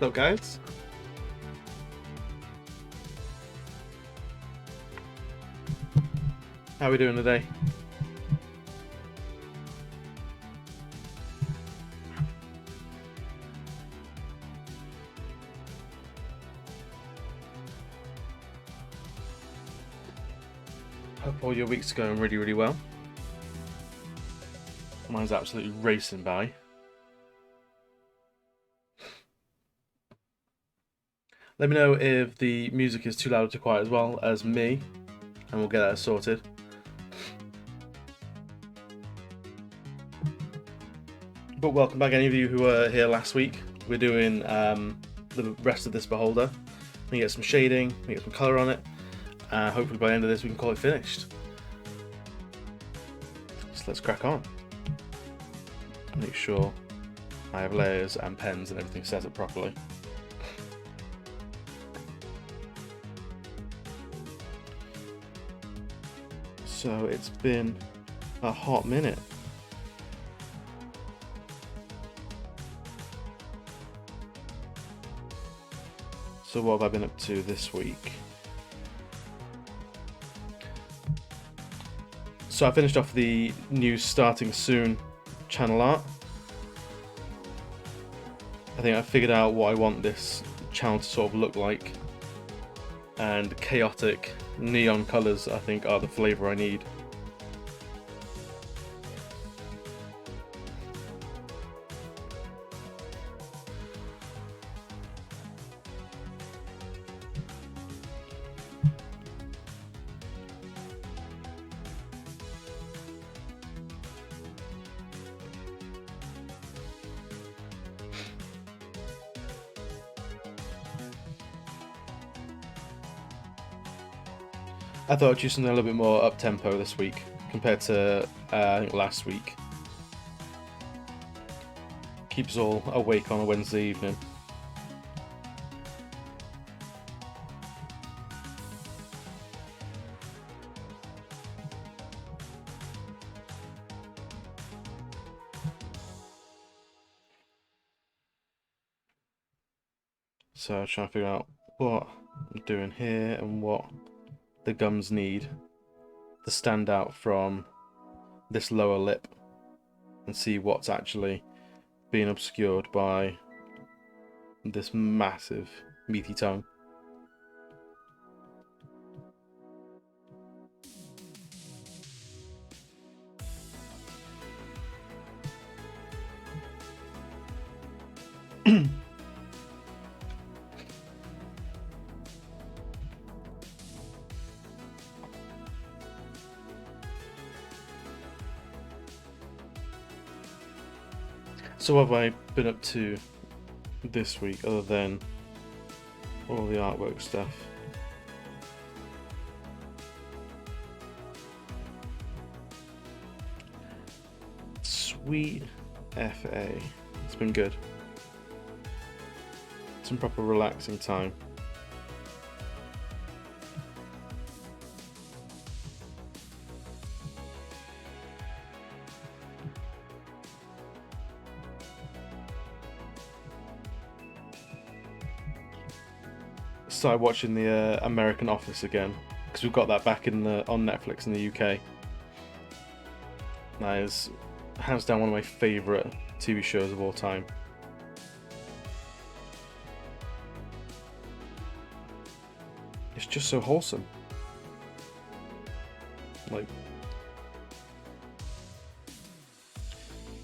What's up, guys? How are we doing today? Hope all your week's going really, really well. Mine's absolutely racing by. Let me know if the music is too loud or too quiet as well as me, and we'll get that sorted. But welcome back, any of you who were here last week. We're doing the rest of this beholder. We get some shading, we get some colour on it. Hopefully by the end of this we can call it finished. So let's crack on. Make sure I have layers and pens and everything set up properly. So it's been a hot minute. So what have I been up to this week? So I finished off the new Starting Soon channel art. I think I figured out what I want this channel to sort of look like, and chaotic neon colours I think are the flavour I need. I thought I'd do something a little bit more up-tempo this week compared to I think last week. Keeps us all awake on a Wednesday evening. So I'm trying to figure out what I'm doing here and what the gums need to stand out from this lower lip, and see what's actually being obscured by this massive meaty tongue. So what have I been up to this week other than all the artwork stuff? Sweet FA. It's been good. Some proper relaxing time. Started watching the American Office again because we've got that back on Netflix in the UK. That is hands down one of my favourite TV shows of all time. It's just so wholesome. Like,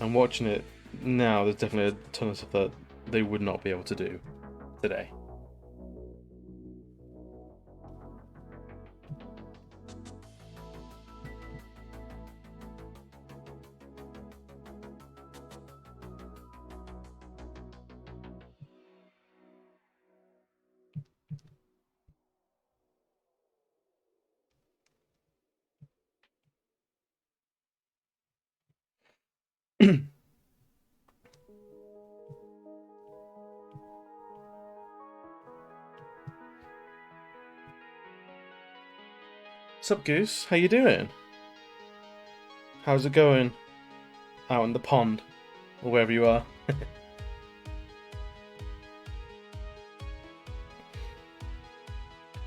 I'm watching it now. There's definitely a ton of stuff that they would not be able to do today. What's up, Goose? How you doing? How's it going out in the pond, or wherever you are?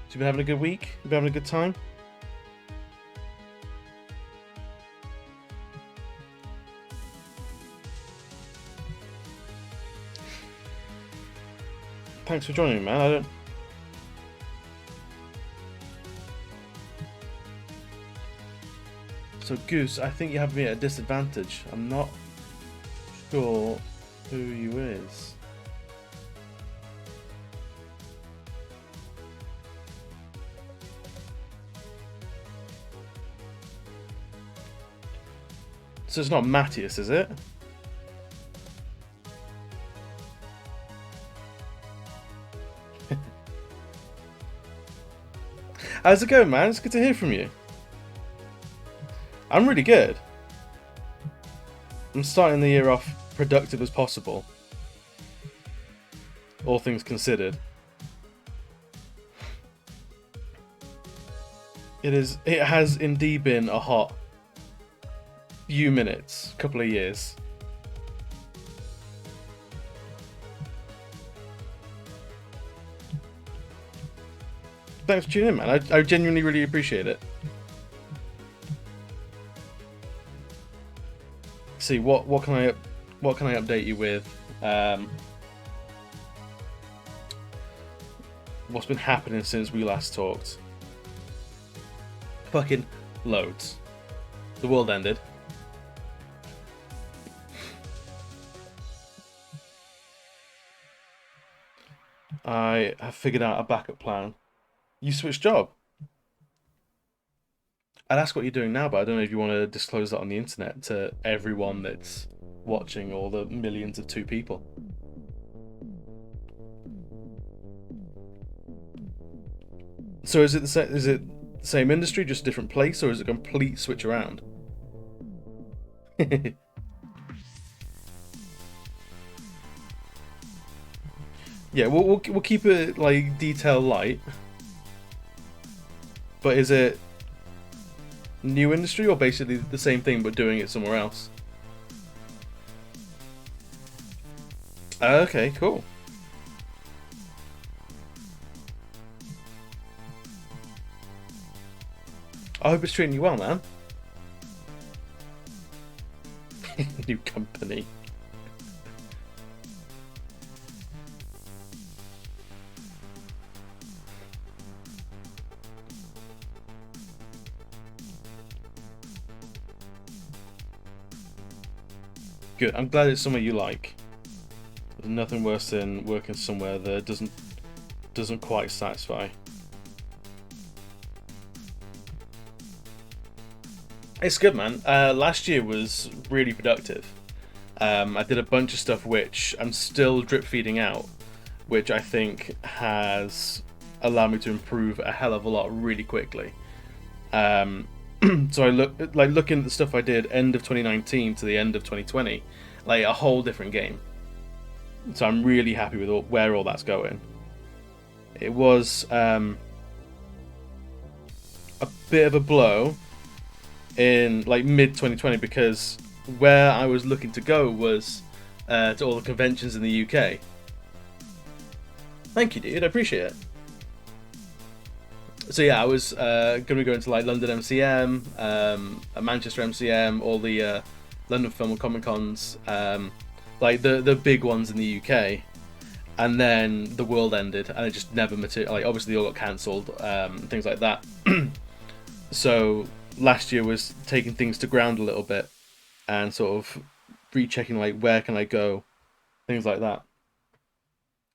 So you been having a good week? You been having a good time? Thanks for joining me, man. So Goose, I think you have me at a disadvantage. I'm not sure who you is. So it's not Matthias, is it? How's it going, man? It's good to hear from you. I'm really good. I'm starting the year off productive as possible. All things considered. It has indeed been a hot few minutes, couple of years. Thanks for tuning in, man. I genuinely really appreciate it. See what can I update you with? What's been happening since we last talked? Fucking loads. The world ended. I have figured out a backup plan. You switched job. I'd ask what you're doing now, but I don't know if you want to disclose that on the internet to everyone that's watching, all the millions of 2 people. So is it the same industry, just different place, or is it a complete switch around? Yeah, we'll keep it like detail light. But is it new industry or basically the same thing but doing it somewhere else? Okay, cool. I hope it's treating you well, man. New company. Good. I'm glad it's somewhere you like. There's nothing worse than working somewhere that doesn't quite satisfy. It's good, man. Last year was really productive. I did a bunch of stuff which I'm still drip feeding out, which I think has allowed me to improve a hell of a lot really quickly. So I looking at the stuff I did end of 2019 to the end of 2020, like a whole different game. So I'm really happy with where all that's going. It was a bit of a blow in like mid 2020 because where I was looking to go was to all the conventions in the UK. Thank you, dude. I appreciate it. So yeah, I was going to be going to like London MCM, Manchester MCM, all the London Film and Comic Cons, like the big ones in the UK, and then the world ended and it just never materialized. Like obviously they all got cancelled, things like that. So last year was taking things to ground a little bit and sort of rechecking like where can I go, things like that.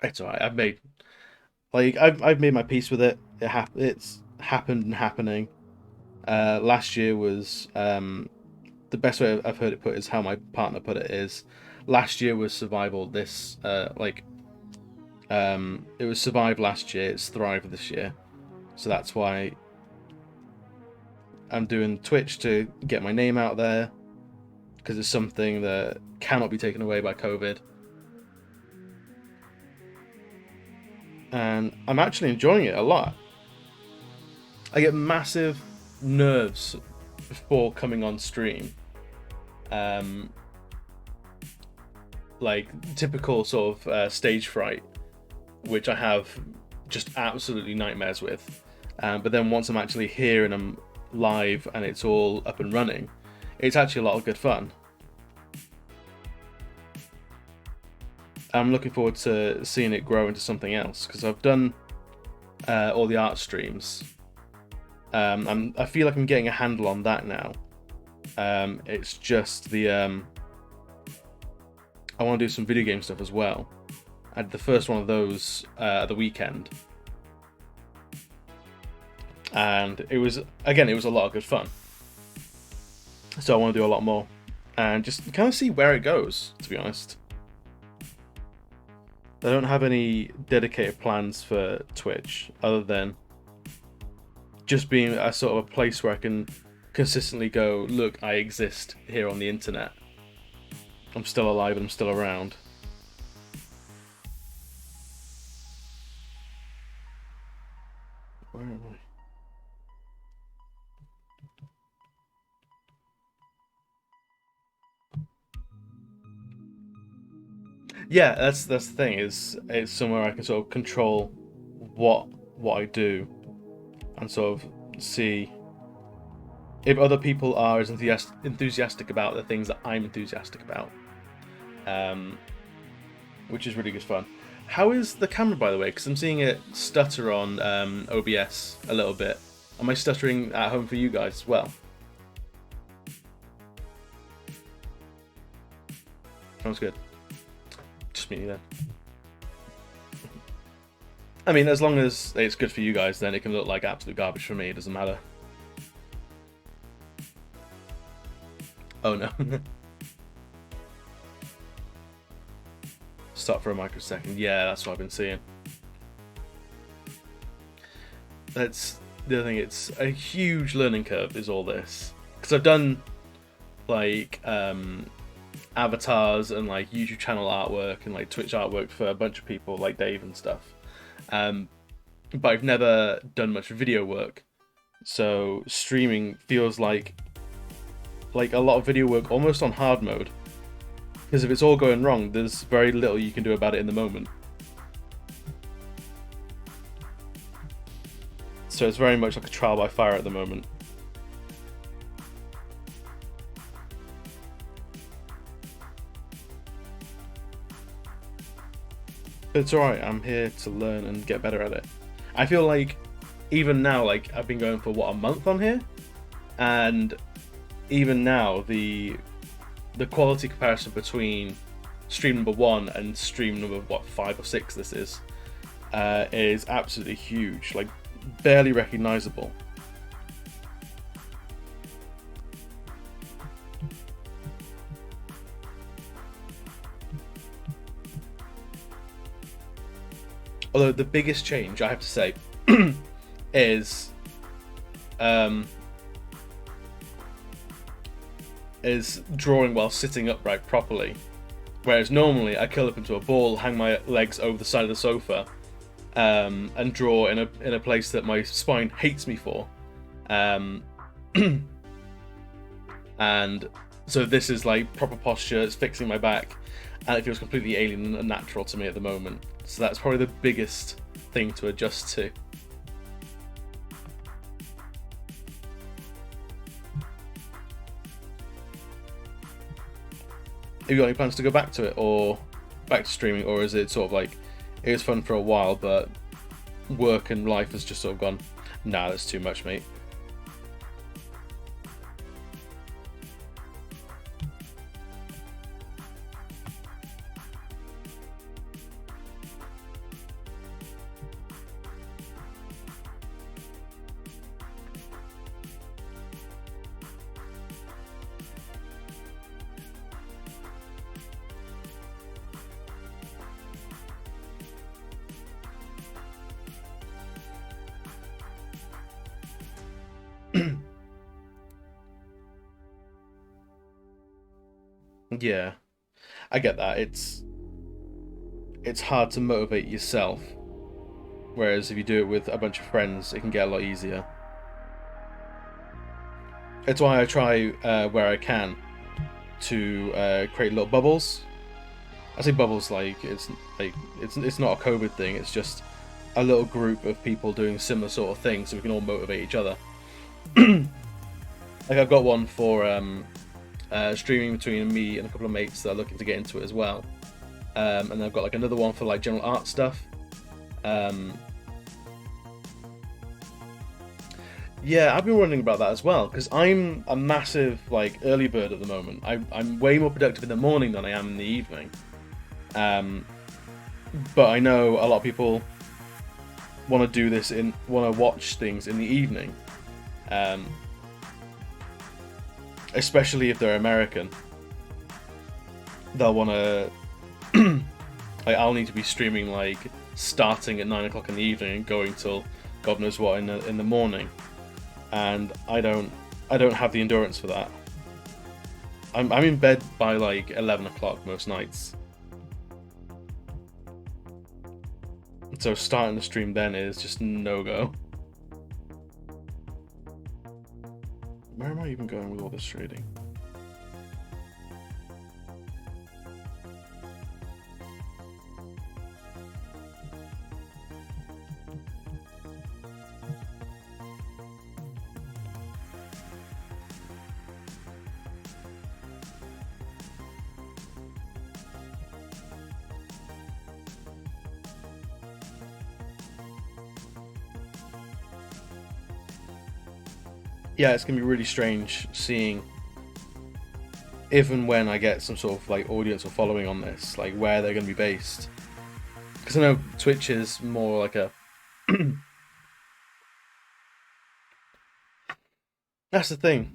It's alright. I've made my peace with it. It's happened and happening. Last year was the best way I've heard it put is how my partner put it is. Last year was survival. It was survive last year. It's thrive this year. So that's why I'm doing Twitch to get my name out there, because it's something that cannot be taken away by COVID. And I'm actually enjoying it a lot. I get massive nerves before coming on stream. Like typical sort of stage fright, which I have just absolutely nightmares with. But then once I'm actually here and I'm live and it's all up and running, it's actually a lot of good fun. I'm looking forward to seeing it grow into something else, because I've done all the art streams. I feel like I'm getting a handle on that now. It's just the I want to do some video game stuff as well. I had the first one of those at the weekend, and it was a lot of good fun. So I want to do a lot more and just kind of see where it goes, to be honest. I don't have any dedicated plans for Twitch other than just being a sort of a place where I can consistently go, look, I exist here on the internet. I'm still alive and I'm still around. Where am I? Yeah, that's the thing. It's somewhere I can sort of control what I do, and sort of see if other people are as enthusiastic about the things that I'm enthusiastic about, which is really good fun. How is the camera, by the way? Because I'm seeing it stutter on OBS a little bit. Am I stuttering at home for you guys as well? Sounds good. Just me then. I mean, as long as it's good for you guys, then it can look like absolute garbage for me. It doesn't matter. Oh no. Stop for a microsecond. Yeah, that's what I've been seeing. That's the other thing. It's a huge learning curve, is all this. Because I've done like avatars and like YouTube channel artwork and like Twitch artwork for a bunch of people like Dave and stuff. But I've never done much video work. So streaming feels like a lot of video work almost on hard mode. Because if it's all going wrong, there's very little you can do about it in the moment. So it's very much like a trial by fire at the moment. But it's alright, I'm here to learn and get better at it. I feel like even now, like I've been going for what, a month on here? And even now, the quality comparison between stream number 1 and stream number, what, 5 or 6 this is absolutely huge, like barely recognizable. Although the biggest change, I have to say, is drawing while sitting upright properly. Whereas normally I curl up into a ball, hang my legs over the side of the sofa, and draw in a place that my spine hates me for. And so this is like proper posture, it's fixing my back, and it feels completely alien and unnatural to me at the moment. So that's probably the biggest thing to adjust to. Have you got any plans to go back to it, or back to streaming, or is it sort of like, it was fun for a while, but work and life has just sort of gone, nah, that's too much, mate? Yeah, I get that. It's hard to motivate yourself, whereas if you do it with a bunch of friends, it can get a lot easier. It's why I try where I can to create little bubbles. I say bubbles like it's not a COVID thing. It's just a little group of people doing similar sort of things, so we can all motivate each other. Like I've got one for streaming between me and a couple of mates that are looking to get into it as well. And then I've got like another one for like general art stuff. Yeah, I've been wondering about that as well, because I'm a massive like early bird at the moment. I'm way more productive in the morning than I am in the evening. But I know a lot of people want to do this want to watch things in the evening, especially if they're American. They'll want to. Like, I'll need to be streaming like starting at 9 o'clock in the evening and going till God knows what in the morning, and I don't have the endurance for that. I'm in bed by like 11 o'clock most nights. So starting the stream then is just no-go. Where am I even going with all this trading? Yeah, it's gonna be really strange seeing if and when I get some sort of like audience or following on this, like where they're gonna be based. Because I know Twitch is more like a that's the thing.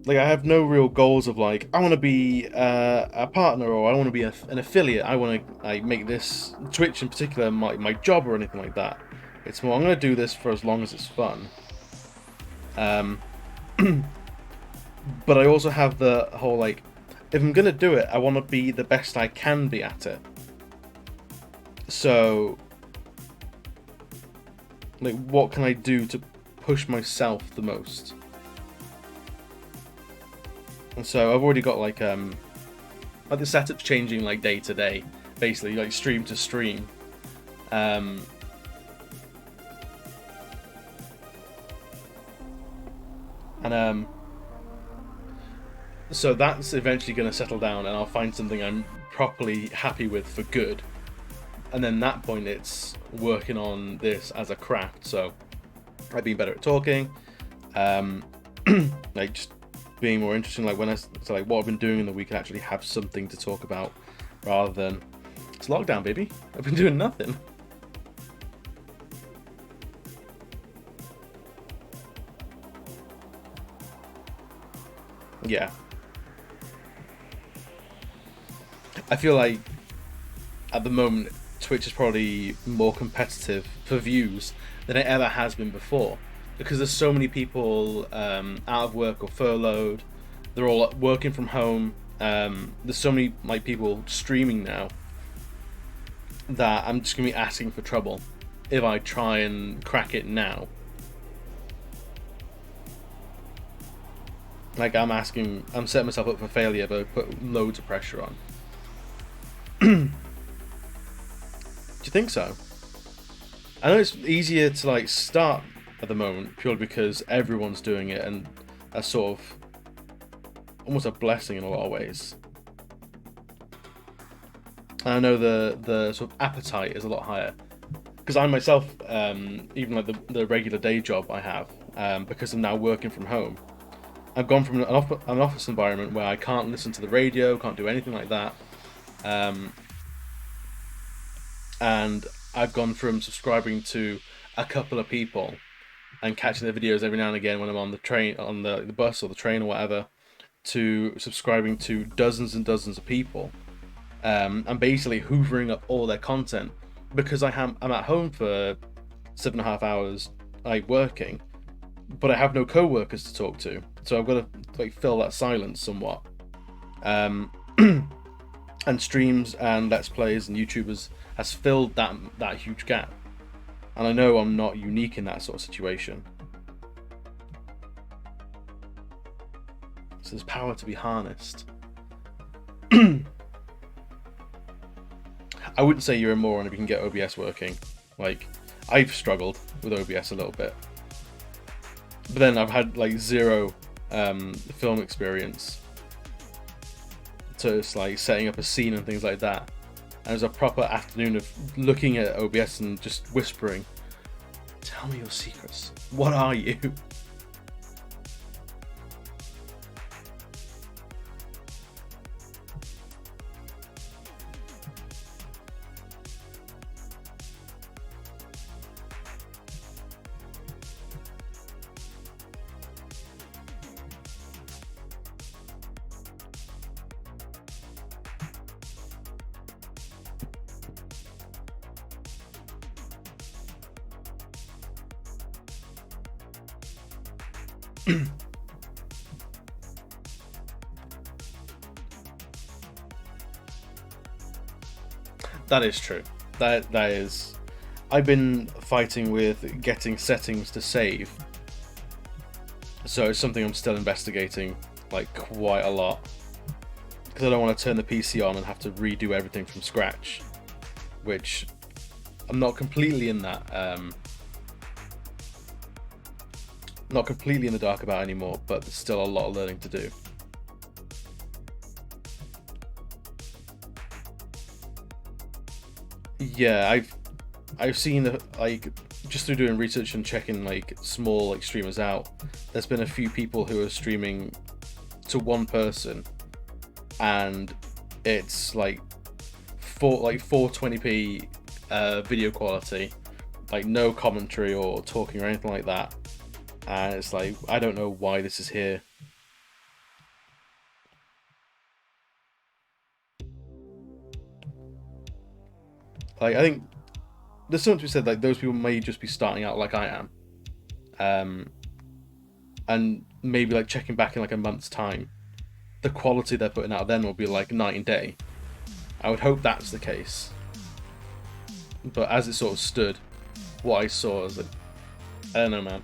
Like I have no real goals of like I want to be a partner or I want to be an affiliate. I want to like make this Twitch in particular my job or anything like that. It's more I'm gonna do this for as long as it's fun. But I also have the whole like if I'm gonna do it, I want to be the best I can be at it. So like what can I do to push myself the most? And so I've already got like the setup's changing like day to day, basically like stream to stream. So that's eventually going to settle down, and I'll find something I'm properly happy with for good. And then at that point, it's working on this as a craft. So I've been better at talking, like just being more interesting. Like so like what I've been doing in the week, and actually have something to talk about, rather than it's lockdown, baby. I've been doing nothing. Yeah. I feel like at the moment Twitch is probably more competitive for views than it ever has been before, because there's so many people out of work or furloughed. They're all working from home. There's so many like people streaming now that I'm just gonna be asking for trouble if I try and crack it now. Like I'm setting myself up for failure, but I put loads of pressure on. Do you think so? I know it's easier to like start at the moment purely because everyone's doing it, and that's sort of almost a blessing in a lot of ways. And I know the sort of appetite is a lot higher because I myself, even like the regular day job I have, because I'm now working from home, I've gone from an office environment where I can't listen to the radio, can't do anything like that. And I've gone from subscribing to a couple of people and catching their videos every now and again when I'm on the train, on the bus or the train or whatever, to subscribing to dozens and dozens of people. I'm basically hoovering up all their content because I'm at home for 7.5 hours, like working, but I have no co-workers to talk to, so I've got to like fill that silence somewhat. And streams and Let's Plays and YouTubers has filled that huge gap. And I know I'm not unique in that sort of situation. So there's power to be harnessed. I wouldn't say you're a moron if you can get OBS working. Like, I've struggled with OBS a little bit, but then I've had like zero film experience, so it's like setting up a scene and things like that. And it was a proper afternoon of looking at OBS and just whispering, "Tell me your secrets. What are you?" That is true. That is. I've been fighting with getting settings to save, so it's something I'm still investigating like quite a lot, because I don't want to turn the PC on and have to redo everything from scratch, which I'm not completely in that. Not completely in the dark about anymore, but there's still a lot of learning to do. Yeah, I've seen like, just through doing research and checking like small like streamers out, there's been a few people who are streaming to one person, and it's like 420p video quality, like no commentary or talking or anything like that. And it's like, I don't know why this is here. Like, I think there's something to be said, like, those people may just be starting out like I am. And maybe like checking back in like a month's time, the quality they're putting out then will be like night and day. I would hope that's the case. But as it sort of stood, what I saw, I was like, I don't know, man.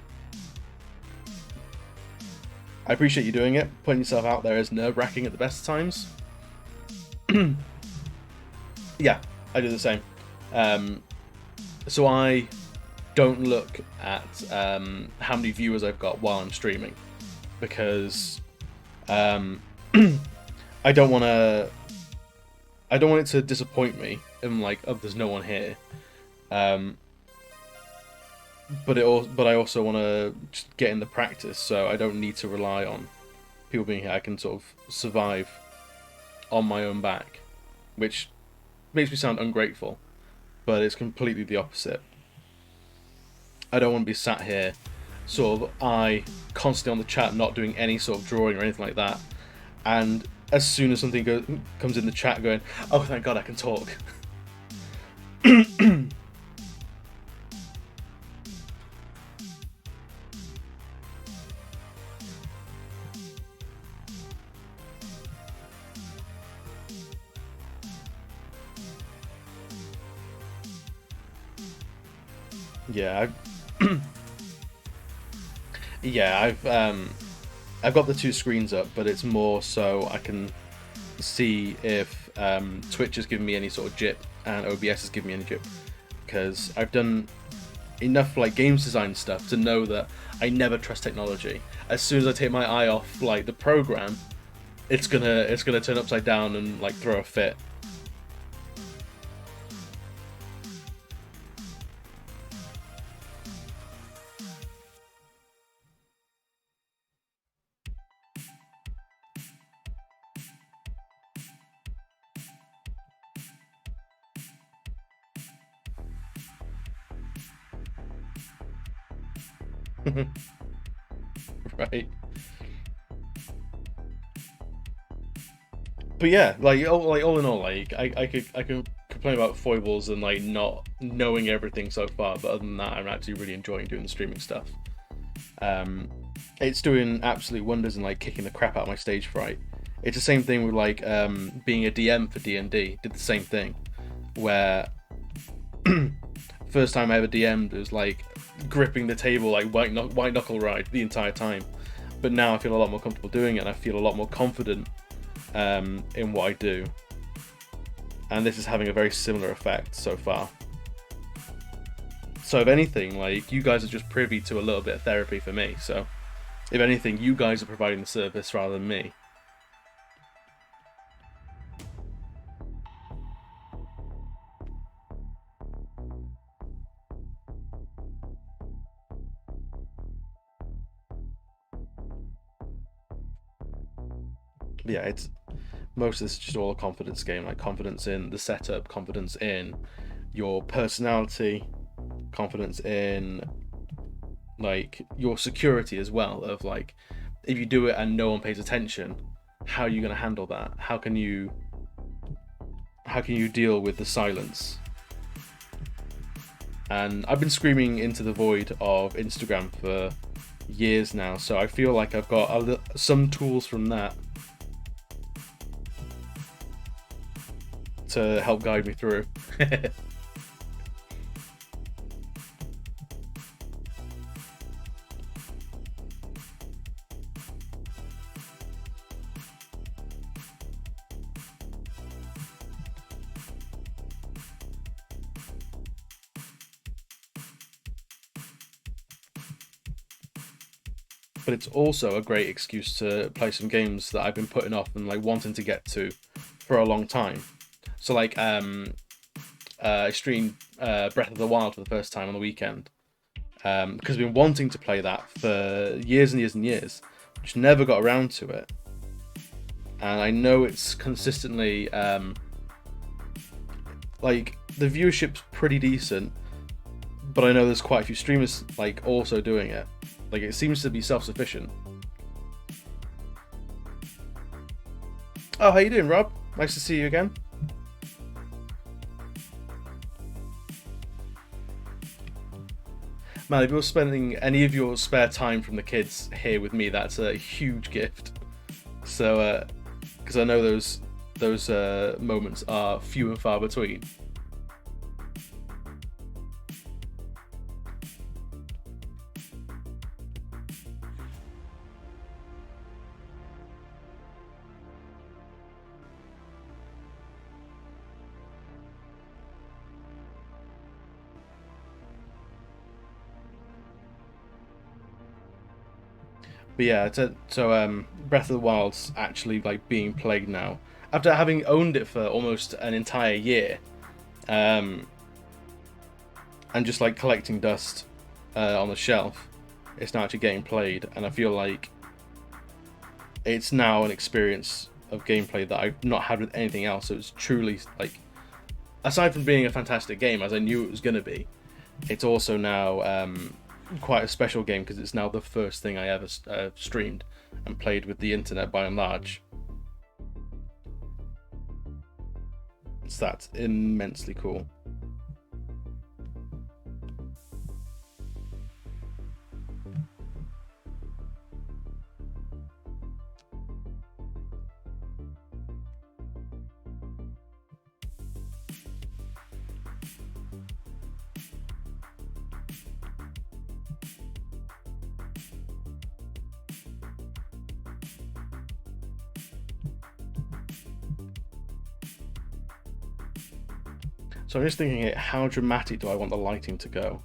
I appreciate you doing it. Putting yourself out there is nerve-wracking at the best of times. Yeah, I do the same. So I don't look at how many viewers I've got while I'm streaming, because I don't want it to disappoint me. I'm like, oh, there's no one here. But I also want to just get in the practice, so I don't need to rely on people being here. I can sort of survive on my own back, which makes me sound ungrateful, but it's completely the opposite. I don't want to be sat here, sort of constantly on the chat, not doing any sort of drawing or anything like that, and as soon as something comes in the chat, going, oh, thank God I can talk. Yeah, I've got the two screens up, but it's more so I can see if Twitch is giving me any sort of jip and OBS is giving me any jip, because I've done enough like games design stuff to know that I never trust technology. As soon as I take my eye off like the program, it's gonna turn upside down and like throw a fit. Right. But yeah, all in all, like I could complain about foibles and like not knowing everything so far, but other than that, I'm actually really enjoying doing the streaming stuff. It's doing absolute wonders and like kicking the crap out of my stage fright. It's the same thing with like being a DM for D&D. Did the same thing, where first time I ever DM'd, it was like gripping the table like white knuckle ride the entire time. But now I feel a lot more comfortable doing it, and I feel a lot more confident in what I do. and this is having a very similar effect so far. So if anything, like, you guys are just privy to a little bit of therapy for me. So if anything, you guys are providing the service rather than me. But yeah, it's most of this is just all a confidence game, like confidence in the setup, confidence in your personality, confidence in like your security as well, of like, if you do it and no one pays attention, how are you going to handle that? How can you deal with the silence? And I've been screaming into the void of Instagram for years now, so I feel like I've got some tools from that to help guide me through. But it's also a great excuse to play some games that I've been putting off and like wanting to get to for a long time. So like I streamed Breath of the Wild for the first time on the weekend, because I've been wanting to play that for years and years and years, just never got around to it. And I know it's consistently like the viewership's pretty decent, but I know there's quite a few streamers like also doing it. Like, it seems to be self-sufficient. Oh, how you doing, Rob? Nice to see you again. Man, if you're spending any of your spare time from the kids here with me, that's a huge gift. So, because I know those moments are few and far between. But yeah, so Breath of the Wild's actually like being played now after having owned it for almost an entire year, and just like collecting dust on the shelf. It's now actually getting played, and I feel like it's now an experience of gameplay that I've not had with anything else. So it's truly like, aside from being a fantastic game, as I knew it was going to be, it's also now quite a special game because it's now the first thing I ever streamed and played with the internet by and large. So that's immensely cool. So I'm just thinking, how dramatic do I want the lighting to go?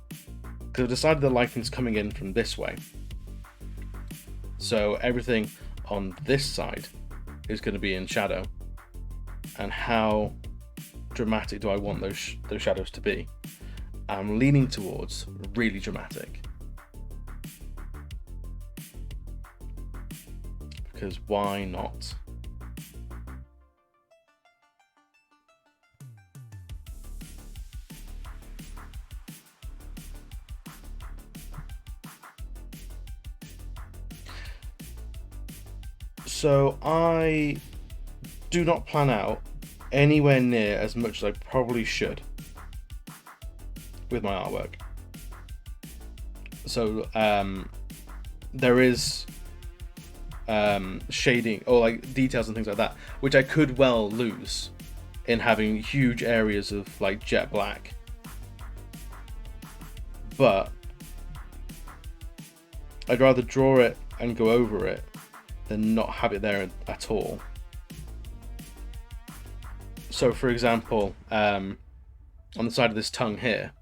Because I've decided the lighting's coming in from this way. So everything on this side is going to be in shadow. And how dramatic do I want those shadows to be? I'm leaning towards really dramatic. Because why not? So I do not plan out anywhere near as much as I probably should with my artwork. So there is shading or like details and things like that, which I could well lose in having huge areas of like jet black. But I'd rather draw it and go over it than not have it there at all. So, for example, on the side of this tongue here,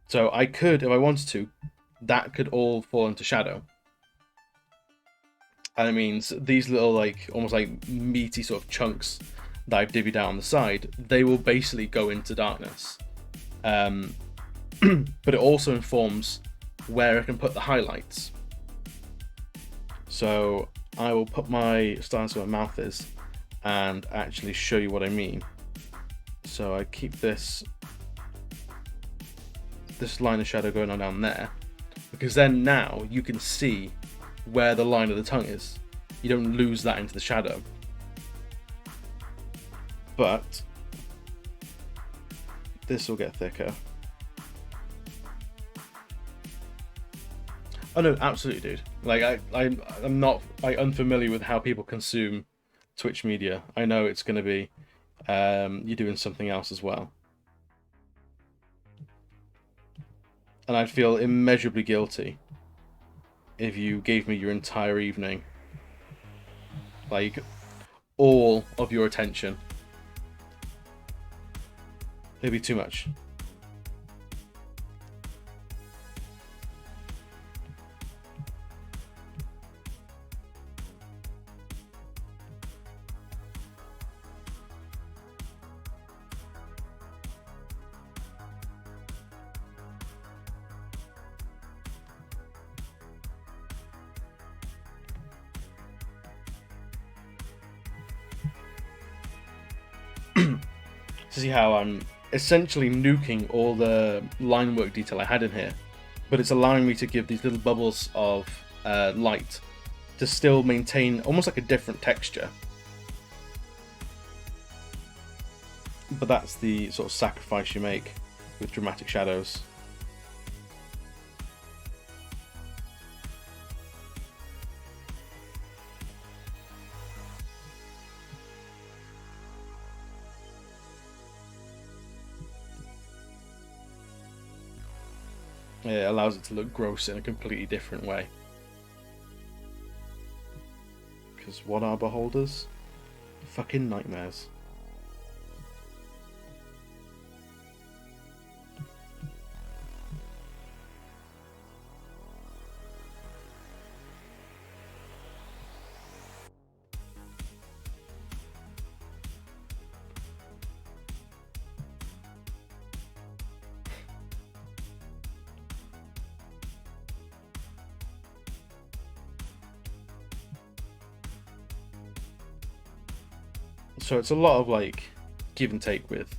so I could, if I wanted to, that could all fall into shadow. And it means these little, like, almost like meaty sort of chunks that I've divvied out on the side, they will basically go into darkness. But it also informs where I can put the highlights. So I will put my stylus where my mouth is and actually show you what I mean. So I keep this line of shadow going on down there, because then now you can see where the line of the tongue is. You don't lose that into the shadow. But this will get thicker. Oh no, absolutely, dude. Like I'm not like unfamiliar with how people consume Twitch media. I know it's going to be you're doing something else as well. And I'd feel immeasurably guilty if you gave me your entire evening, like all of your attention. It'd be too much. To see how I'm essentially nuking all the line work detail I had in here, but it's allowing me to give these little bubbles of light to still maintain almost like a different texture. But that's the sort of sacrifice you make with dramatic shadows. It allows it to look gross in a completely different way. Because what are beholders? Fucking nightmares. So it's a lot of like give and take with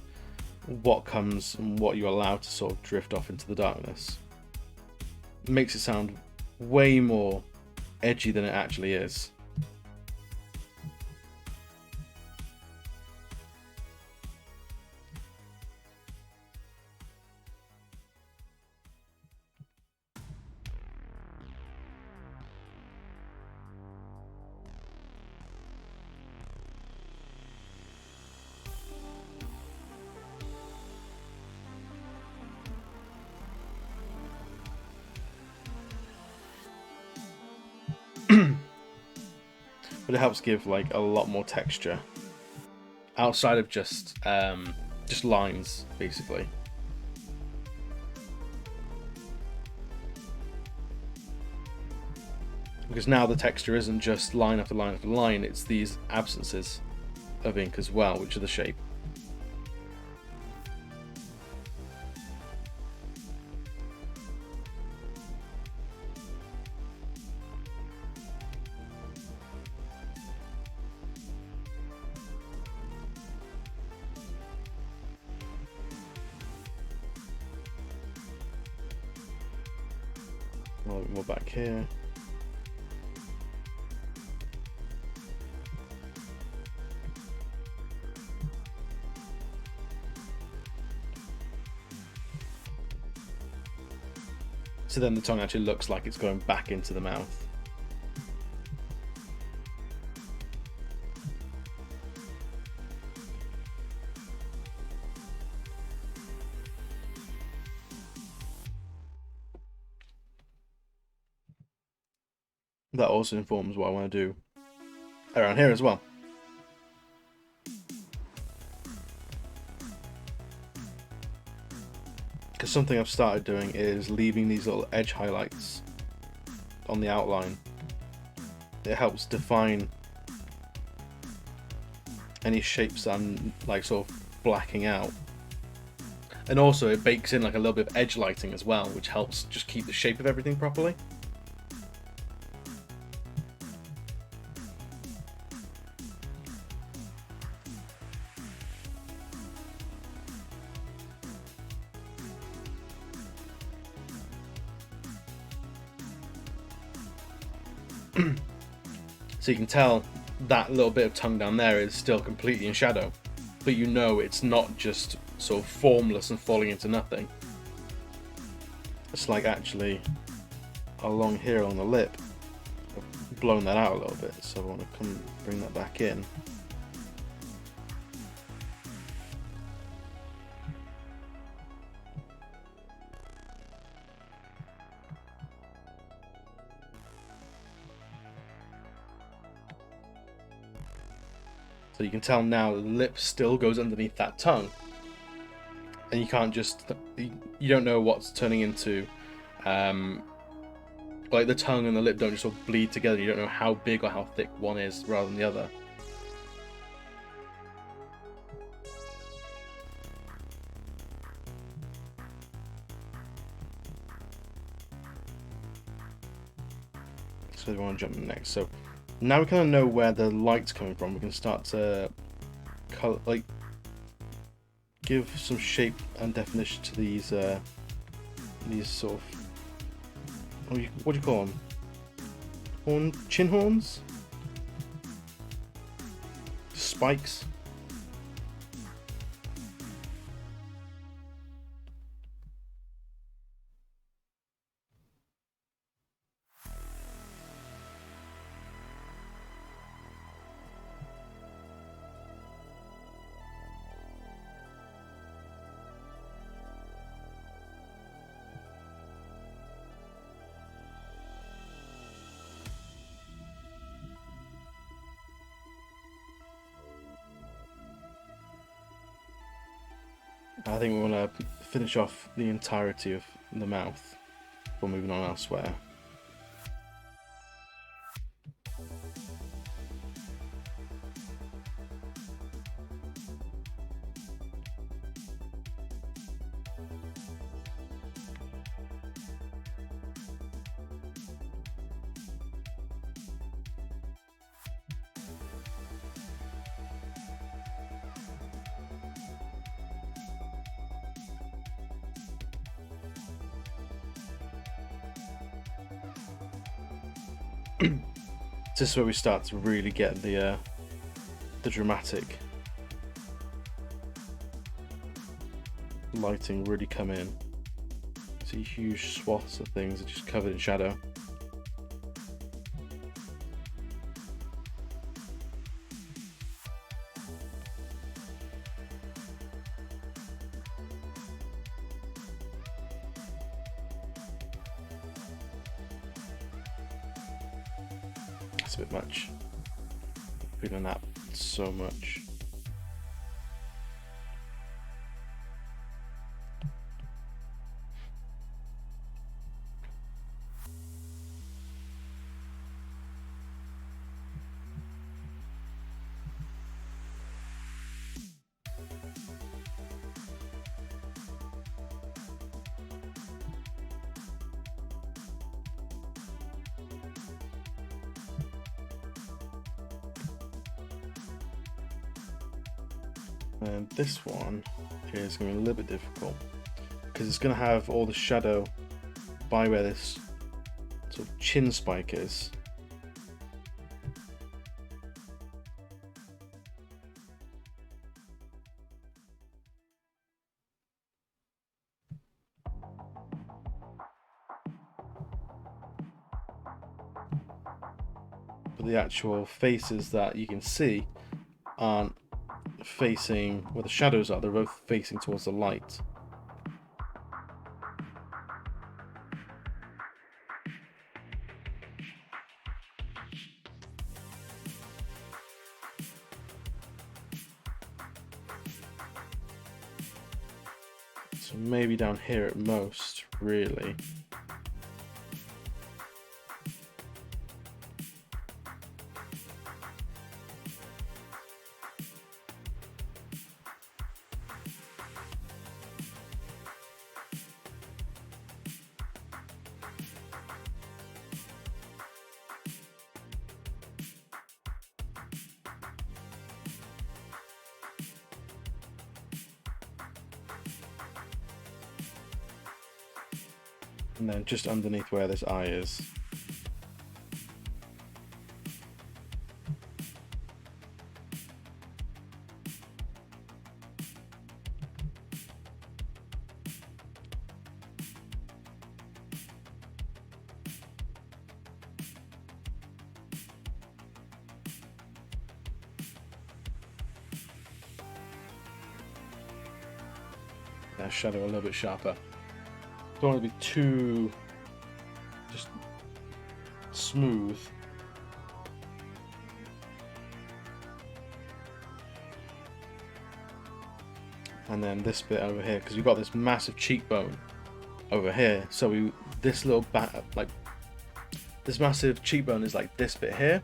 what comes and what you allow to sort of drift off into the darkness. It makes it sound way more edgy than it actually is. But it helps give like a lot more texture outside of just lines, basically. Because now the texture isn't just line after line after line, it's these absences of ink as well, which are the shape. A little bit more back here. So then the tongue actually looks like it's going back into the mouth. That also informs what I want to do around here as well. because something I've started doing is leaving these little edge highlights on the outline. It helps define any shapes that I'm like sort of blacking out, and also it bakes in like a little bit of edge lighting as well, which helps just keep the shape of everything properly. So you can tell that little bit of tongue down there is still completely in shadow, but you know it's not just sort of formless and falling into nothing. It's like actually along here on the lip, I've blown that out a little bit, so I want to come bring that back in. So you can tell now the lip still goes underneath that tongue, and you can't just, you don't know what's turning into, like the tongue and the lip don't just sort of bleed together. You don't know how big or how thick one is rather than the other. So we want to jump next. So now we kind of know where the light's coming from. We can start to color, like give some shape and definition to these sort of, what do you call them? Chin horns? Spikes? I think we want to finish off the entirety of the mouth before moving on elsewhere. This is where we start to really get the dramatic lighting really come in. See huge swaths of things are just covered in shadow. That's a bit much. Feeling that so much. And this one is going to be a little bit difficult because it's going to have all the shadow by where this sort of chin spike is. But the actual faces that you can see aren't facing where the shadows are, they're both facing towards the light. So maybe down here at most, really. And then just underneath where this eye is. That shadow a little bit sharper. Don't want to be too just smooth. And then this bit over here, because we've got this massive cheekbone over here. So this little like this massive cheekbone is like this bit here.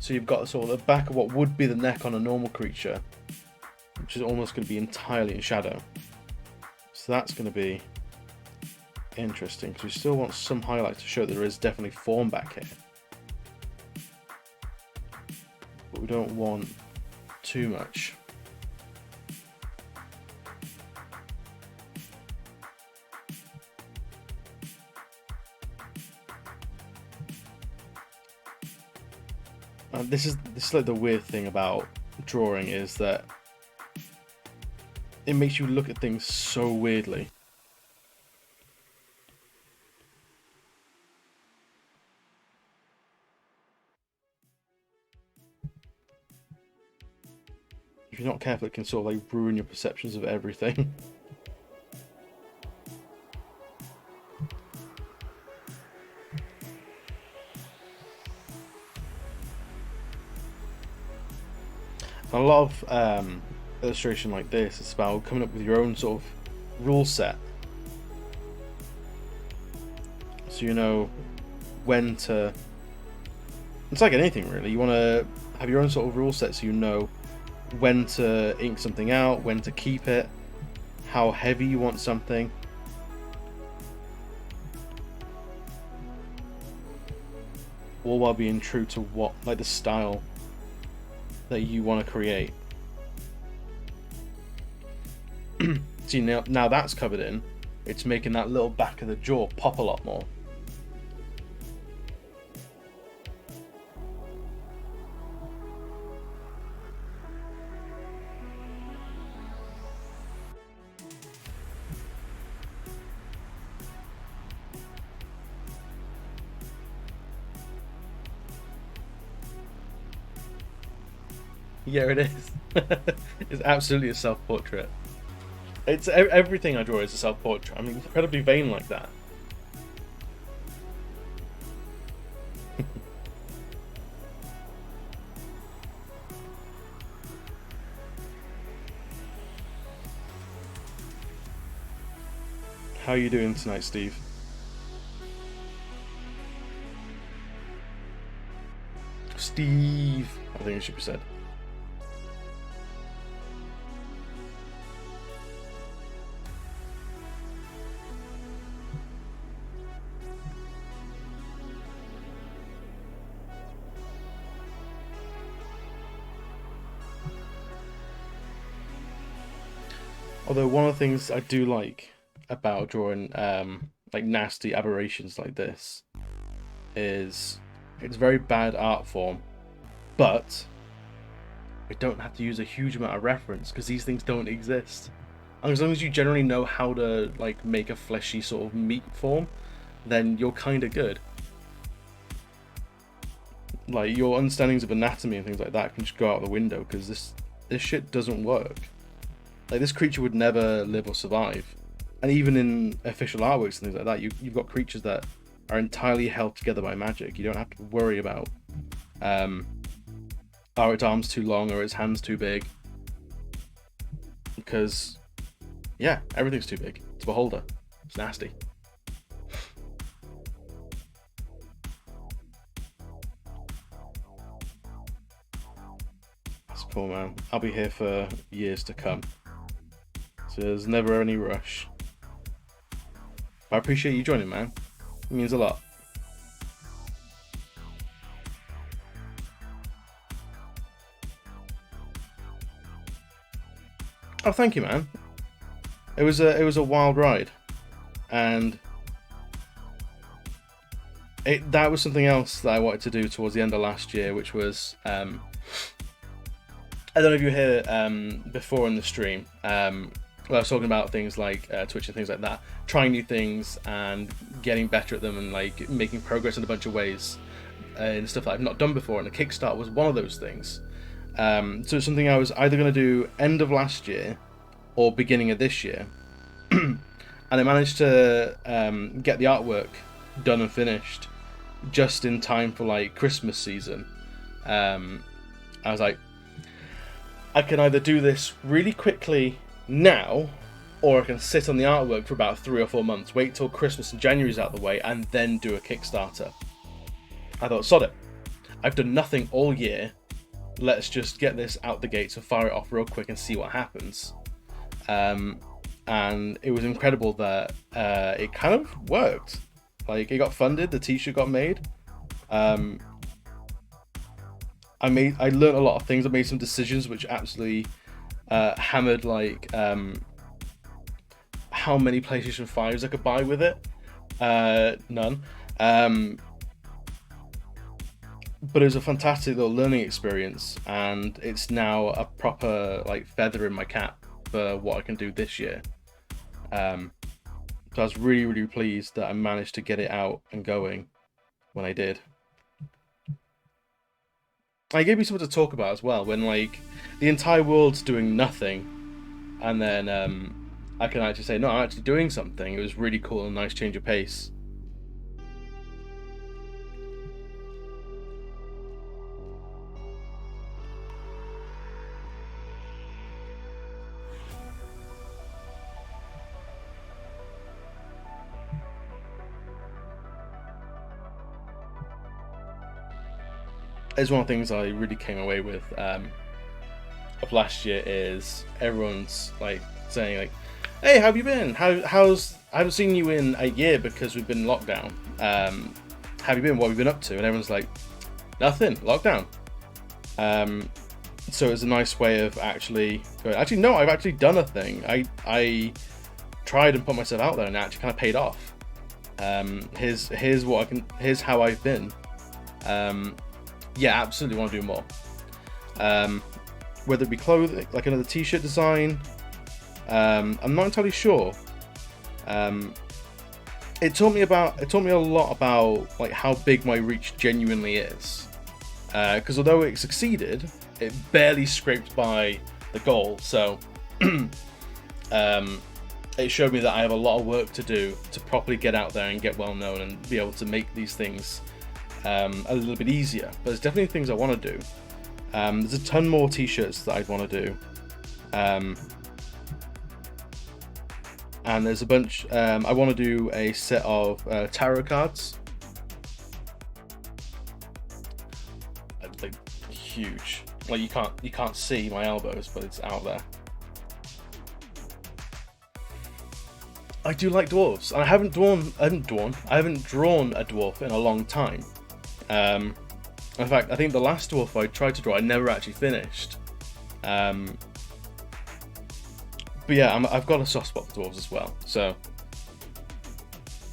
So you've got sort of the back of what would be the neck on a normal creature, which is almost going to be entirely in shadow. So that's going to be interesting, because we still want some highlight to show that there is definitely form back here, but we don't want too much. This is like the weird thing about drawing, is that it makes you look at things so weirdly. If you're not careful, it can sort of like ruin your perceptions of everything. A lot of illustration like this is about coming up with your own sort of rule set, so you know when to. It's like anything really. You want to have your own sort of rule set, so you know when to ink something out, when to keep it, how heavy you want something. All while being true to what, like, the style that you want to create. See, now that's covered in, it's making that little back of the jaw pop a lot more. Yeah, it is. It's absolutely a self-portrait. It's everything I draw is a self-portrait. I'm incredibly vain like that. How are you doing tonight, Steve? Steve, I think it should be said. Although one of the things I do like about drawing like nasty aberrations like this is it's very bad art form, but I don't have to use a huge amount of reference because these things don't exist. And as long as you generally know how to like make a fleshy sort of meat form, then you're kind of good. Like your understandings of anatomy and things like that can just go out the window because this shit doesn't work. Like, this creature would never live or survive. And even in official artworks and things like that, you've got creatures that are entirely held together by magic. You don't have to worry about are its arms too long or its hands too big, because yeah, everything's too big. It's a beholder. It's nasty. That's cool, man. I'll be here for years to come. So there's never any rush. I appreciate you joining, man. It means a lot. Oh, thank you, man. It was a wild ride, and that was something else that I wanted to do towards the end of last year, which was I don't know if you were here before in the stream. Well, I was talking about things like Twitch and things like that, trying new things and getting better at them, and like making progress in a bunch of ways and stuff that I've not done before. And the Kickstart was one of those things. So it's something I was either going to do end of last year or beginning of this year. And I managed to get the artwork done and finished just in time for like Christmas season. I was like, I can either do this really quickly now, or I can sit on the artwork for about 3 or 4 months, wait till Christmas and January's out of the way, and then do a Kickstarter. I thought, sod it. I've done nothing all year. Let's just get this out the gates and fire it off real quick and see what happens. And it was incredible that it kind of worked. Like, it got funded, the t-shirt got made. I learned a lot of things. I made some decisions which absolutely hammered like how many PlayStation 5s I could buy with it. None. But it was a fantastic little learning experience, and it's now a proper like feather in my cap for what I can do this year. So I was really, really pleased that I managed to get it out and going when I did. It gave me something to talk about as well, when like the entire world's doing nothing, and then I can actually say, no, I'm actually doing something. It was really cool and a nice change of pace. It's one of the things I really came away with of last year is everyone's like saying like, "Hey, how have you been? How's I haven't seen you in a year because we've been in lockdown. How have you been? What have you been up to?" And everyone's like, "Nothing, lockdown." So it's a nice way of actually going, actually no, I've actually done a thing. I tried and put myself out there, and it actually kind of paid off. Here's what I can. Here's how I've been. Yeah, absolutely want to do more. Whether it be clothing, like another t-shirt design, I'm not entirely sure. It taught me a lot about like how big my reach genuinely is. Because although it succeeded, it barely scraped by the goal. So it showed me that I have a lot of work to do to properly get out there and get well known and be able to make these things a little bit easier. But there's definitely things I want to do. There's a ton more t-shirts that I'd want to do. And there's a bunch. I want to do a set of tarot cards. Like huge. Like you can't see my elbows, but it's out there. I do like dwarves, and I haven't drawn a dwarf in a long time. In fact, I think the last dwarf I tried to draw, I never actually finished. But yeah, I've got a soft spot for dwarves as well, so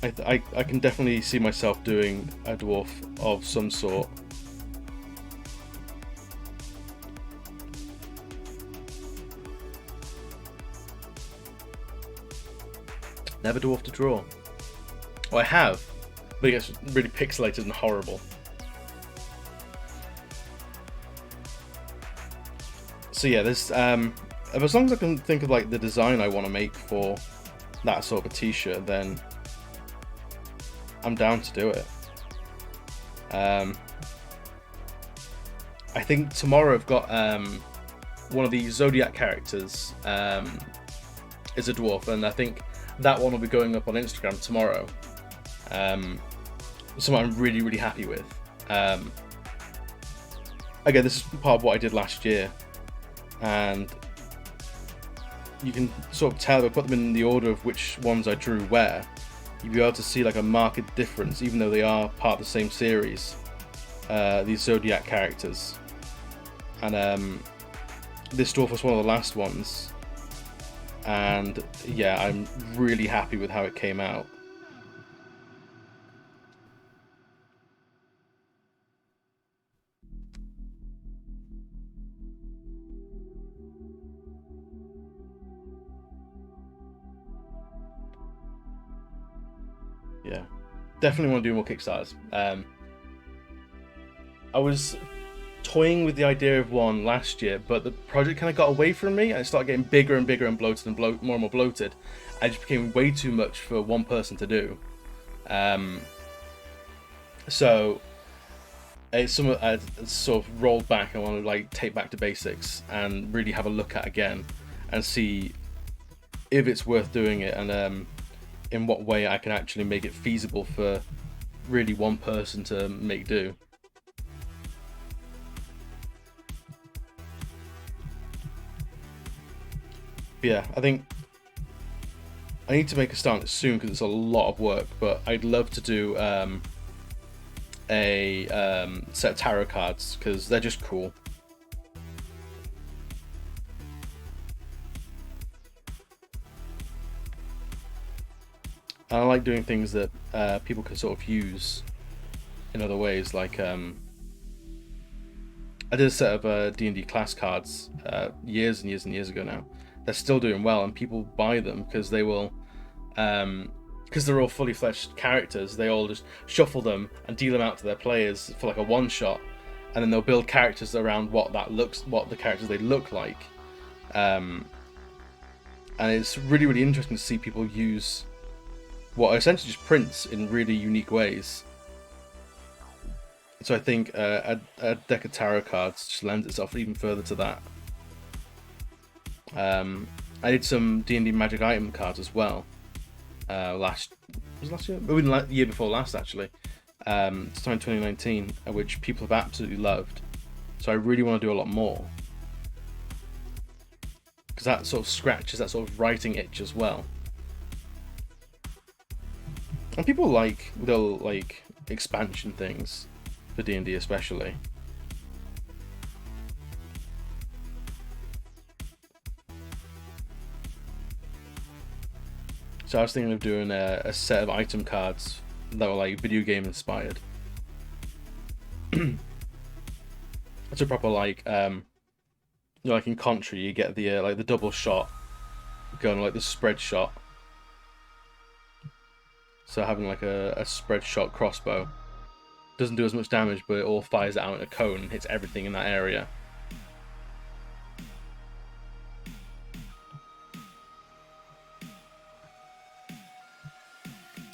I can definitely see myself doing a dwarf of some sort. Never dwarf to draw. Well, I have, but it gets really pixelated and horrible. So yeah, there's as long as I can think of like the design I want to make for that sort of a t-shirt, then I'm down to do it. I think tomorrow I've got one of the Zodiac characters is a dwarf, and I think that one will be going up on Instagram tomorrow. Something I'm really, really happy with. Again, this is part of what I did last year, and you can sort of tell if I put them in the order of which ones I drew where, you'll be able to see like a marked difference, even though they are part of the same series, these Zodiac characters. And this dwarf was one of the last ones, and yeah, I'm really happy with how it came out. Yeah, definitely want to do more Kickstarters. I was toying with the idea of one last year, but the project kind of got away from me, and it started getting bigger and bigger and bloated and more and more bloated. And it just became way too much for one person to do. So it's something I sort of rolled back. I want to like take back to basics and really have a look at again and see if it's worth doing it, and in what way I can actually make it feasible for really one person to make do. But yeah, I think I need to make a start on it soon because it's a lot of work, but I'd love to do a set of tarot cards because they're just cool. And I like doing things that people can sort of use in other ways. Like I did a set of D&D class cards years and years and years ago now. They're still doing well, and people buy them because they will, because they're all fully fleshed characters. They all just shuffle them and deal them out to their players for like a one shot, and then they'll build characters around what the characters they look like. And it's really, really interesting to see people use what are essentially just prints in really unique ways. So I think a deck of tarot cards just lends itself even further to that. I did some D&D magic item cards as well. Last year? Maybe the year before last, actually. It's 2019, which people have absolutely loved. So I really want to do a lot more, because that sort of scratches that sort of writing itch as well. And people like they'll like expansion things for D&D especially. So I was thinking of doing a set of item cards that were like video game inspired. It's a proper like like in Contra you get the like the double shot gun, like the spread shot. So having like a spread shot crossbow doesn't do as much damage, but it all fires it out in a cone and hits everything in that area.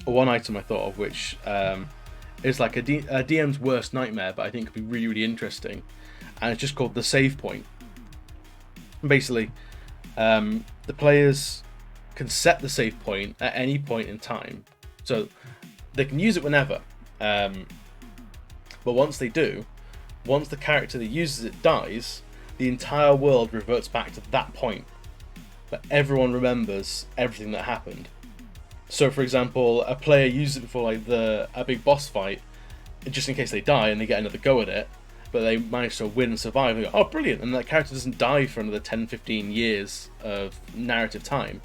One item I thought of, which is like a DM's worst nightmare, but I think could be really, really interesting, and it's just called the save point. Basically, the players can set the save point at any point in time, so they can use it whenever. But once they do, once the character that uses it dies, the entire world reverts back to that point, but everyone remembers everything that happened. So, for example, a player uses it for like a big boss fight, just in case they die and they get another go at it, but they manage to win and survive. And they go, oh, brilliant! And that character doesn't die for another 10-15 years of narrative time,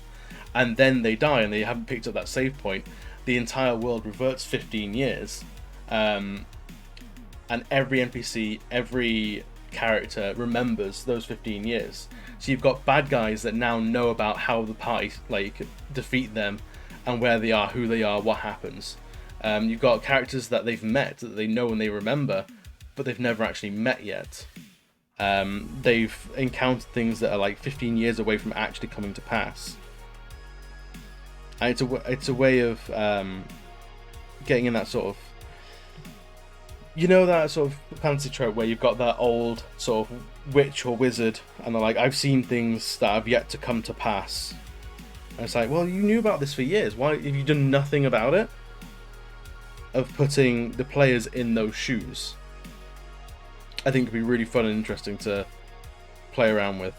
and then they die and they haven't picked up that save point. The entire world reverts 15 years, and every NPC, every character remembers those 15 years. So you've got bad guys that now know about how the party like defeat them, and where they are, who they are, what happens. You've got characters that they've met, that they know and they remember, but they've never actually met yet. They've encountered things that are like 15 years away from actually coming to pass. And it's a way of getting in that sort of, you know, that sort of fantasy trope where you've got that old sort of witch or wizard, and they're like, I've seen things that have yet to come to pass. And it's like, well, you knew about this for years. Why have you done nothing about it? Of putting the players in those shoes. I think it'd be really fun and interesting to play around with.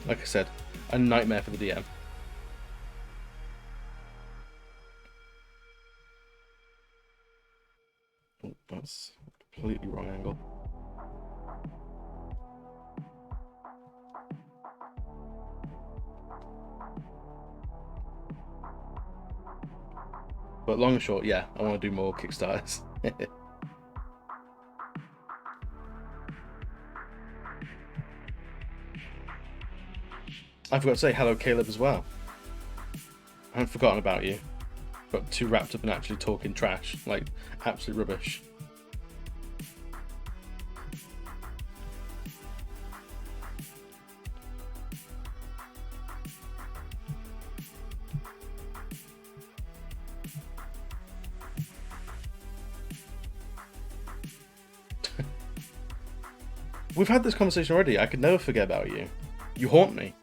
Like I said, a nightmare for the DM. Oh, that's a completely wrong angle. But long and short, yeah, I want to do more Kickstarters. I forgot to say hello, Caleb, as well. I haven't forgotten about you. Got too wrapped up in actually talking trash, like absolute rubbish. We've had this conversation already. I could never forget about you. You haunt me.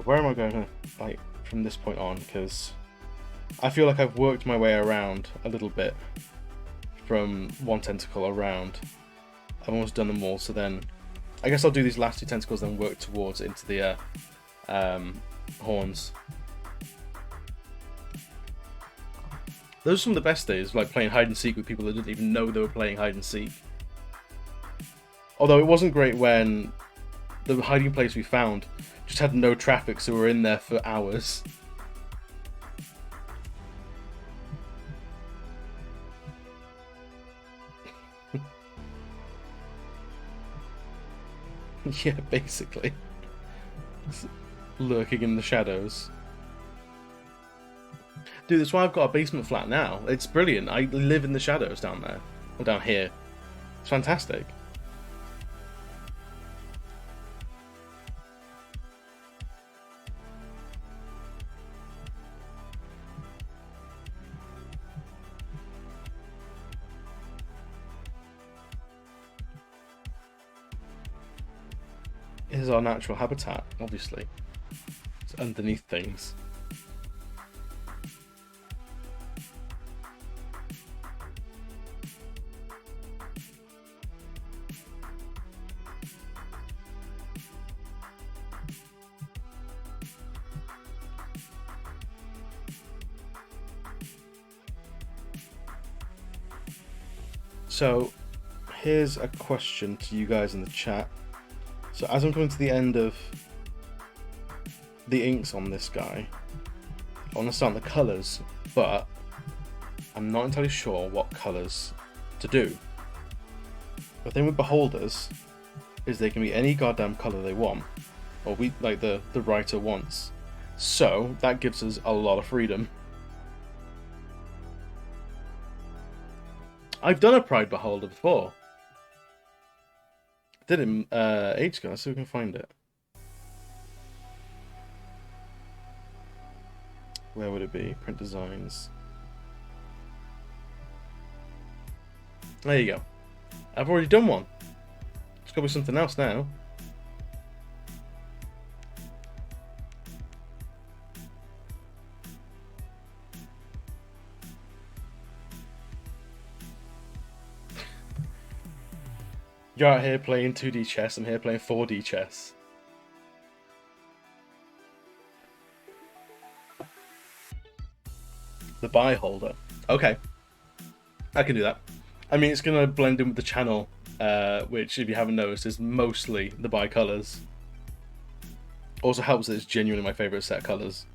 Where am I going, like, from this point on? Because I feel like I've worked my way around a little bit from one tentacle around. I've almost done them all, so then I guess I'll do these last two tentacles, then work towards into the horns. Those are some of the best days, like playing hide and seek with people that didn't even know they were playing hide and seek. Although it wasn't great when the hiding place we found just had no traffic, so we were in there for hours. Yeah, basically. Just lurking in the shadows. Dude, that's why I've got a basement flat now. It's brilliant. I live in the shadows down there. Or down here. It's fantastic. It is our natural habitat, obviously. It's underneath things. So, here's a question to you guys in the chat. So as I'm coming to the end of the inks on this guy, I want to start on the colours, but I'm not entirely sure what colours to do. The thing with beholders is they can be any goddamn colour they want, or the writer wants. So that gives us a lot of freedom. I've done a Pride Beholder before. Did it ages ago. Let's see if we can find it. Where would it be? Print designs. There you go. I've already done one. It's got to be something else now. You're out here playing 2D chess, I'm here playing 4D chess. The buy holder. Okay. I can do that. I mean, it's going to blend in with the channel, which, if you haven't noticed, is mostly the bi-colours. Also helps that it's genuinely my favourite set of colours.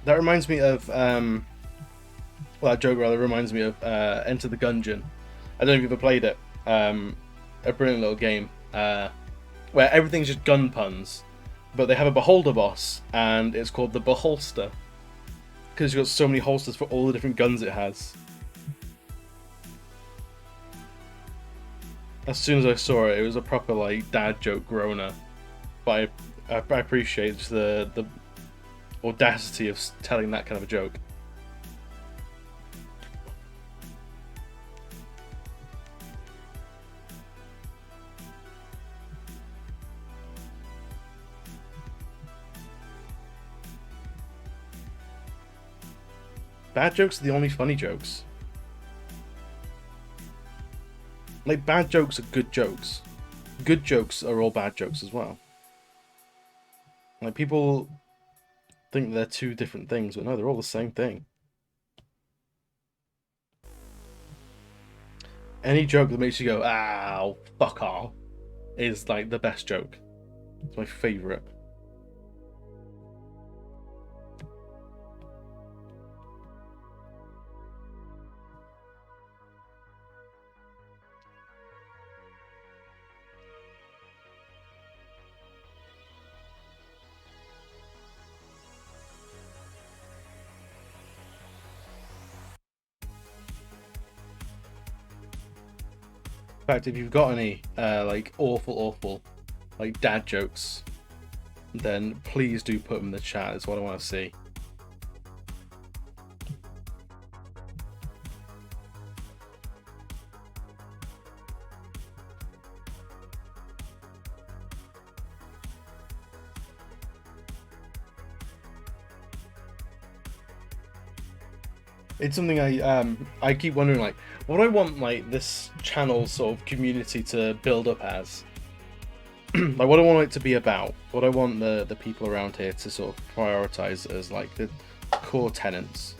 That reminds me of well, that joke rather reminds me of Enter the Gungeon. I don't know if you've ever played it. A brilliant little game where everything's just gun puns, but they have a beholder boss, and it's called the Beholster because you've got so many holsters for all the different guns it has. As soon as I saw it, it was a proper like dad joke groaner, but I appreciate the audacity of telling that kind of a joke. Bad jokes are the only funny jokes. Like, bad jokes are good jokes. Good jokes are all bad jokes as well. Like, people think they're two different things, but no, they're all the same thing. Any joke that makes you go, "Ow, fuck off," is like the best joke. It's my favourite. In fact, if you've got any like awful like dad jokes, then please do put them in the chat. It's what I want to see. It's something I keep wondering, like, what do I want like this channel sort of community to build up as? Like, what do I want it to be about? What do I want the people around here to sort of prioritize as like the core tenets?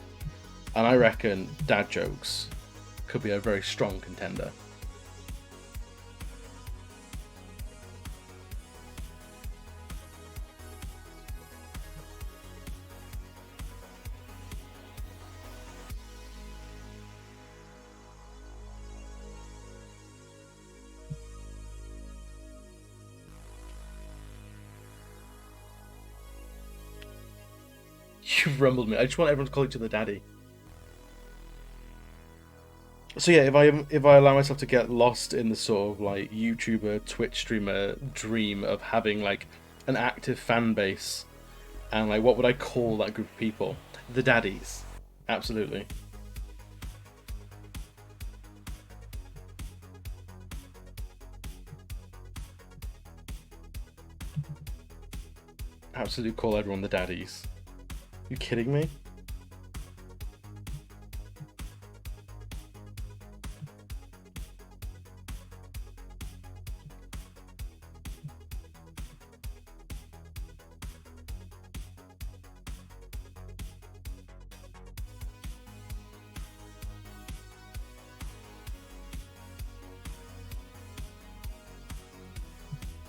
And I reckon dad jokes could be a very strong contender. You've rumbled me. I just want everyone to call each other daddy. So yeah, if I allow myself to get lost in the sort of like YouTuber, Twitch streamer dream of having like an active fan base, and like what would I call that group of people? The daddies. Absolutely. Absolutely call everyone the daddies. You kidding me?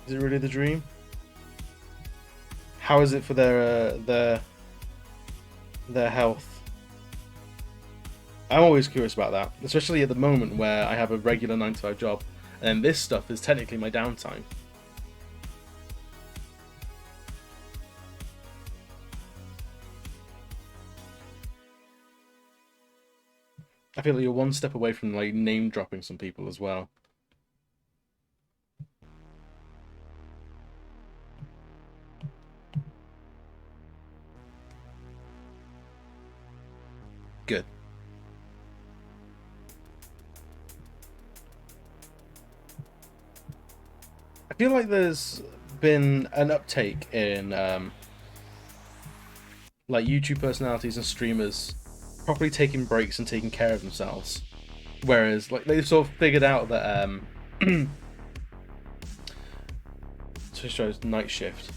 Is it really the dream? How is it for their health? I'm always curious about that, especially at the moment where I have a regular 9-to-5 job, and this stuff is technically my downtime. I feel like you're one step away from like name dropping some people as well. Good. I feel like there's been an uptake in like YouTube personalities and streamers properly taking breaks and taking care of themselves, whereas like they've sort of figured out that Twitch shows night shift.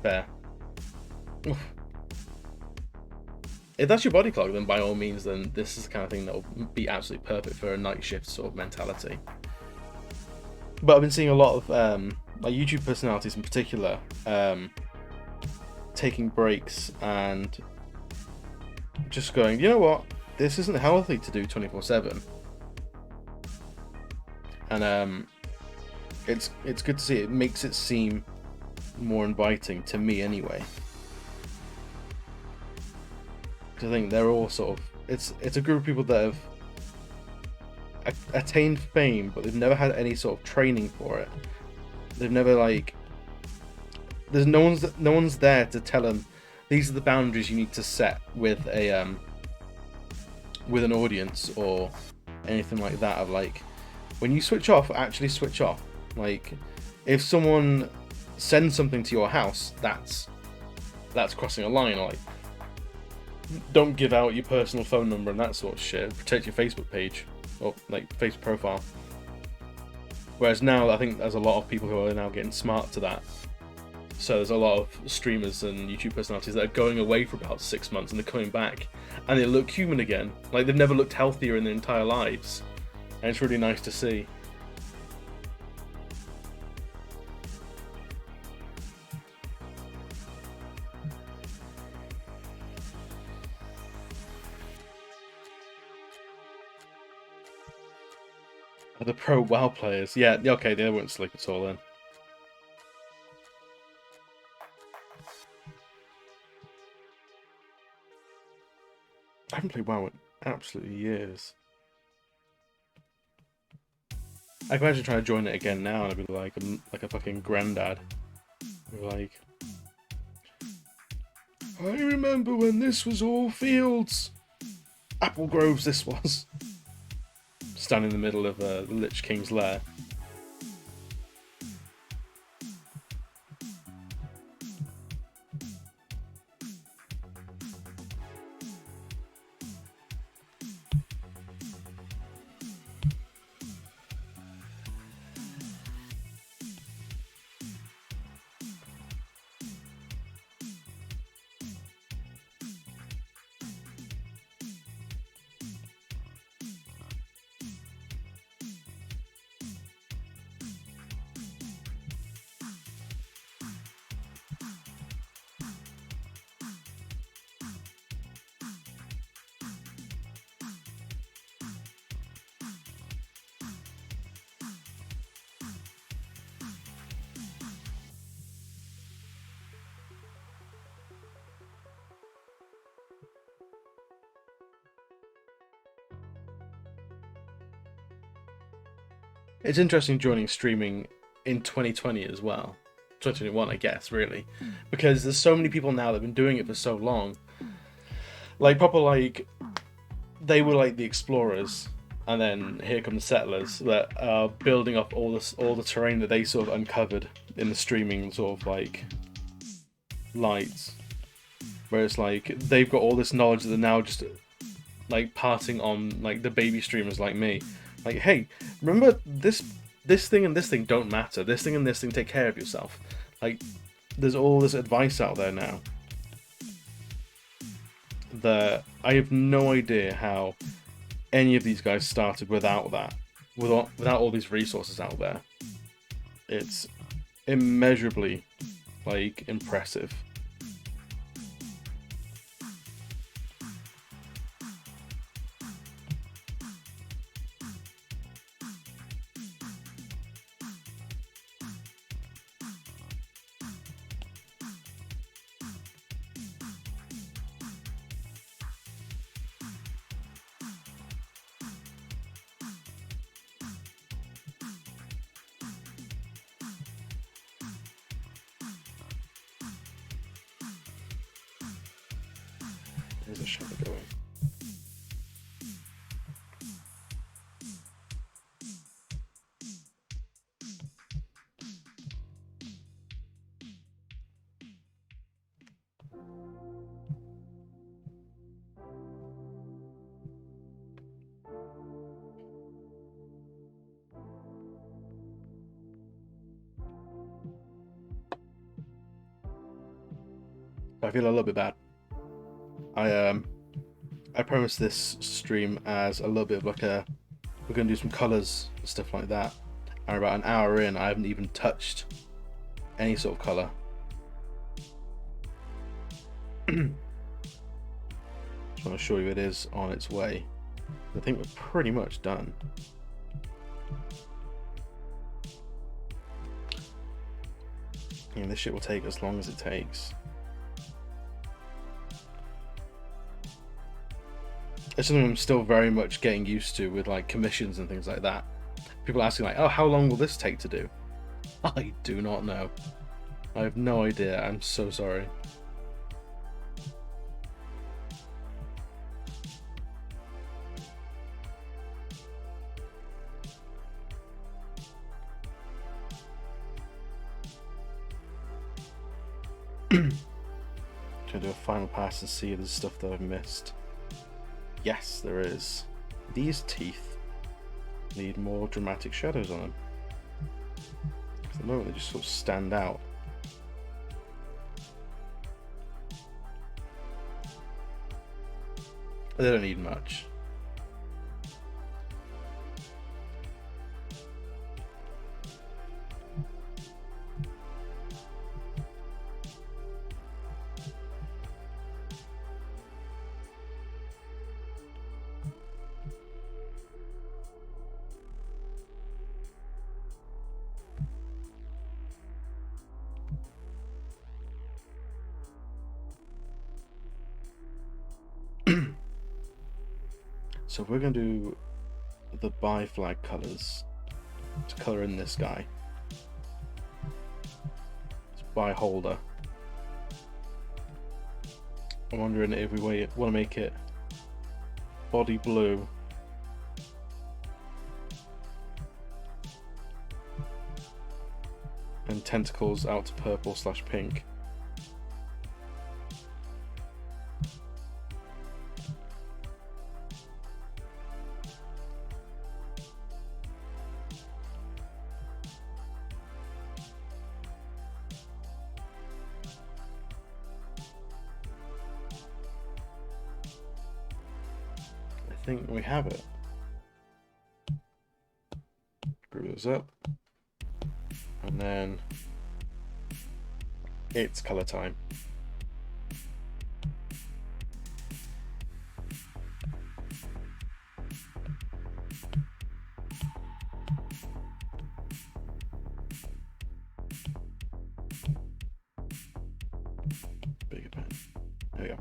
Fair. Oof. If that's your body clock, then by all means, then this is the kind of thing that will be absolutely perfect for a night shift sort of mentality. But I've been seeing a lot of like YouTube personalities in particular taking breaks and just going, you know what, this isn't healthy to do 24/7, and it's good to see. It makes it seem more inviting to me anyway. Because I think they're all sort of, it's a group of people that have attained fame, but they've never had any sort of training for it. They've never, like, there's no one's there to tell them these are the boundaries you need to set with an audience or anything like that. Of like, when you switch off, actually switch off. Like, if someone sends something to your house, that's crossing a line. Like, don't give out your personal phone number and that sort of shit. Protect your Facebook page or like Facebook profile. Whereas now, I think there's a lot of people who are now getting smart to that. So there's a lot of streamers and YouTube personalities that are going away for about 6 months and they're coming back and they look human again. Like, they've never looked healthier in their entire lives. And it's really nice to see. The pro WoW players. Yeah, okay, they won't sleep at all then. I haven't played WoW in absolutely years. I can imagine trying to join it again now and I'd be like a fucking granddad. I'd be like, I remember when this was all fields. Apple groves this was. Stand in the middle of the Lich King's lair. It's interesting joining streaming in 2020 as well. 2021, I guess, really. Because there's so many people now that have been doing it for so long. Like, proper, like, they were like the explorers, and then here come the settlers that are building up all the terrain that they sort of uncovered in the streaming sort of, like, lights. Where it's like, they've got all this knowledge that they're now just, like, passing on, like, the baby streamers like me. Like, hey, remember this thing and this thing don't matter. This thing and this thing, take care of yourself. Like, there's all this advice out there now that I have no idea how any of these guys started without that, without all these resources out there. It's immeasurably, like, impressive. There's a shadow going. I feel a little bit bad. I promised this stream as a little bit of like we're gonna do some colours and stuff like that. And about an hour in, I haven't even touched any sort of colour. just want to show you it is on its way. I think we're pretty much done. This shit will take as long as it takes. It's something I'm still very much getting used to with like commissions and things like that. People asking like, oh, how long will this take to do? I do not know. I have no idea. I'm so sorry. Trying to do a final pass and see if there's stuff that I've missed. Yes, there is. These teeth need more dramatic shadows on them. At the moment, they just sort of stand out. They don't need much. So we're going to do the bi flag colors to color in this guy. It's bi holder. I'm wondering if we want to make it body blue and tentacles out to purple/pink. I think we have it. Screw those up. And then it's color time. Bigger pen. There we go.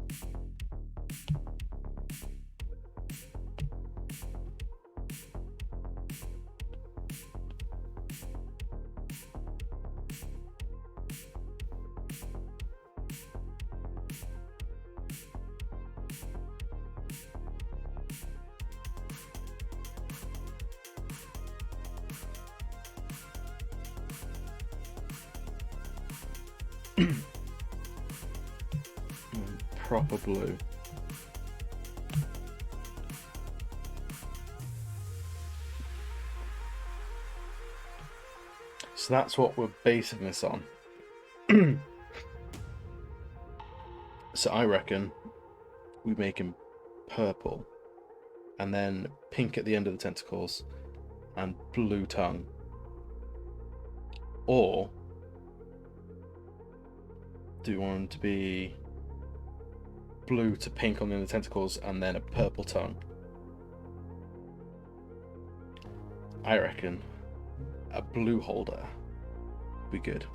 Proper blue. So that's what we're basing this on. So I reckon we make him purple and then pink at the end of the tentacles and blue tongue. Or do you want him to be blue to pink on the end of the tentacles and then a purple tongue? I reckon a blue holder would be good.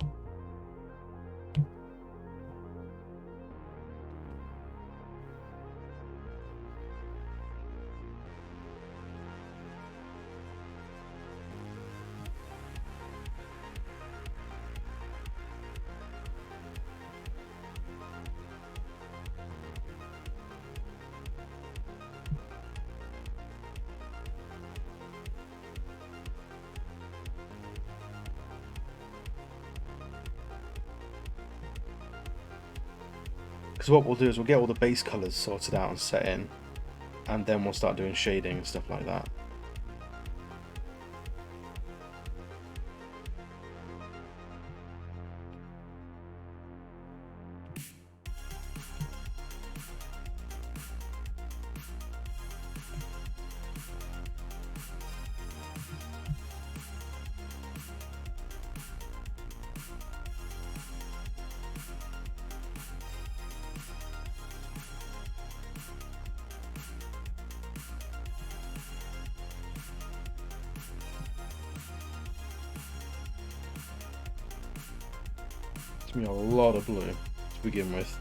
Because what we'll do is we'll get all the base colours sorted out and set in, and then we'll start doing shading and stuff like that. It's going to be a lot of blue to begin with.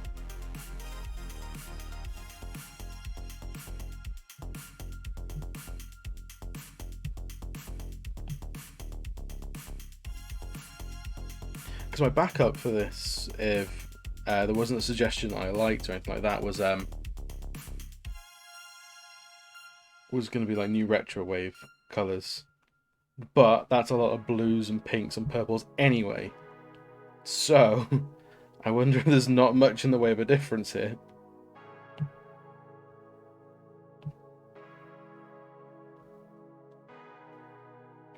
Because my backup for this, if there wasn't a suggestion that I liked or anything like that, was going to be like new retro wave colours. But that's a lot of blues and pinks and purples anyway. So, I wonder if there's not much in the way of a difference here.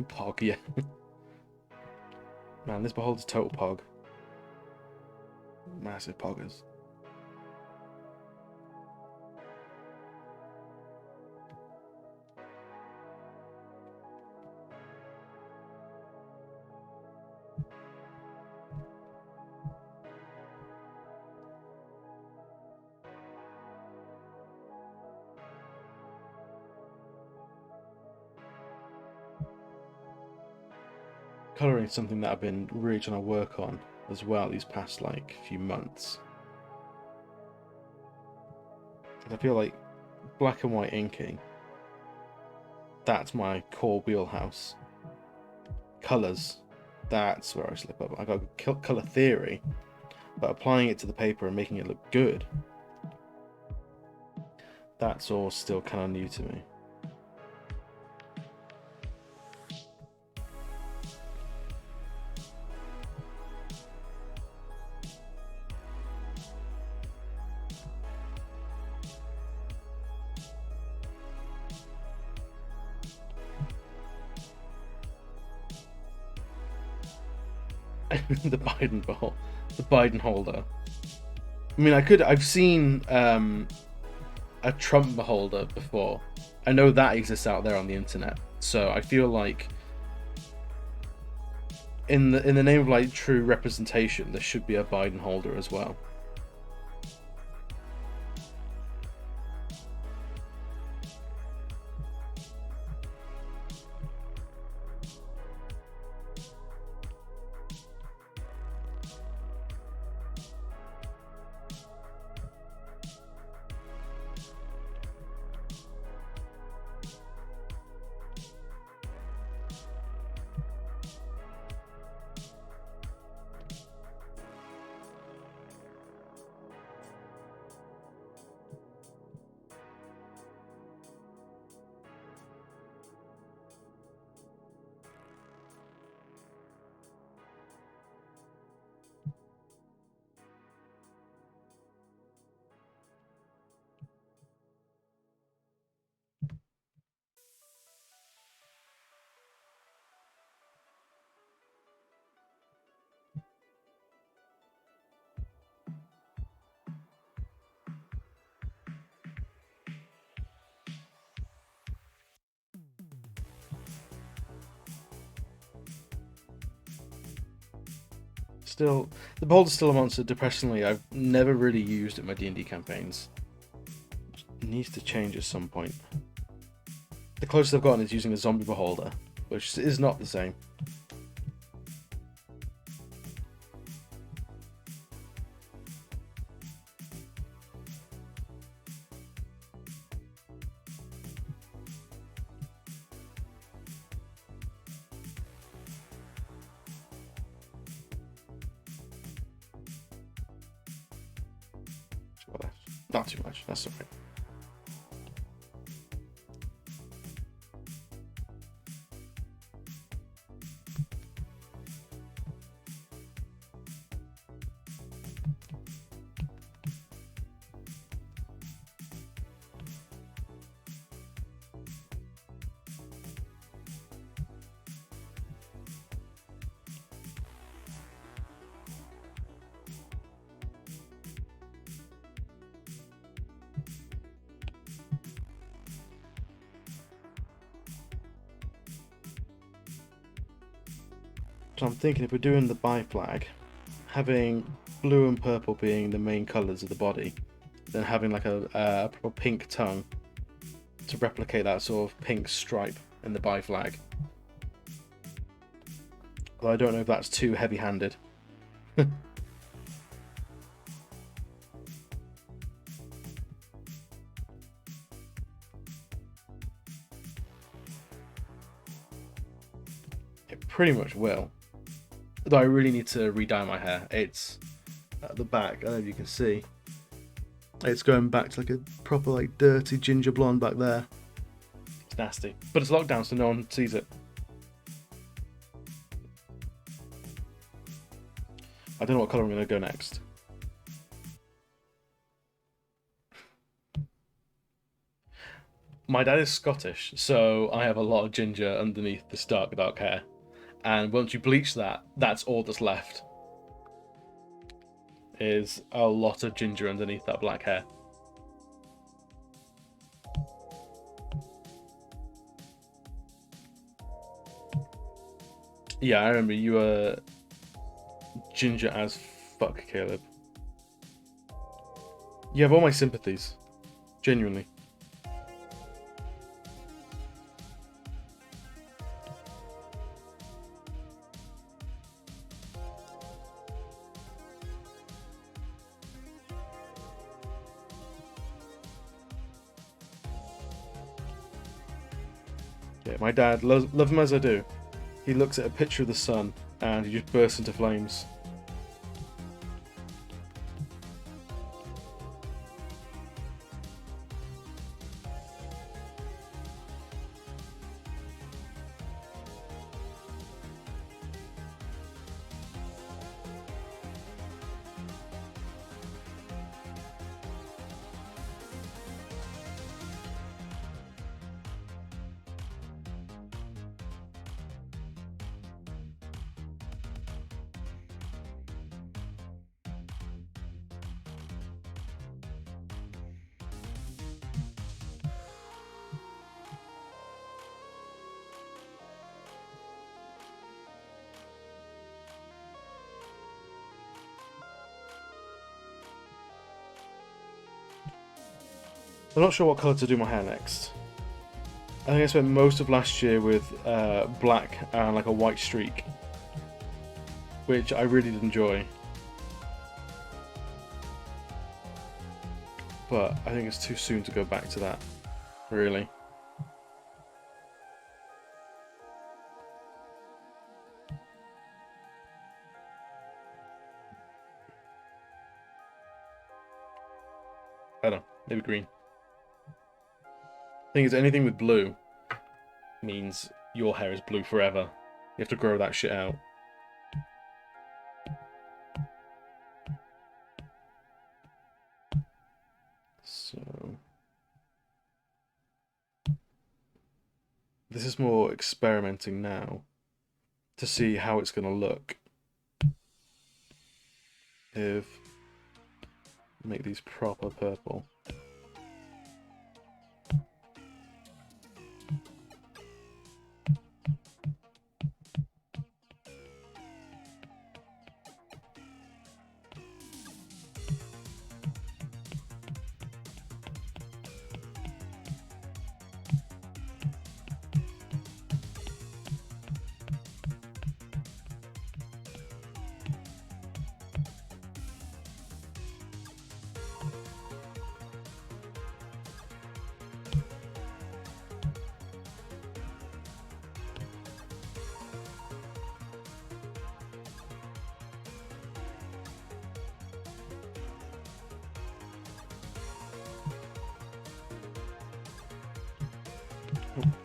Pog, yeah. Man, this beholder's total pog. Massive poggers. Colouring is something that I've been really trying to work on as well these past like few months. I feel like black and white inking, that's my core wheelhouse. Colours, that's where I slip up. I got colour theory, but applying it to the paper and making it look good, that's all still kind of new to me. the Biden holder. I mean, I've seen a Trump beholder before. I know that exists out there on the internet. So I feel like in the name of like true representation, there should be a Biden holder as well. Still, the beholder's still a monster. Depressingly, I've never really used it in my D&D campaigns. It needs to change at some point. The closest I've gotten is using a zombie beholder, which is not the same. Not too much, that's alright. So I'm thinking if we're doing the bi-flag, having blue and purple being the main colours of the body, then having like a proper pink tongue to replicate that sort of pink stripe in the bi-flag. Although I don't know if that's too heavy-handed. pretty much will. Though I really need to re-dye my hair. It's at the back, I don't know if you can see. It's going back to like a proper like dirty ginger blonde back there. It's nasty. But it's locked down so no one sees it. I don't know what colour I'm going to go next. My dad is Scottish, so I have a lot of ginger underneath this dark hair. And once you bleach that, that's all that's left. Is a lot of ginger underneath that black hair. Yeah, I remember you were ginger as fuck, Caleb. You have all my sympathies. Genuinely. Yeah, my dad, love him as I do. He looks at a picture of the sun and he just bursts into flames. I'm not sure what colour to do my hair next. I think I spent most of last year with black and like a white streak, which I really did enjoy. But I think it's too soon to go back to that, really. I don't know, maybe green. Thing is, anything with blue means your hair is blue forever. You have to grow that shit out. So this is more experimenting now to see how it's going to look if make these proper purple.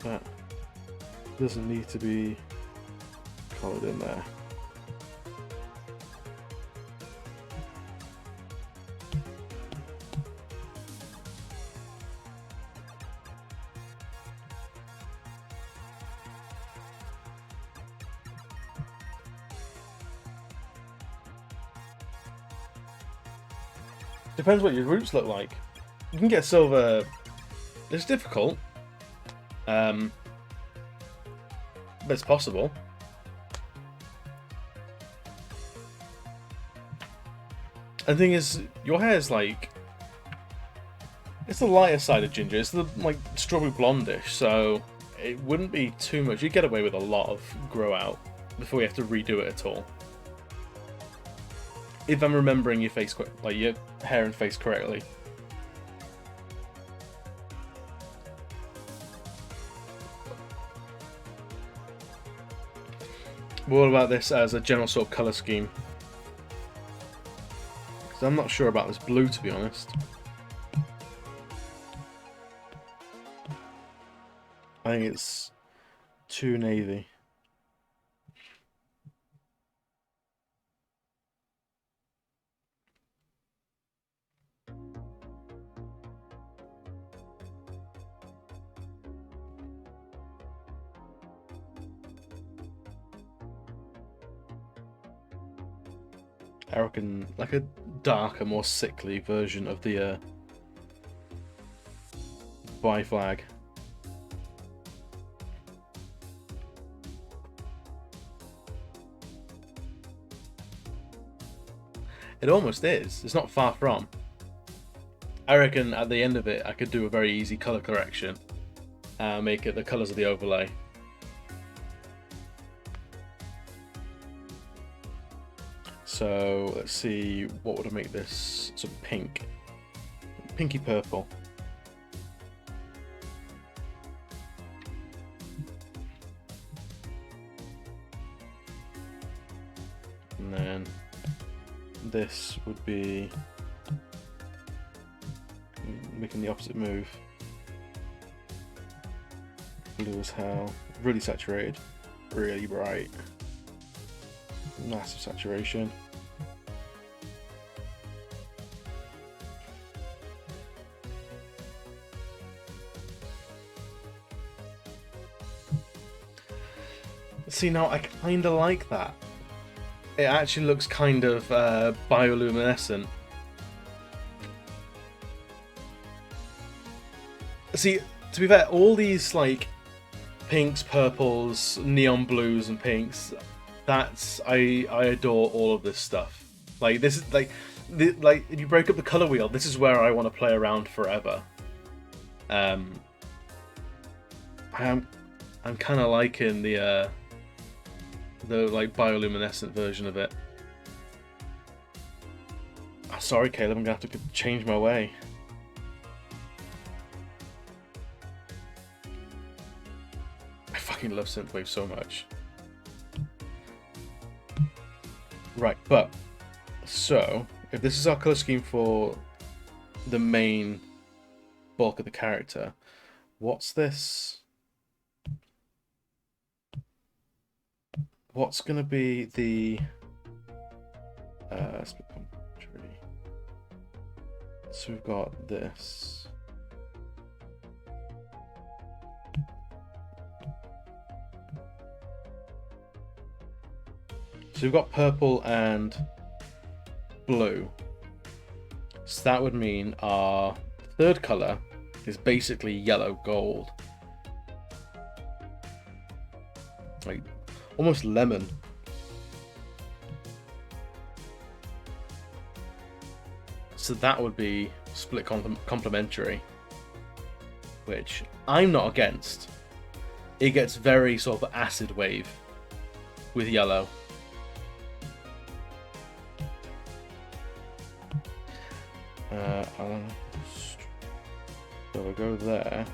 That doesn't need to be coloured in there. Depends what your roots look like. You can get silver. It's difficult. But it's possible. And the thing is, your hair is like, it's the lighter side of ginger. It's the like strawberry blondish, so it wouldn't be too much. You get away with a lot of grow out before you have to redo it at all. If I'm remembering your face, like your hair and face correctly. What about this as a general sort of colour scheme? Because I'm not sure about this blue, to be honest. I think it's too navy. I reckon like a darker, more sickly version of the bi flag. It almost is. It's not far from. I reckon at the end of it, I could do a very easy color correction, make it the colors of the overlay. So let's see, what would I make this? Sort of pink, pinky purple. And then this would be making the opposite move. Blue as hell, really saturated, really bright, massive saturation. See, now I kind of like that. It actually looks kind of bioluminescent. See, to be fair, all these like pinks, purples, neon blues, and pinks, that's I adore all of this stuff. Like this is like if you break up the color wheel, this is where I want to play around forever. I'm kind of liking the like bioluminescent version of it. Oh, sorry, Caleb, I'm gonna have to change my way. I fucking love synthwave so much. Right, but so if this is our color scheme for the main bulk of the character, what's this? What's going to be the split complementary? So we've got this. So we've got purple and blue. So that would mean our third color is basically yellow gold. Like almost lemon. So that would be split complementary, which I'm not against. It gets very sort of acid wave with yellow. So we'll go there.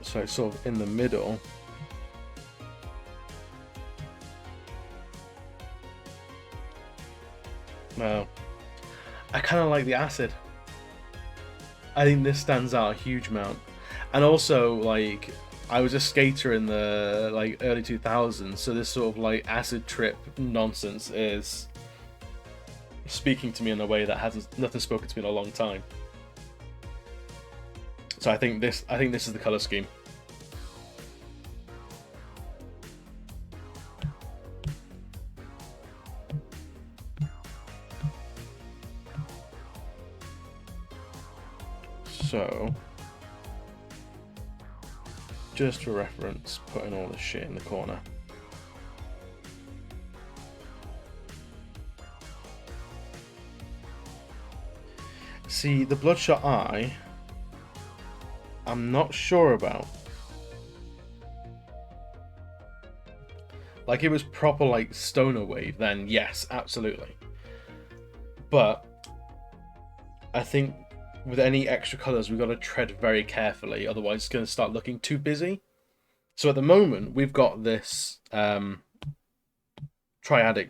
So it's sort of in the middle. No, I kind of like the acid. I think this stands out a huge amount. And also, like, I was a skater in the like early 2000s, so this sort of like acid trip nonsense is speaking to me in a way that hasn't nothing spoken to me in a long time. So I think this is the color scheme. So, just for reference, putting all this shit in the corner. See, the bloodshot eye, I'm not sure about. Like, it was proper, like, stoner wave, then yes, absolutely. But I think with any extra colours, we've got to tread very carefully, otherwise it's going to start looking too busy. So at the moment, we've got this triadic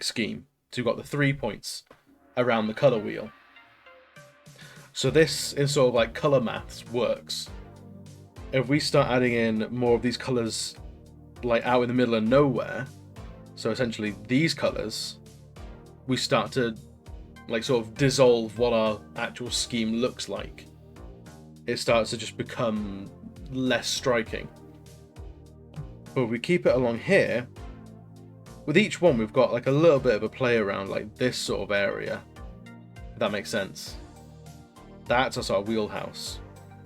scheme. So you've got the 3 points around the color wheel. So this, in sort of like color maths, works. If we start adding in more of these colors like out in the middle of nowhere, so essentially these colors, we start to like sort of dissolve what our actual scheme looks like. It starts to just become less striking. But if we keep it along here, with each one we've got like a little bit of a play around like this sort of area, if that makes sense. That's our sort of wheelhouse.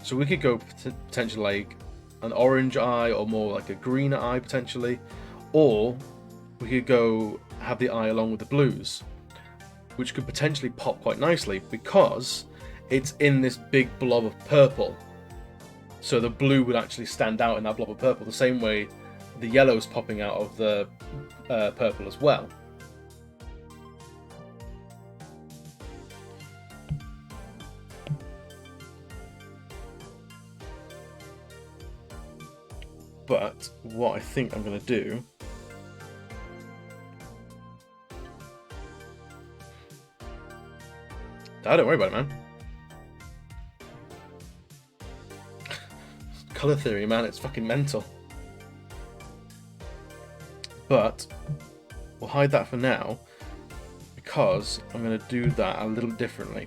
So we could go potentially like an orange eye or more like a green eye potentially, or we could go have the eye along with the blues, which could potentially pop quite nicely because it's in this big blob of purple. So the blue would actually stand out in that blob of purple the same way the yellow is popping out of the purple as well. But what I think I'm going to do don't worry about it, man. Color theory, man, it's fucking mental. But we'll hide that for now because I'm going to do that a little differently.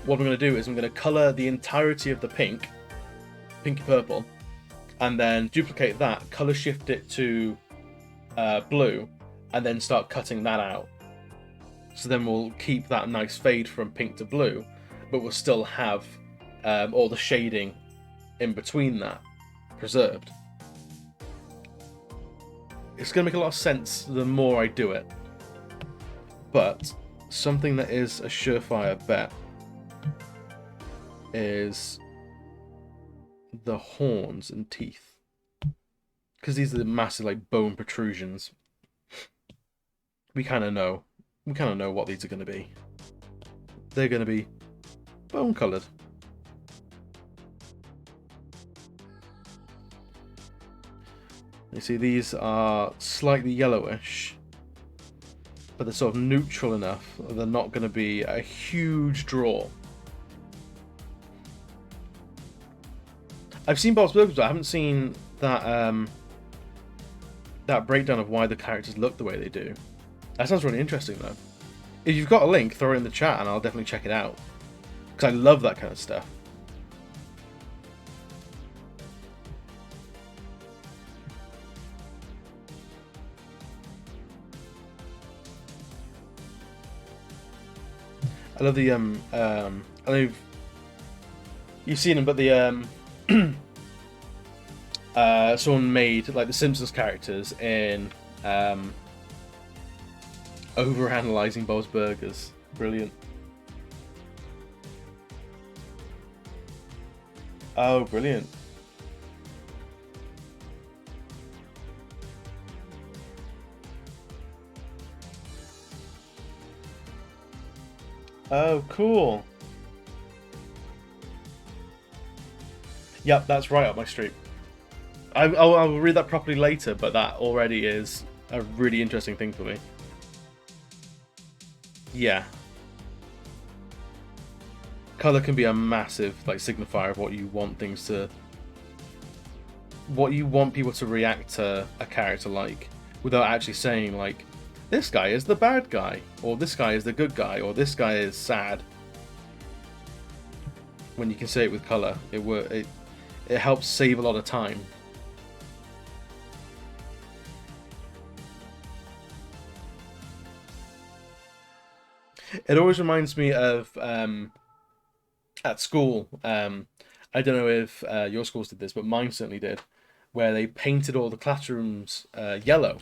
What I'm going to do is I'm going to color the entirety of the pinky purple, and then duplicate that, color shift it to blue, and then start cutting that out. So then we'll keep that nice fade from pink to blue, but we'll still have all the shading in between that preserved. It's going to make a lot of sense the more I do it. But something that is a surefire bet is the horns and teeth. Because these are the massive like bone protrusions. We kind of know what these are going to be. They're going to be bone coloured. You see, these are slightly yellowish, but they're sort of neutral enough that they're not going to be a huge draw. I've seen Bob's Burgers, but I haven't seen that that breakdown of why the characters look the way they do. That sounds really interesting, though. If you've got a link, throw it in the chat, and I'll definitely check it out. Because I love that kind of stuff. I love the I know you've seen them, but the someone made like the Simpsons characters in over-analyzing Bob's Burgers. Brilliant. Oh, brilliant. Oh, cool. Yep, that's right up my street. I'll read that properly later, but that already is a really interesting thing for me. Yeah. Color can be a massive like signifier of what you want things to... what you want people to react to a character like, without actually saying like, this guy is the bad guy, or this guy is the good guy, or this guy is sad. When you can say it with color, it helps save a lot of time. It always reminds me of at school. I don't know if your schools did this, but mine certainly did, where they painted all the classrooms yellow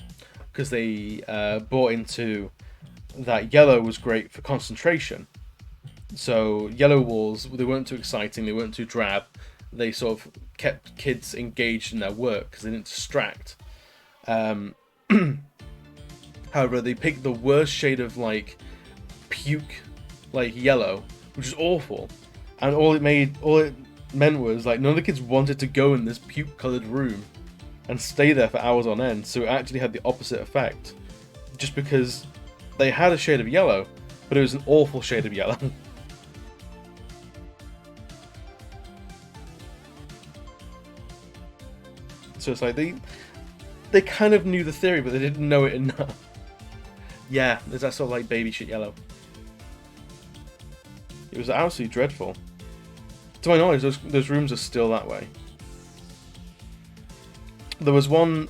because they bought into that yellow was great for concentration. So yellow walls, they weren't too exciting, they weren't too drab. They sort of kept kids engaged in their work because they didn't distract. However, they picked the worst shade of like puke, like yellow, which is awful. And all it meant was like none of the kids wanted to go in this puke-colored room and stay there for hours on end, so it actually had the opposite effect. Just because they had a shade of yellow, but it was an awful shade of yellow. So it's like they kind of knew the theory, but they didn't know it enough. Yeah, there's that sort of like baby shit yellow. It was absolutely dreadful. To my knowledge, those rooms are still that way. There was one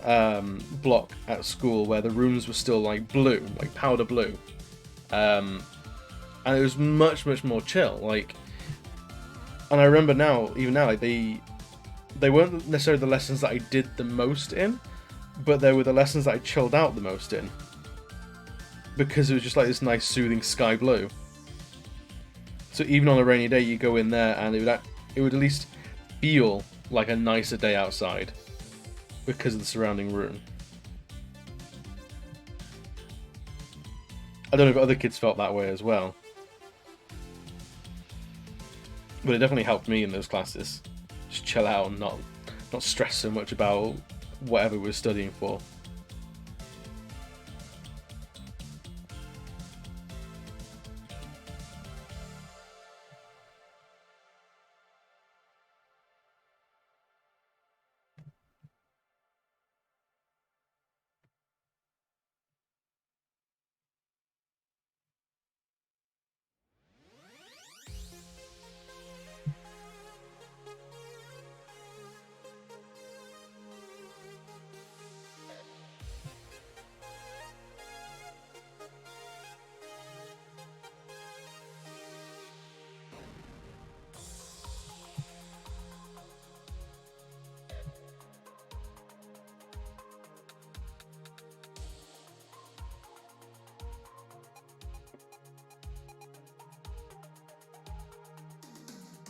block at school where the rooms were still like blue, like powder blue, and it was much more chill. Like, and I remember now, even now, like they weren't necessarily the lessons that I did the most in, but they were the lessons that I chilled out the most in, because it was just like this nice soothing sky blue. So even on a rainy day, you go in there and it would at least feel like a nicer day outside because of the surrounding room. I don't know if other kids felt that way as well, but it definitely helped me in those classes. Just chill out and not stress so much about whatever we're studying for.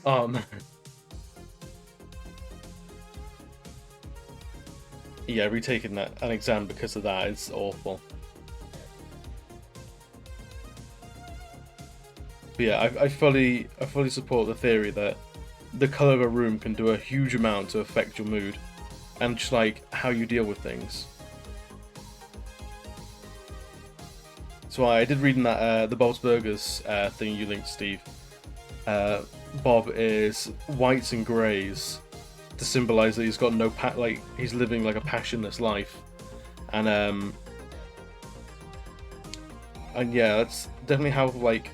Oh man. Yeah, retaking an exam because of that is awful. But yeah, I fully support the theory that the colour of a room can do a huge amount to affect your mood and just like how you deal with things. So I did read in that the Bob's Burgers thing you linked, Steve. Bob is whites and greys to symbolise that he's got no like he's living like a passionless life, and yeah, that's definitely how like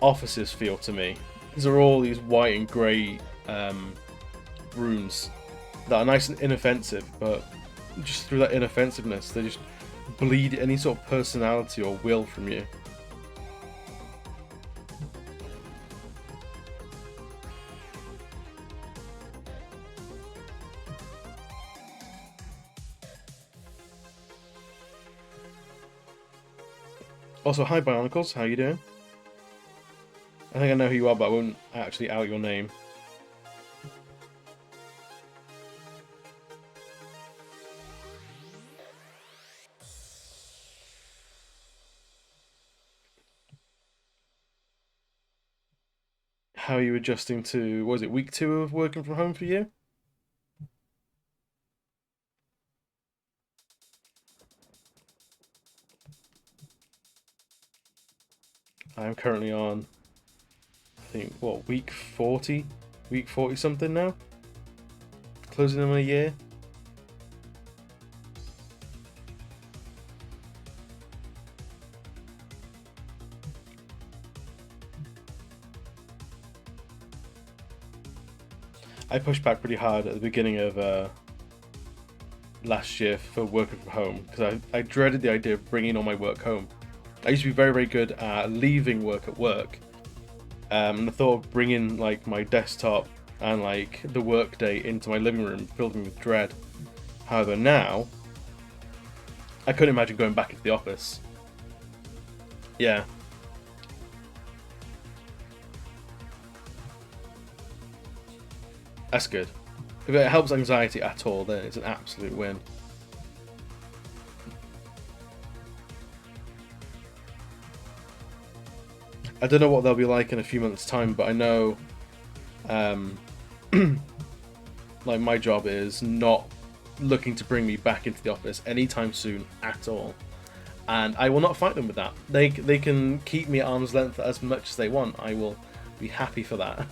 offices feel to me. These are all these white and grey rooms that are nice and inoffensive, but just through that inoffensiveness, they just bleed any sort of personality or will from you. Also, hi Bionicles, how you doing? I think I know who you are, but I won't actually out your name. How are you adjusting to, what was it, week 2 of working from home for you? I'm currently on, I think, what, week 40? Week 40 something now? Closing in on a year? I pushed back pretty hard at the beginning of last year for working from home because I dreaded the idea of bringing all my work home. I used to be very good at leaving work at work, and the thought of bringing like my desktop and like the work day into my living room filled me with dread. However, now I couldn't imagine going back into the office. Yeah. That's good. If it helps anxiety at all, then it's an absolute win. I don't know what they'll be like in a few months' time, but I know, like my job is not looking to bring me back into the office anytime soon at all. And I will not fight them with that. They can keep me at arm's length as much as they want. I will be happy for that.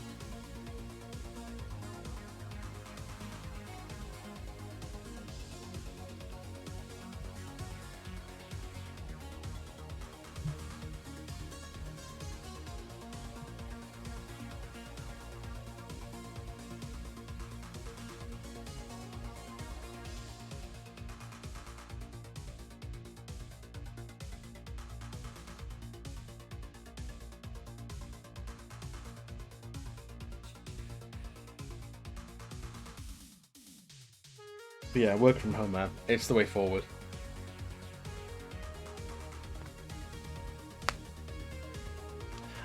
But yeah, work from home, man. It's the way forward.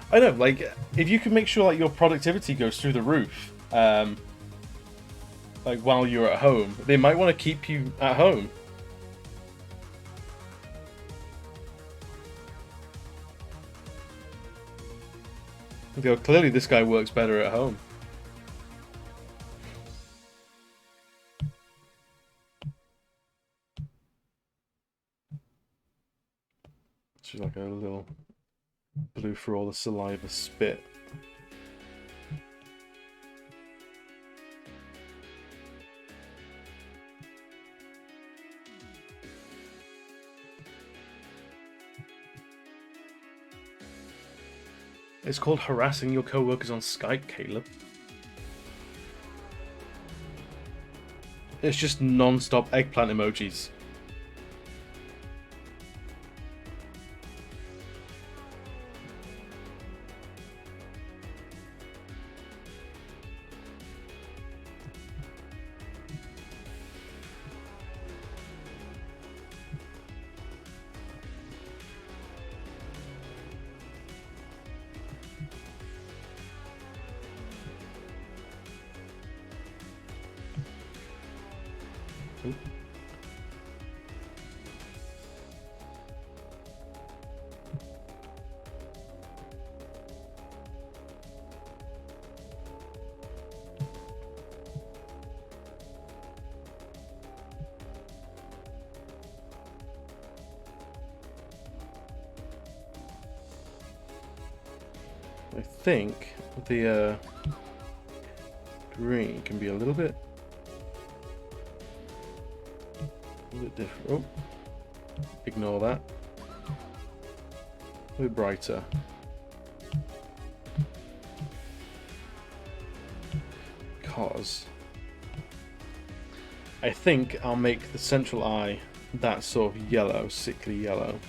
I know, like, if you can make sure like your productivity goes through the roof, like while you're at home, they might want to keep you at home. You go, clearly this guy works better at home. She's like a little blue for all the saliva spit. It's called harassing your co-workers on Skype, Caleb. It's just non-stop eggplant emojis. I think the green can be a little bit different. Oh, ignore that. A bit brighter. Because I think I'll make the central eye that sort of yellow, sickly yellow.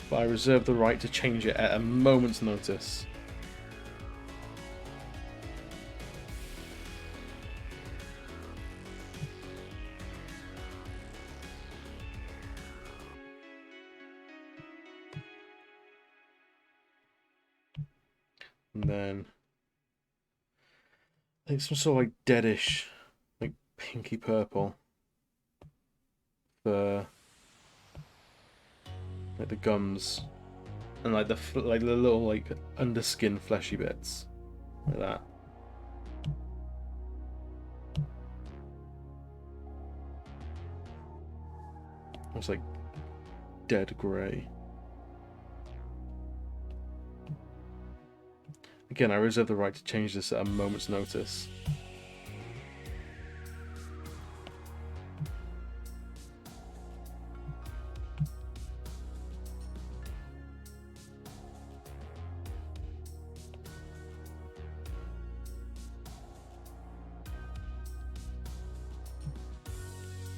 But I reserve the right to change it at a moment's notice. And then I think some sort of like deadish, like pinky purple for like the gums and like the little like underskin fleshy bits like that. It's like dead grey. Again, I reserve the right to change this at a moment's notice.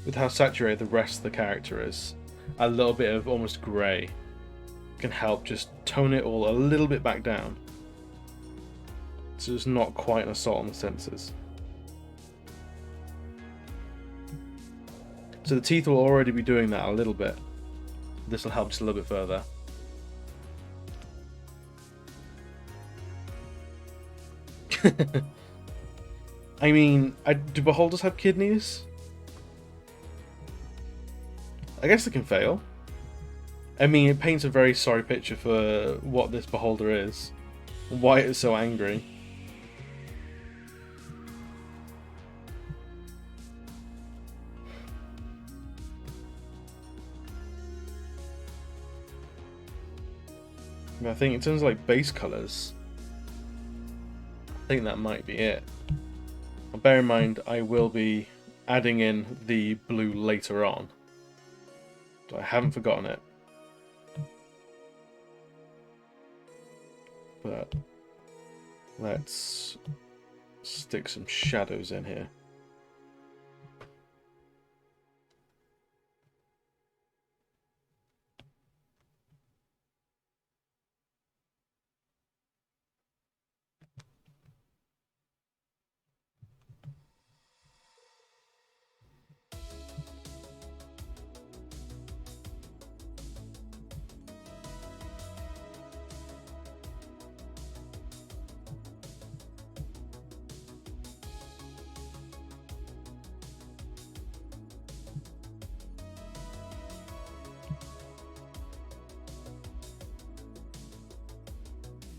With how saturated the rest of the character is, a little bit of almost grey can help just tone it all a little bit back down. So it's not quite an assault on the senses. So the teeth will already be doing that a little bit. This will help just a little bit further. I mean, do beholders have kidneys? I guess they can fail. I mean, it paints a very sorry picture for what this beholder is, why it's so angry. I think in terms of like base colours, I think that might be it. Bear in mind, I will be adding in the blue later on. So I haven't forgotten it. But let's stick some shadows in here.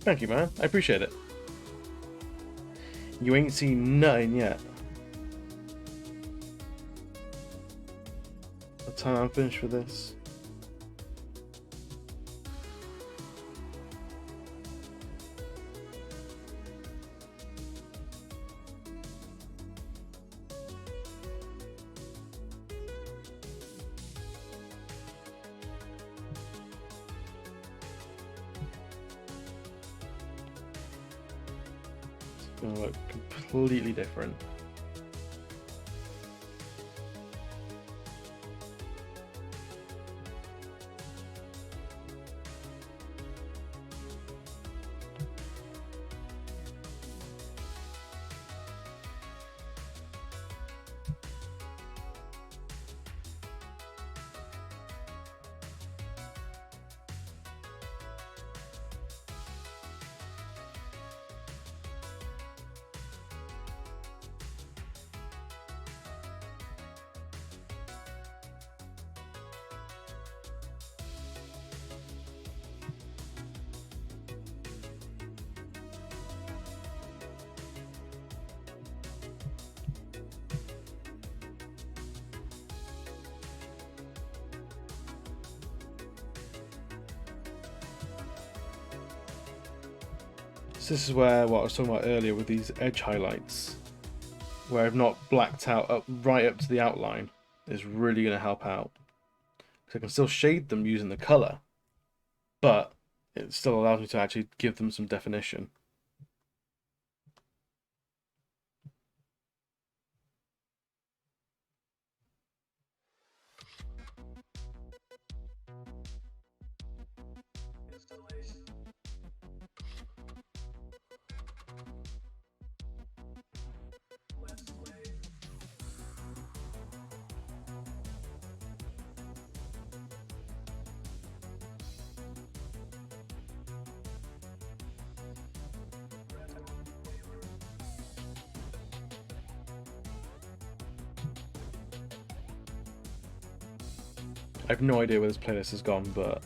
Thank you, man. I appreciate it. You ain't seen nothing yet. The time I'm finished with this. It's gonna look completely different. So this is where what I was talking about earlier with these edge highlights, where I've not blacked out right up to the outline, is really going to help out. So I can still shade them using the colour, but it still allows me to actually give them some definition. I have no idea where this playlist has gone, but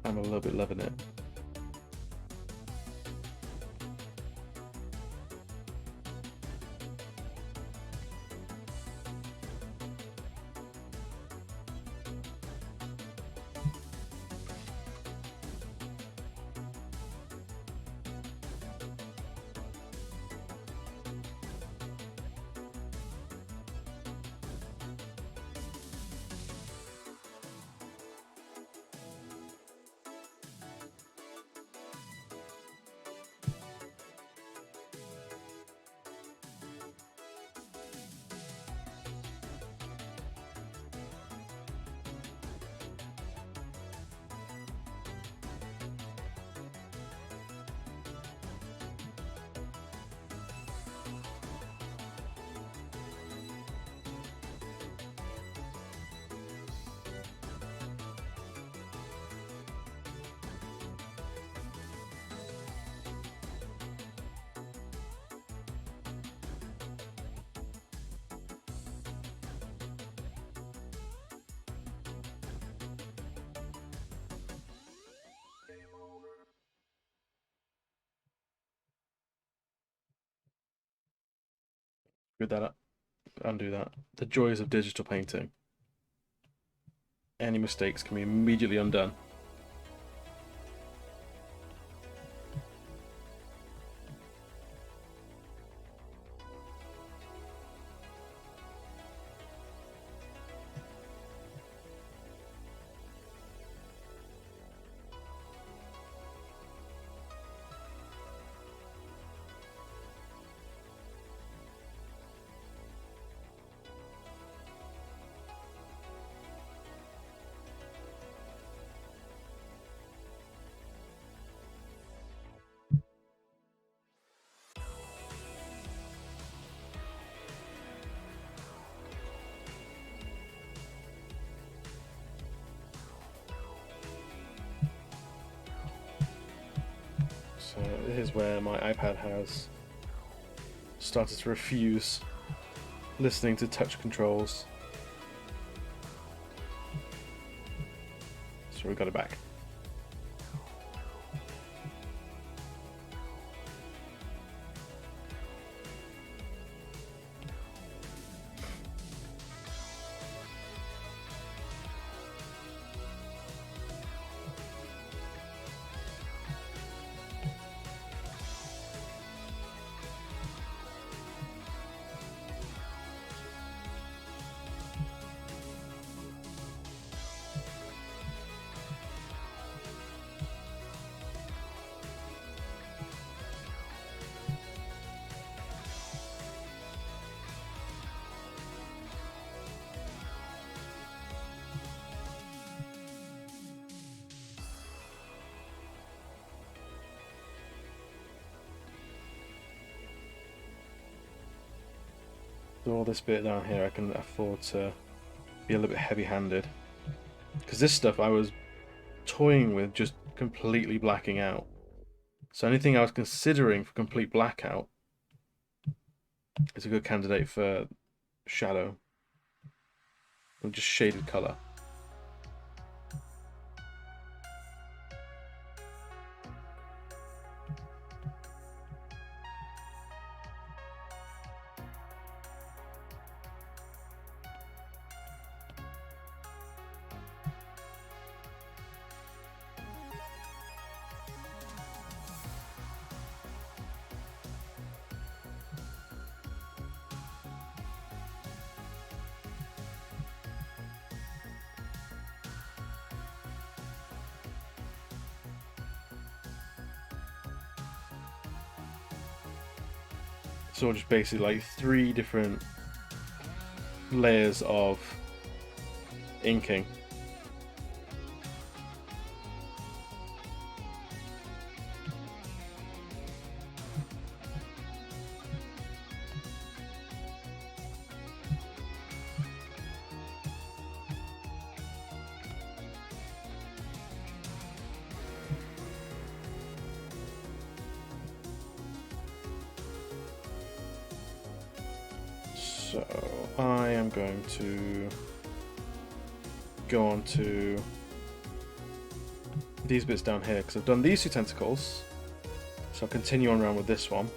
I'm a little bit loving it. Screw that up. Undo that. The joys of digital painting. Any mistakes can be immediately undone. So here's where my iPad has started to refuse listening to touch controls. So we got it back. So all this bit down here I can afford to be a little bit heavy-handed, because this stuff I was toying with just completely blacking out. So anything I was considering for complete blackout is a good candidate for shadow or just shaded color. So just basically like 3 different layers of inking. So I am going to go on to these bits down here because I've done these 2 tentacles, so I'll continue on around with this one.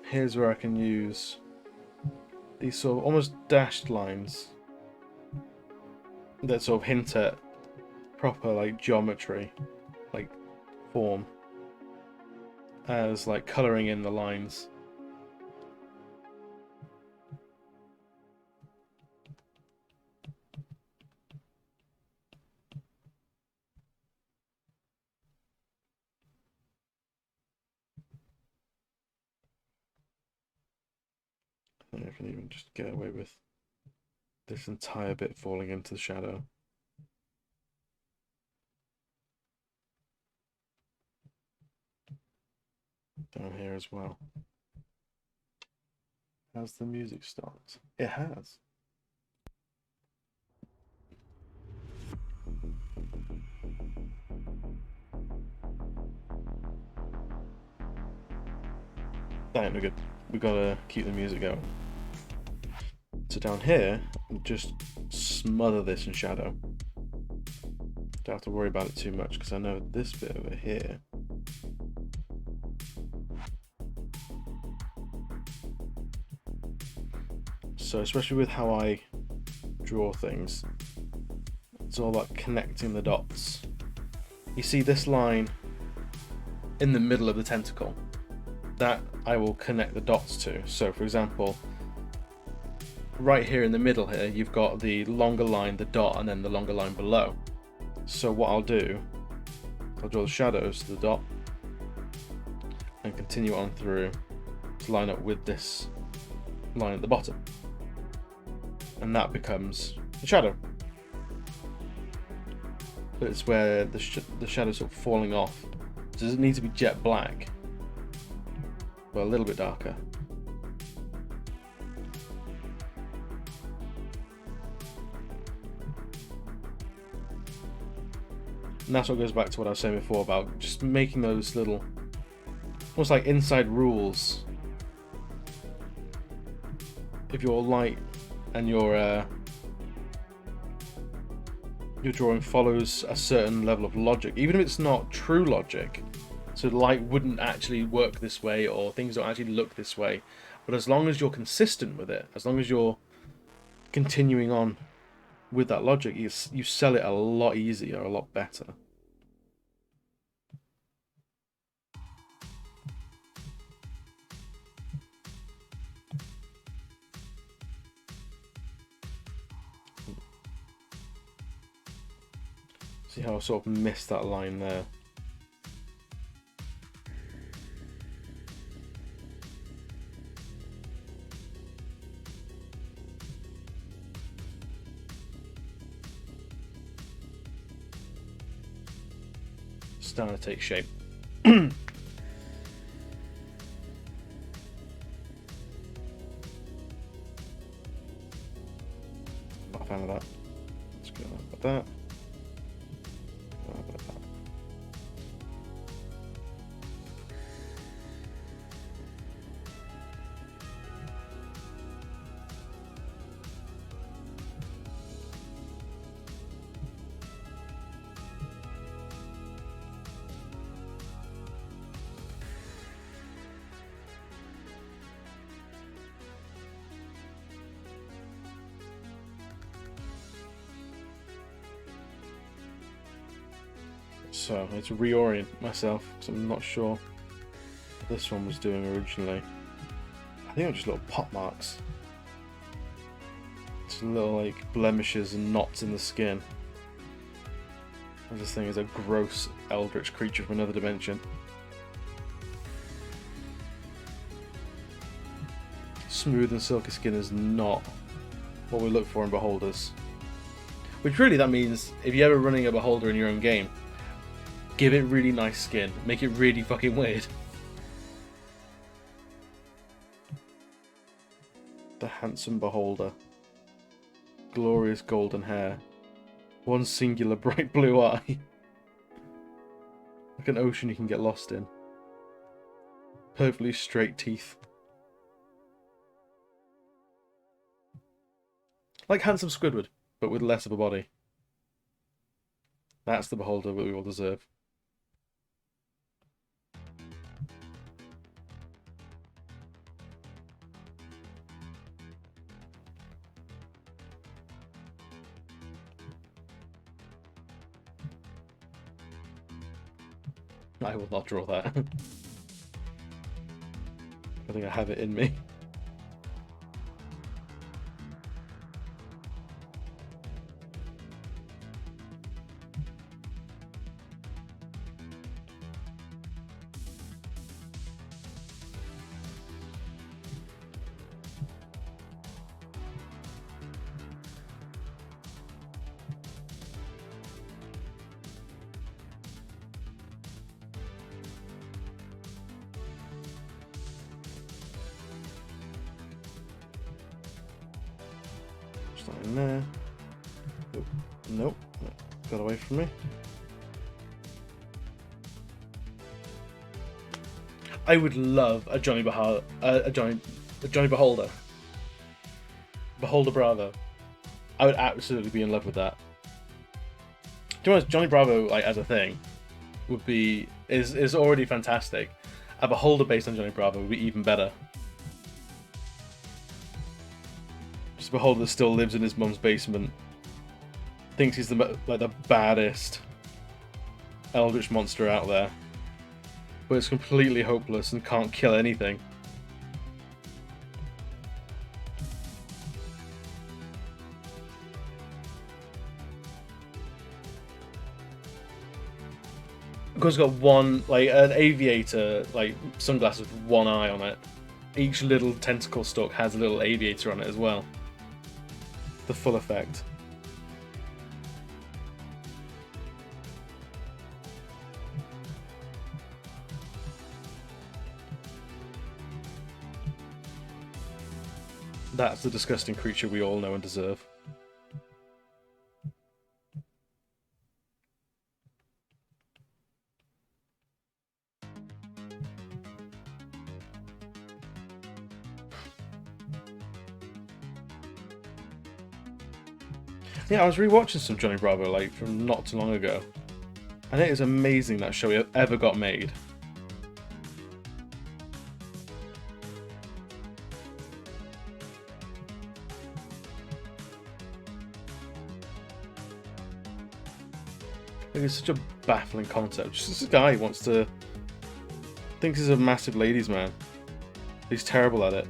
Here's where I can use these sort of almost dashed lines that sort of hint at proper like geometry, like form, as like colouring in the lines. I don't know if I can even just get away with this entire bit falling into the shadow. Down here as well. Has the music stopped? It has. That ain't no good. We gotta keep the music going. So down here, just smother this in shadow. Don't have to worry about it too much because I know this bit over here so especially with how I draw things, it's all about connecting the dots. You see this line in the middle of the tentacle, that I will connect the dots to. So for example, right here in the middle here, you've got the longer line, the dot, and then the longer line below. So what I'll do, I'll draw the shadows to the dot and continue on through to line up with this line at the bottom. And that becomes the shadow. But it's where the shadow's sort of falling off. So does it need to be jet black? But a little bit darker. And that's what goes back to what I was saying before about just making those little, almost like inside rules. If your light and your drawing follows a certain level of logic, even if it's not true logic, so the light wouldn't actually work this way or things don't actually look this way, but as long as you're consistent with it, as long as you're continuing on with that logic, you sell it a lot easier, a lot better. See how I sort of missed that line there. Starting to take shape. Not a fan of that. Let's go like that. So I need to reorient myself because I'm not sure what this one was doing originally. I think it was just little pop marks. Just little like blemishes and knots in the skin. And this thing is a gross eldritch creature from another dimension. Smooth and silky skin is not what we look for in beholders. Which really that means if you're ever running a beholder in your own game, give it really nice skin. Make it really fucking weird. The handsome beholder. Glorious golden hair. One singular bright blue eye. Like an ocean you can get lost in. Perfectly straight teeth. Like handsome Squidward, but with less of a body. That's the beholder that we all deserve. I will not draw that. I think I have it in me. In there. Oh, nope, got away from me. I would love a Johnny Beholder. Beholder Bravo. I would absolutely be in love with that. To be honest, Johnny Bravo, like, as a thing, is already fantastic. A Beholder based on Johnny Bravo would be even better. Just a Beholder that still lives in his mum's basement, thinks he's the baddest eldritch monster out there, but it's completely hopeless and can't kill anything. Of course, it's got one, like, an aviator, like, sunglasses with one eye on it. Each little tentacle stalk has a little aviator on it as well. The full effect. That's the disgusting creature we all know and deserve. Yeah, I was rewatching some Johnny Bravo, like, from not too long ago, and it is amazing that show ever got made. Like, it's such a baffling concept. Just this guy thinks he's a massive ladies' man. He's terrible at it.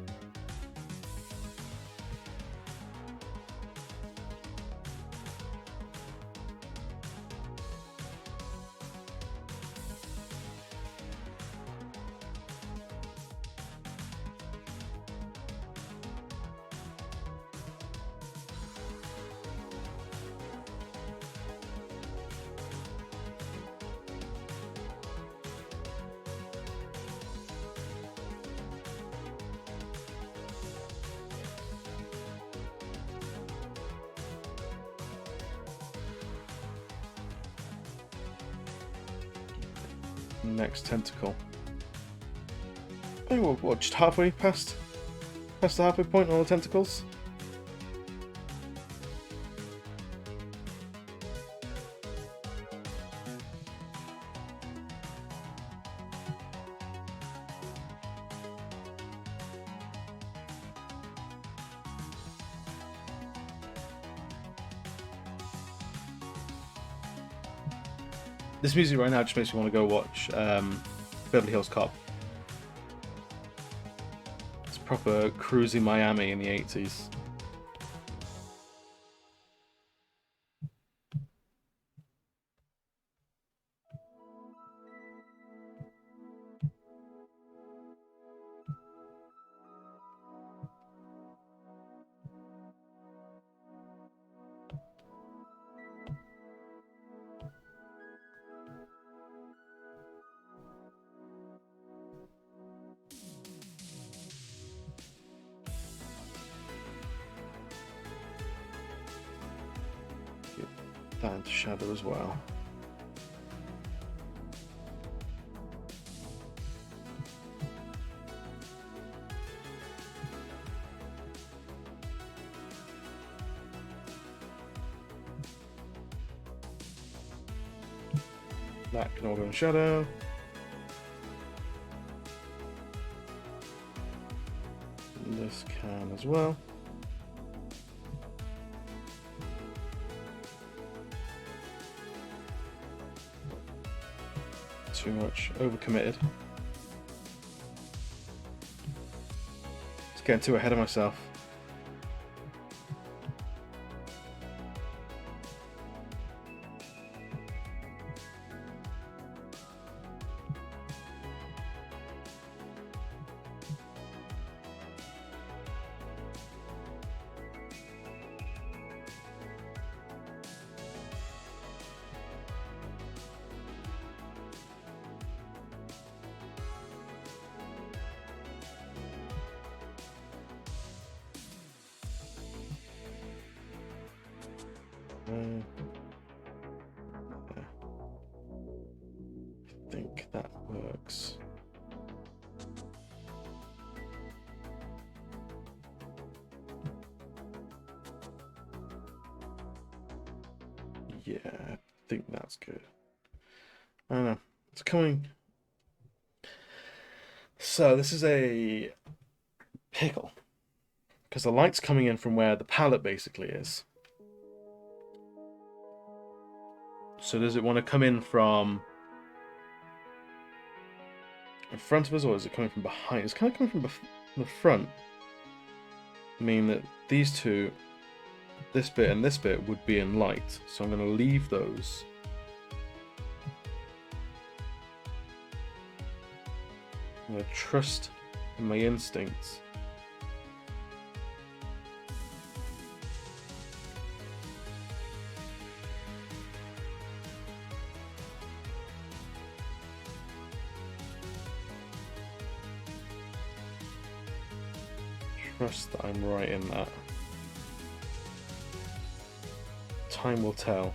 Next tentacle. Oh, what, just halfway past the halfway point on all the tentacles? This music right now just makes me want to go watch Beverly Hills Cop. It's proper cruising Miami in the 80s. That into shadow as well. That can all go in shadow. And this can as well. Too much, overcommitted. Just getting too ahead of myself. I think that works. Yeah, I think that's good. I don't know. It's coming. So this is a pickle. Because the light's coming in from where the palette basically is. So does it want to come in from in front of us, or is it coming from behind? It's kind of coming from the front. I mean that these two, this bit and this bit, would be in light. So I'm going to leave those. I'm going to trust in my instincts. Trust that I'm right in that. Time will tell.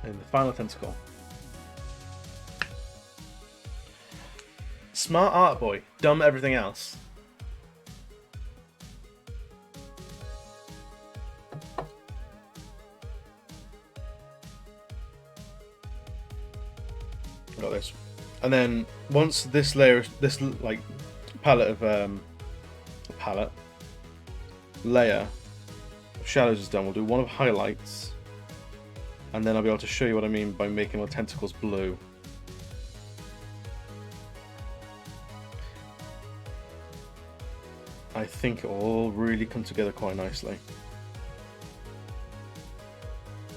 And the final tentacle. Smart art boy, dumb everything else. Got this. And then once this layer, this like palette of layer of shadows is done, we'll do one of highlights. And then I'll be able to show you what I mean by making my tentacles blue. I think it will all really come together quite nicely.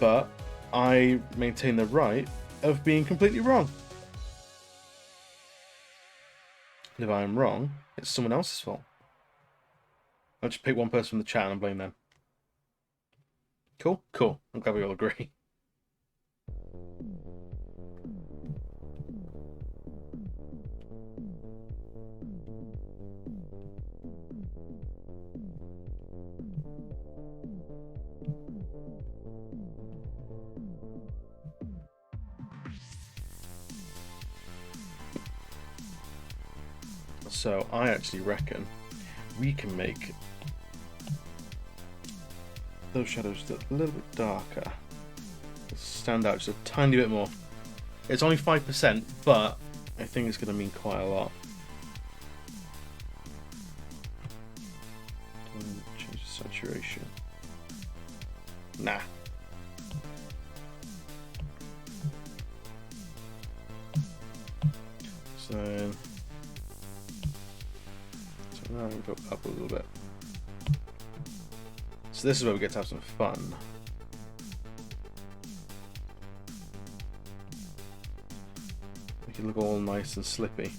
But I maintain the right of being completely wrong. And if I'm wrong, it's someone else's fault. I'll just pick one person from the chat and blame them. Cool? Cool. I'm glad we all agree. So I actually reckon we can make those shadows just a little bit darker. Stand out just a tiny bit more. It's only 5%, but I think it's going to mean quite a lot. Change the saturation. Nah. So now we go up a little bit. So this is where we get to have some fun. Make it look all nice and slippy.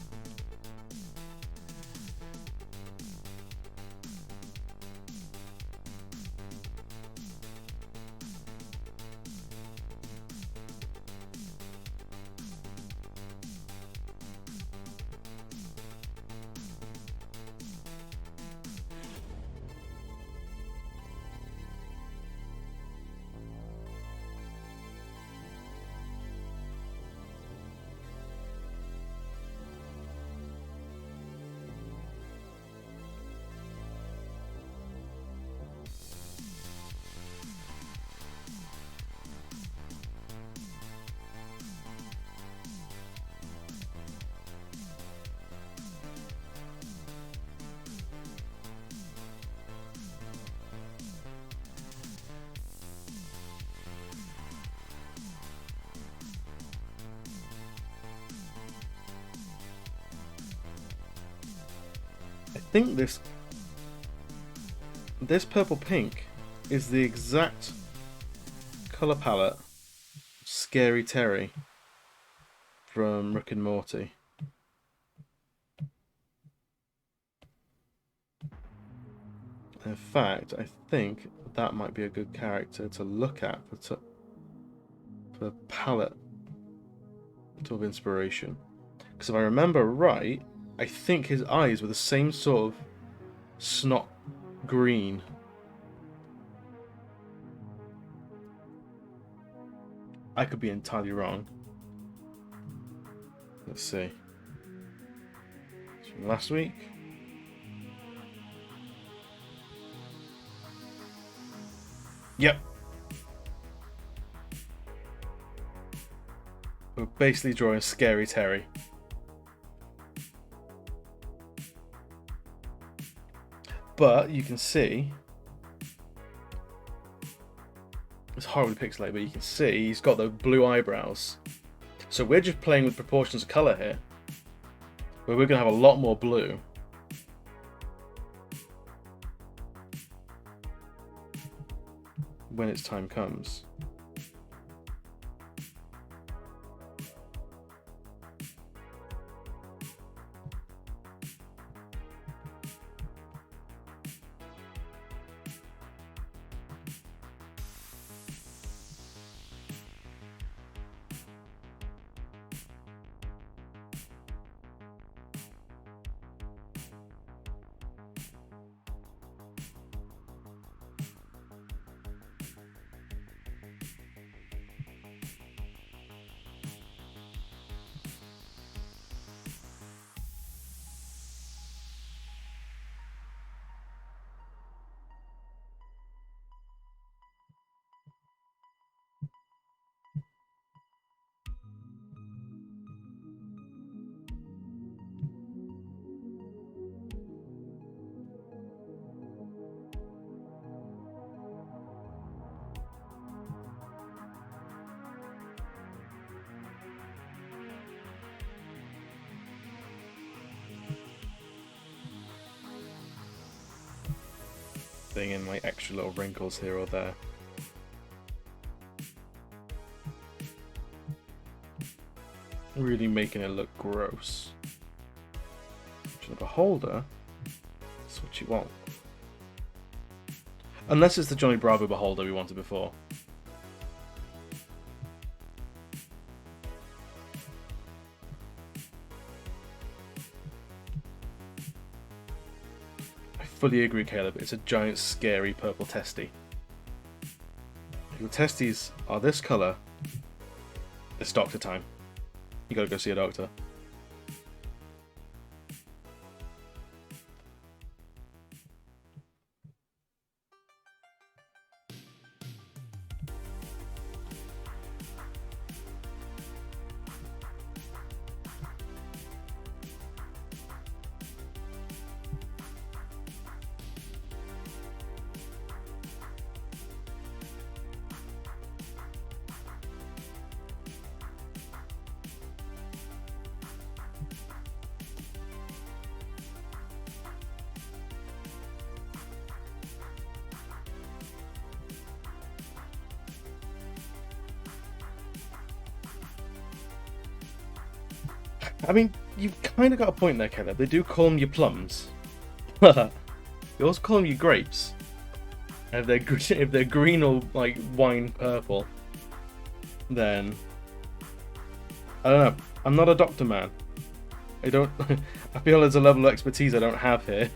I think this purple pink is the exact colour palette of Scary Terry from Rick and Morty. In fact, I think that might be a good character to look at for palette of inspiration. Because if I remember right, I think his eyes were the same sort of snot green. I could be entirely wrong. Let's see. It's from last week. Yep. We're basically drawing Scary Terry. But you can see, it's horribly pixelated, but you can see he's got the blue eyebrows. So we're just playing with proportions of colour here, where we're going to have a lot more blue. When its time comes. Thing in my extra little wrinkles here or there. Really making it look gross. To the beholder, that's what you want. Unless it's the Johnny Bravo beholder we wanted before. Fully agree, Caleb. It's a giant, scary purple testy. If your testes are this colour, it's doctor time. You gotta go see a doctor. I mean, you've kind of got a point there, Caleb. They do call them your plums. They also call them your grapes. And if they're green or like wine purple, then I don't know. I'm not a doctor, man. I don't. I feel there's a level of expertise I don't have here.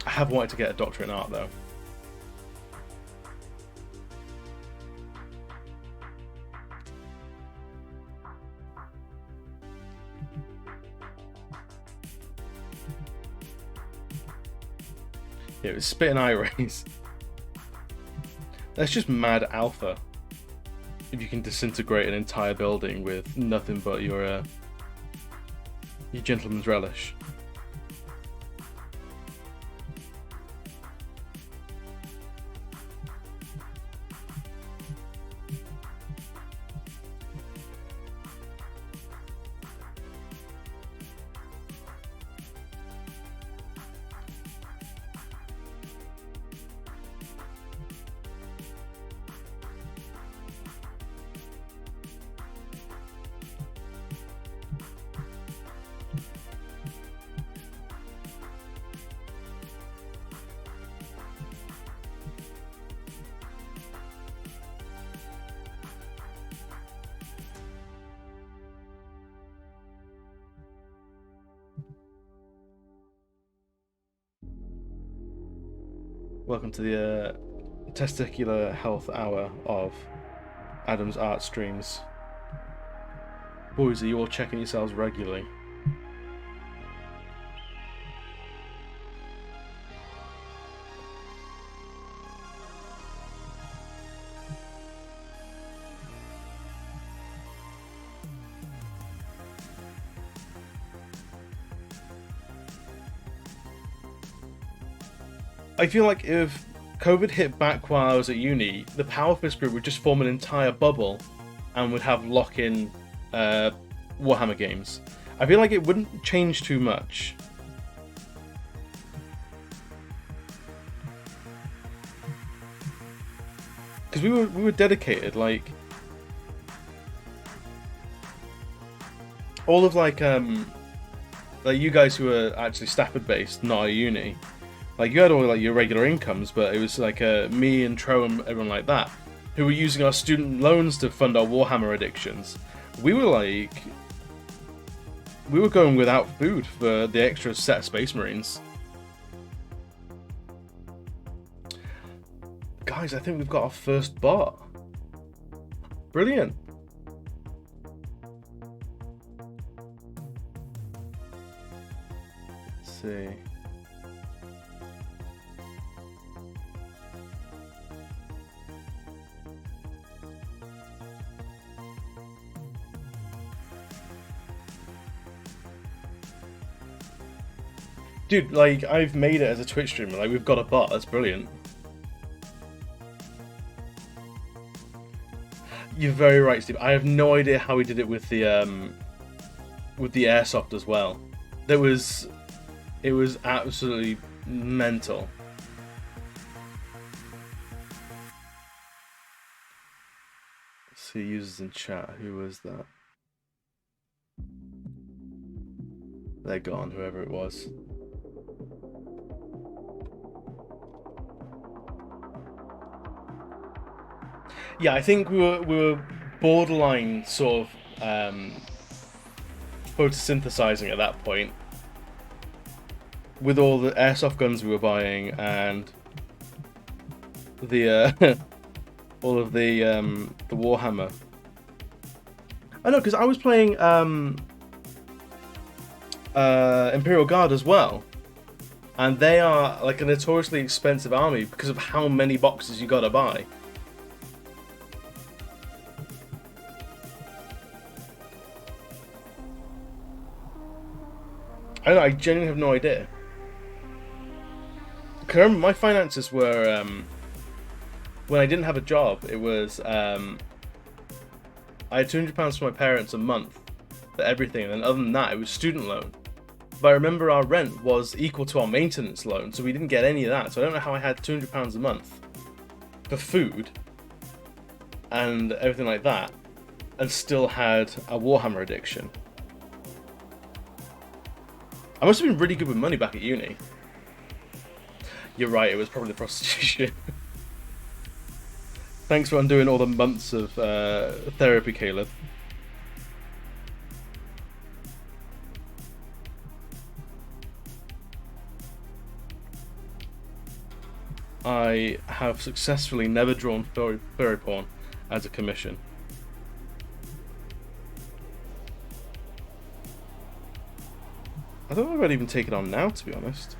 I have wanted to get a doctorate in art, though. Yeah, it was spitting eye rays. That's just mad alpha. If you can disintegrate an entire building with nothing but your gentleman's relish. Welcome to the testicular health hour of Adam's art streams. Boys, are you all checking yourselves regularly? I feel like if COVID hit back while I was at uni, the Power Fist group would just form an entire bubble and would have lock-in Warhammer games. I feel like it wouldn't change too much. Because we were dedicated, like all of like you guys who are actually Stafford based, not at uni. Like, you had all like your regular incomes, but it was like me and Tro and everyone like that who were using our student loans to fund our Warhammer addictions. We were going without food for the extra set of Space Marines. Guys, I think we've got our first bot. Brilliant. Let's see. Dude, like, I've made it as a Twitch streamer. Like, we've got a bot. That's brilliant. You're very right, Steve. I have no idea how we did it with the airsoft as well. It was absolutely mental. Let's see users in chat. Who was that? They're gone, whoever it was. Yeah, I think we were borderline sort of photosynthesizing at that point with all the airsoft guns we were buying and the all of the Warhammer. I know, because I was playing Imperial Guard as well, and they are like a notoriously expensive army because of how many boxes you gotta buy. I genuinely have no idea. I remember my finances were when I didn't have a job. It was I had £200 from my parents a month for everything, and then other than that, it was student loan. But I remember our rent was equal to our maintenance loan, so we didn't get any of that. So I don't know how I had £200 a month for food and everything like that, and still had a Warhammer addiction. I must have been really good with money back at uni. You're right, it was probably the prostitution. Thanks for undoing all the months of therapy, Caleb. I have successfully never drawn furry porn as a commission. I don't know if I'd even take it on now, to be honest.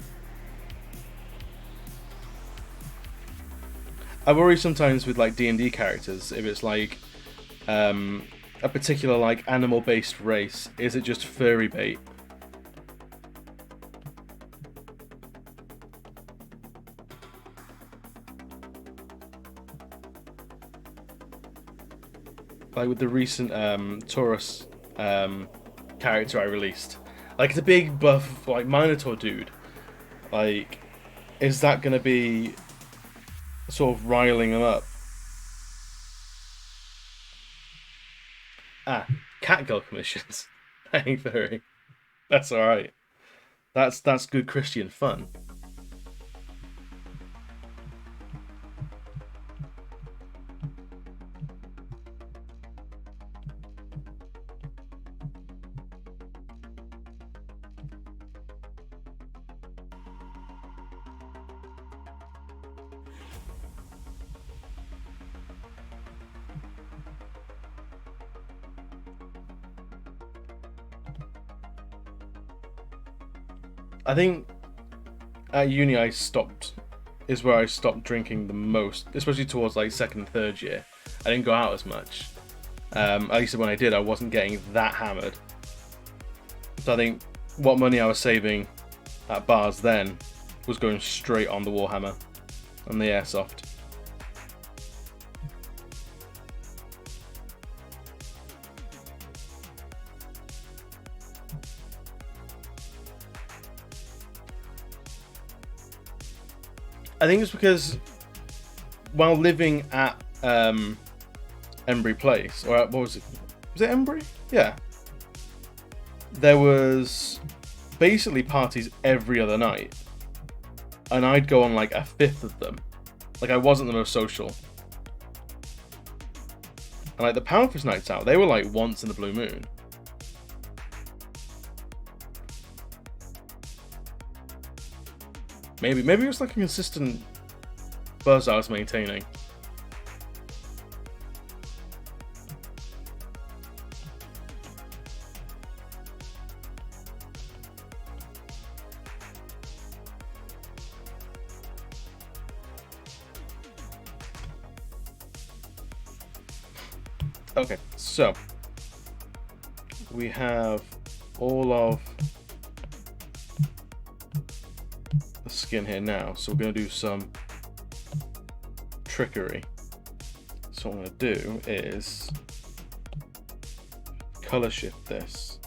I worry sometimes with like D&D characters, if it's like a particular like animal-based race, is it just furry bait? Like with the recent Taurus character I released. Like, it's a big buff, like, Minotaur dude. Like, is that going to be sort of riling him up? Ah, catgirl commissions. I ain't furry. That's alright. That's good Christian fun. I think at uni is where I stopped drinking the most, especially towards like second and third year. I didn't go out as much. At least when I did, I wasn't getting that hammered. So I think what money I was saving at bars then was going straight on the Warhammer and the airsoft. I think it's because while living at Embry Place, or what was it? Was it Embry? Yeah. There was basically parties every other night, and I'd go on like a fifth of them. Like, I wasn't the most social. And like the Powerfist nights out, they were like once in the blue moon. Maybe it was like a consistent buzz I was maintaining. Okay, so we have all of the skin here now, so we're going to do some trickery. So what I'm going to do is color shift this.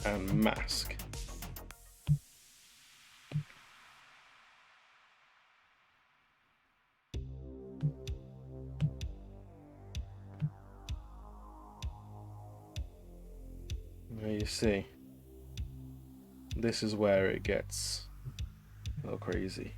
And mask. Now you see, this is where it gets a little crazy.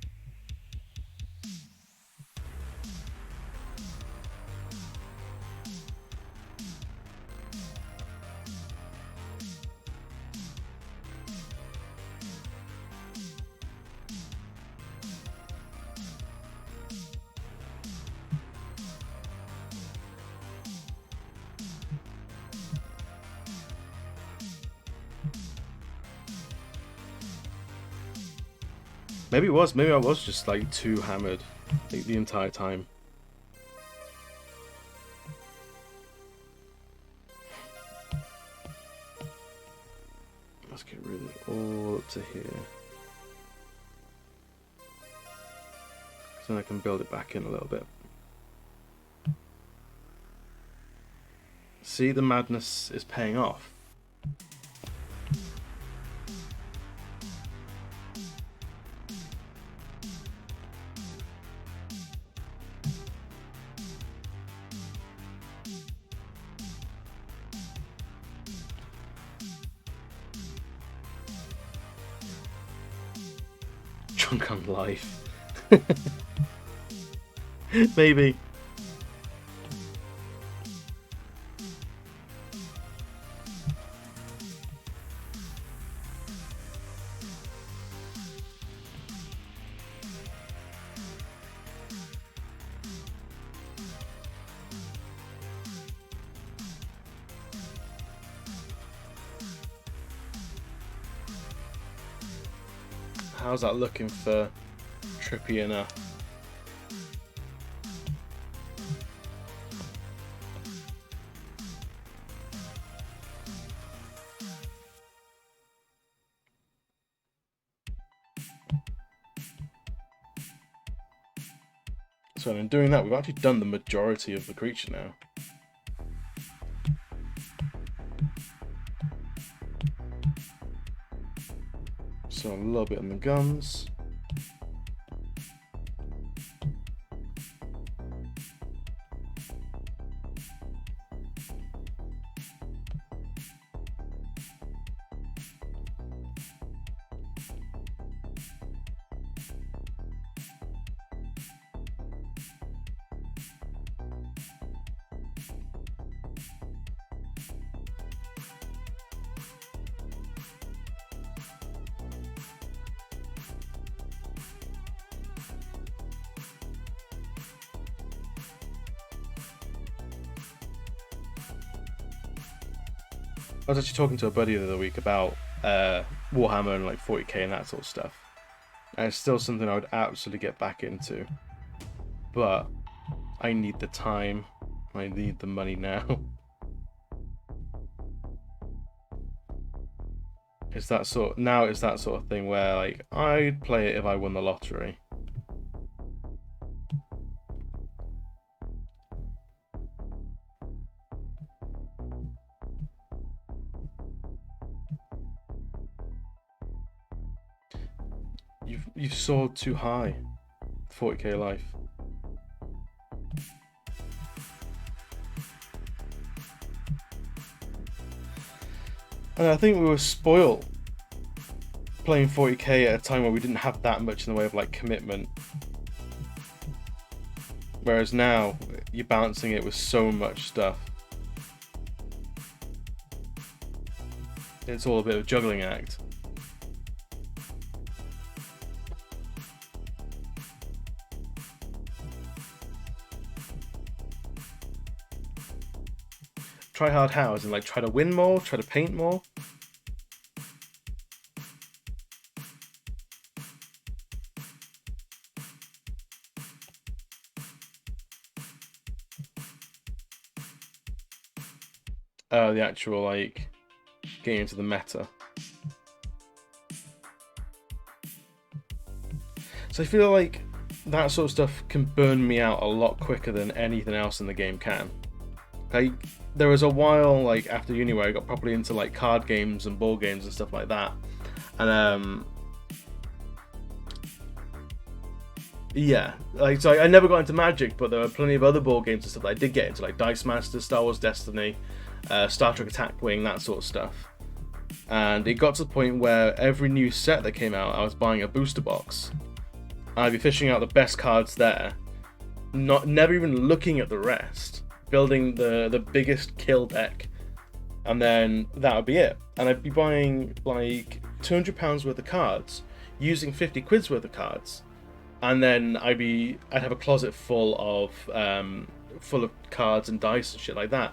Maybe I was just like too hammered the entire time. Let's get rid of it all up to here. So then I can build it back in a little bit. See, the madness is paying off. Drunk on life. Maybe. How's that looking for trippy enough? So in doing that, we've actually done the majority of the creature now. So a little bit on the gums. I was actually talking to a buddy the other week about Warhammer and like 40k and that sort of stuff. And it's still something I would absolutely get back into. But I need the time. I need the money now. It's that sort of thing where like I'd play it if I won the lottery. You've soared too high, 40k life. And I think we were spoiled playing 40k at a time where we didn't have that much in the way of like commitment. Whereas now, you're balancing it with so much stuff. It's all a bit of a juggling act. Try hard how? As in like try to win more, try to paint more? The actual like getting into the meta. So I feel like that sort of stuff can burn me out a lot quicker than anything else in the game can. Like, there was a while like after uni where I got properly into like card games and board games and stuff like that, and yeah, like so I never got into Magic, but there were plenty of other board games and stuff that I did get into, like Dice Masters, Star Wars Destiny, Star Trek Attack Wing, that sort of stuff. And it got to the point where every new set that came out, I was buying a booster box. I'd be fishing out the best cards there, never even looking at the rest, building the biggest kill deck, and then that would be it. And I'd be buying like £200 worth of cards, using 50 quid's worth of cards, and then I'd have a closet full of cards and dice and shit like that,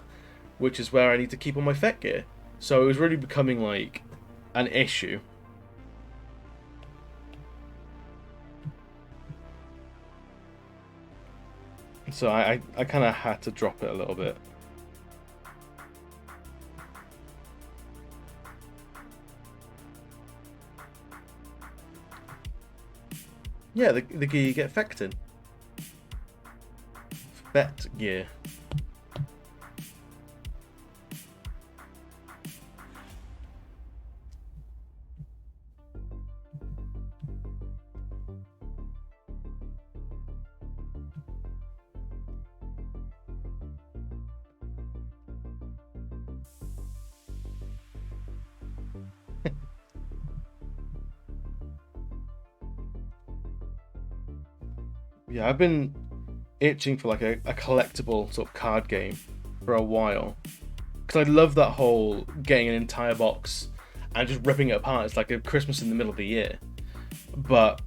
which is where I need to keep all my FET gear. So it was really becoming like an issue. So I kind of had to drop it a little bit. Yeah, the gear you get FET in. FET gear. Yeah, I've been itching for like a collectible sort of card game for a while, because I love that whole getting an entire box and just ripping it apart. It's like a Christmas in the middle of the year, but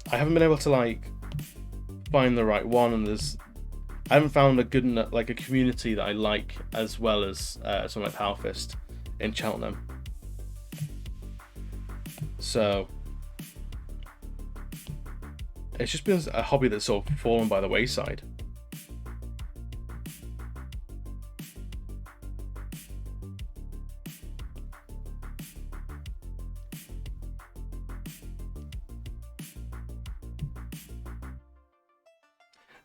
I haven't been able to like find the right one, and I haven't found a good enough like a community that I like as well as something like Power Fist in Cheltenham. So it's just been a hobby that's sort of fallen by the wayside.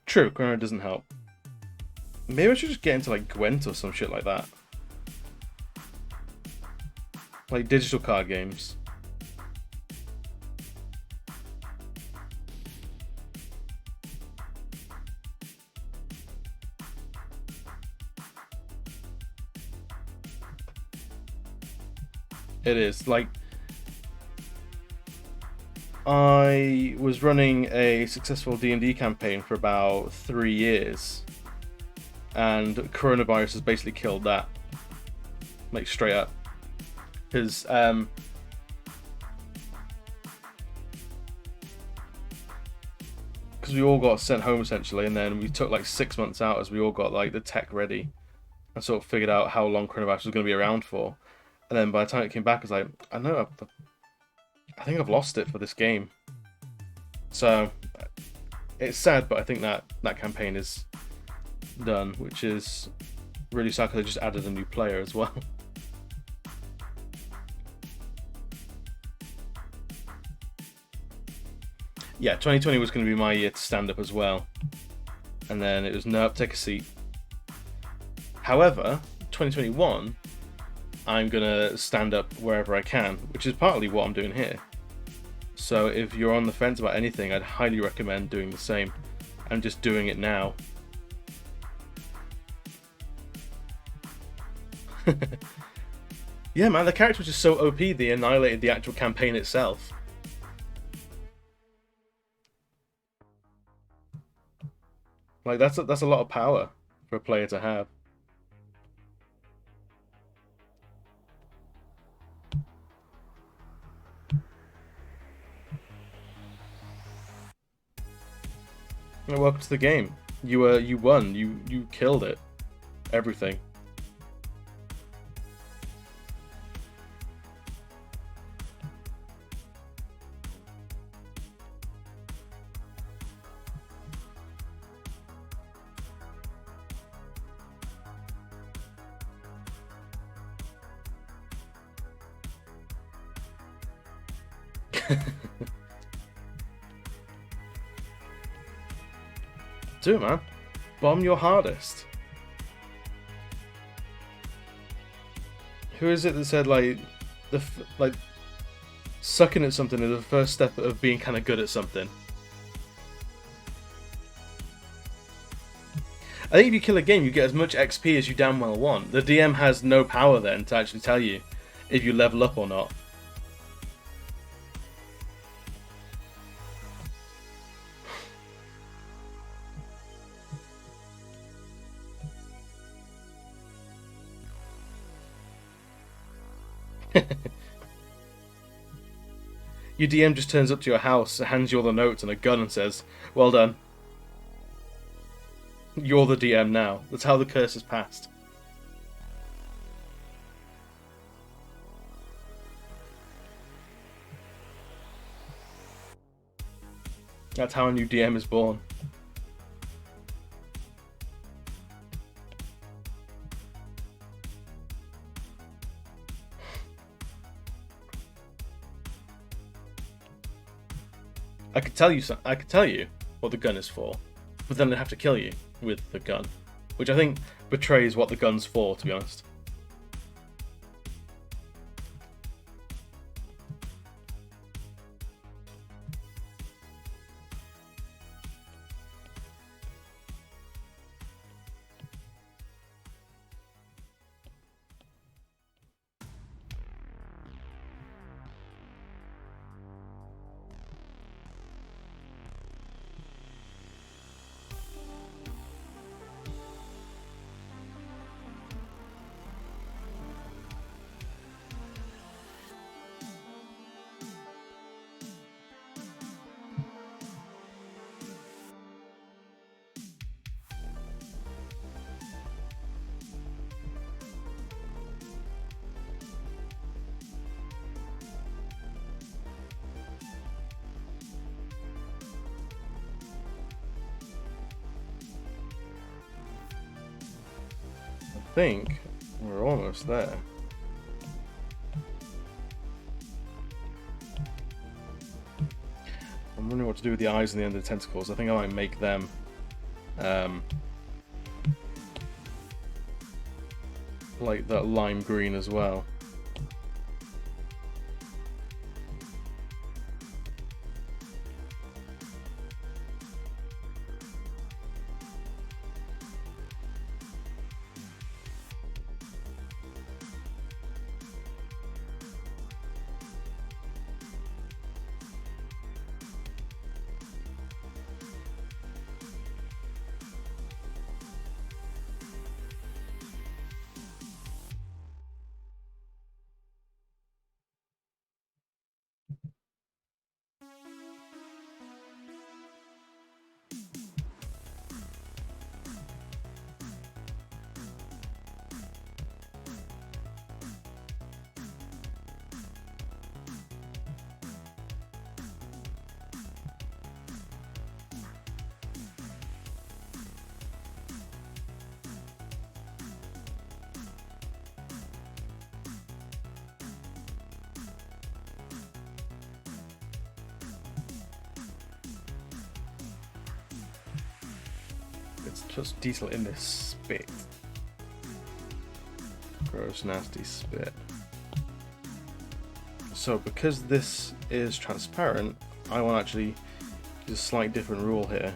True, Corona doesn't help. Maybe I should just get into like Gwent or some shit like that. Like digital card games. It is. Like, I was running a successful D&D campaign for about 3 years, and coronavirus has basically killed that. Like, straight up. Because, we all got sent home, essentially, and then we took, like, 6 months out as we all got, like, the tech ready, and sort of figured out how long coronavirus was going to be around for. And then by the time it came back, I was like, I think I've lost it for this game. So it's sad, but I think that campaign is done, which is really sad because I just added a new player as well. Yeah, 2020 was going to be my year to stand up as well. And then it was, nope, take a seat. However, 2021, I'm going to stand up wherever I can, which is partly what I'm doing here. So if you're on the fence about anything, I'd highly recommend doing the same. I'm just doing it now. Yeah, man, the character was just so OP, they annihilated the actual campaign itself. Like, that's a lot of power for a player to have. Well, welcome to the game. You won. You killed it. Everything. Do it, man. Bomb your hardest. Who is it that said like sucking at something is the first step of being kind of good at something? I think if you kill a game, you get as much XP as you damn well want. The DM has no power then to actually tell you if you level up or not. Your DM just turns up to your house, hands you all the notes and a gun and says, "Well done. You're the DM now." That's how the curse is passed. That's how a new DM is born. I could tell you what the gun is for, but then I'd have to kill you with the gun, which I think betrays what the gun's for, to be honest. I think we're almost there. I'm wondering what to do with the eyes and the end of the tentacles. I think I might make them like that lime green as well. Let's detail in this spit. Gross, nasty spit. So because this is transparent, I want to actually use a slight different rule here.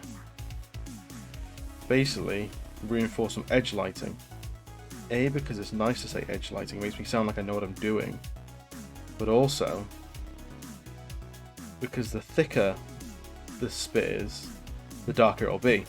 Basically, reinforce some edge lighting. A, because it's nice to say edge lighting, it makes me sound like I know what I'm doing. But also, because the thicker the spit is, the darker it'll be.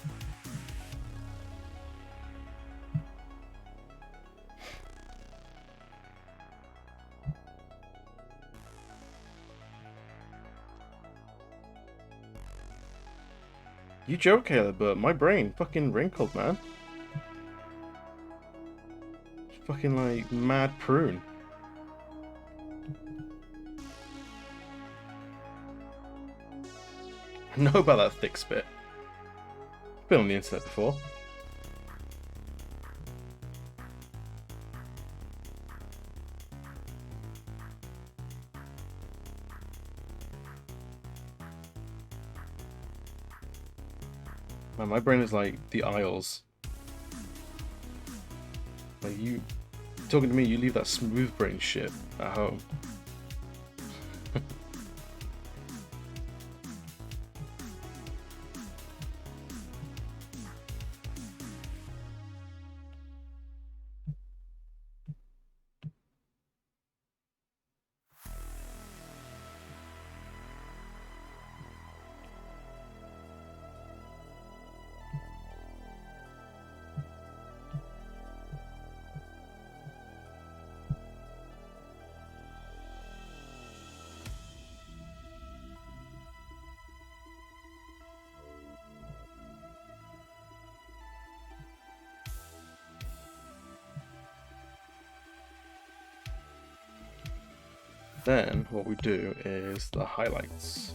You joke, Caleb, but my brain fucking wrinkled, man. Fucking like mad prune. I know about that thick spit. Been on the internet before. Man, my brain is like the Isles. Like you talking to me, you leave that smooth brain shit at home. Then what we do is the highlights.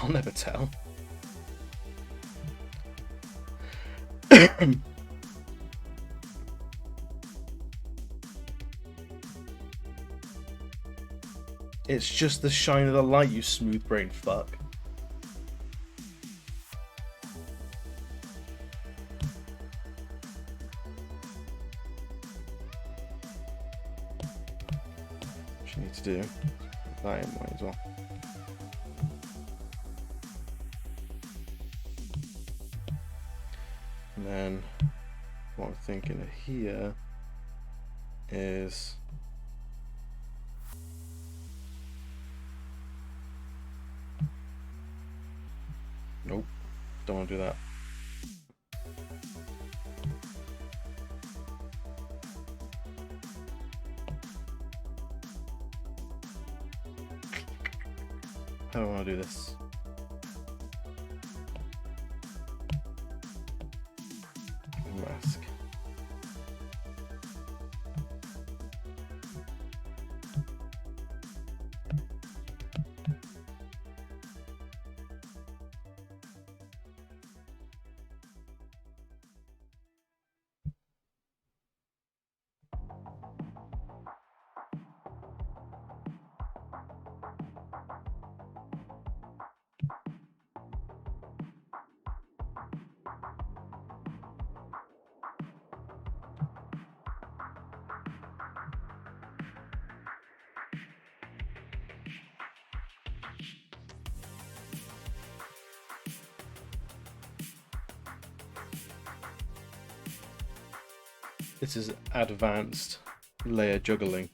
I'll never tell. It's just the shine of the light, you smooth brain fuck. What you need to do that in mind as well. And then what I'm thinking of here is nope, don't want to do that. How do I want to do this? Mask. This is advanced layer juggling.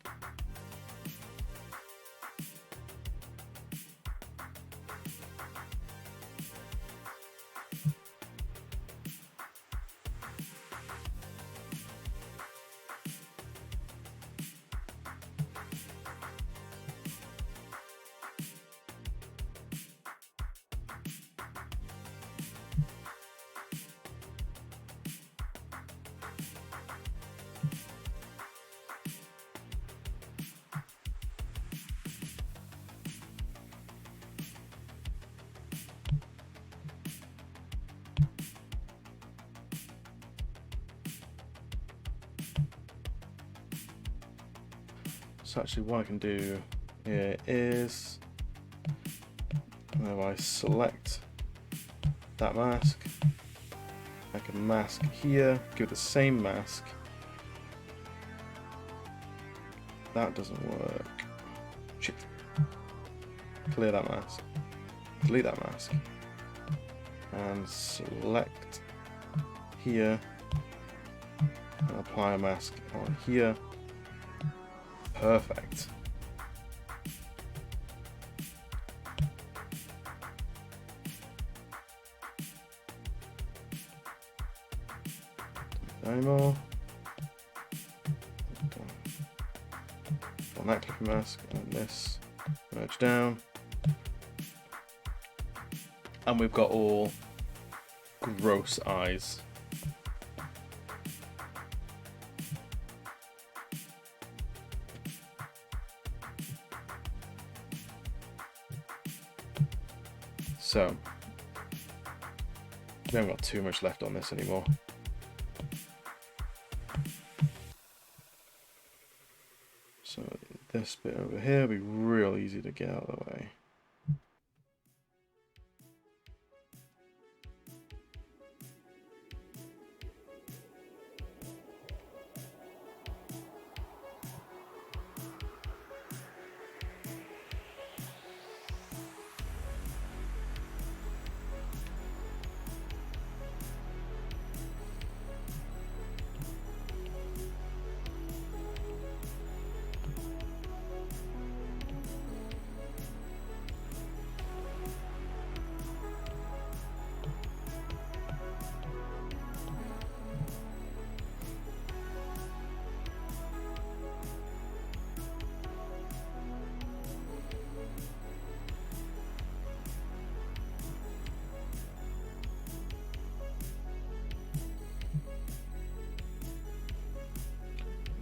So actually what I can do here is, now I select that mask, I can mask here, give it the same mask. That doesn't work. Shit. Clear that mask. Delete that mask. And select here. And apply a mask on here. Perfect. Any more? On that clipping mask and this, merge down, and we've got all gross eyes. So we haven't got too much left on this anymore. So this bit over here will be real easy to get out of the way.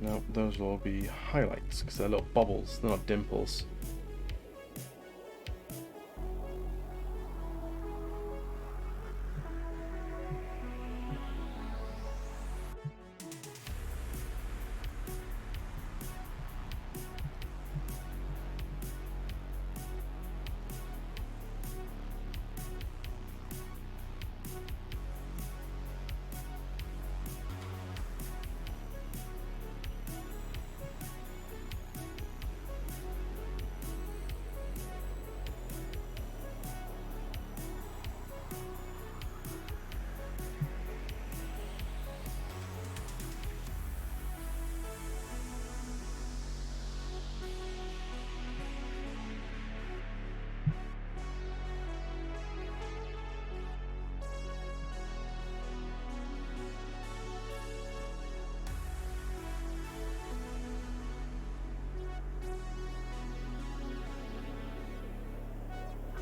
No, those will all be highlights because they're little bubbles, they're not dimples.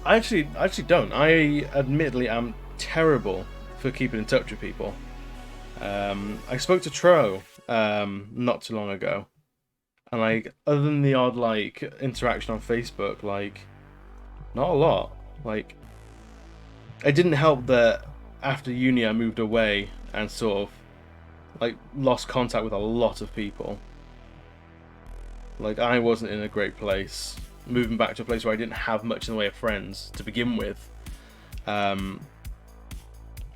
I actually don't. I admittedly am terrible for keeping in touch with people. I spoke to Tro not too long ago, and like other than the odd like interaction on Facebook, like not a lot. Like it didn't help that after uni I moved away and sort of like lost contact with a lot of people. Like I wasn't in a great place. Moving back to a place where I didn't have much in the way of friends to begin with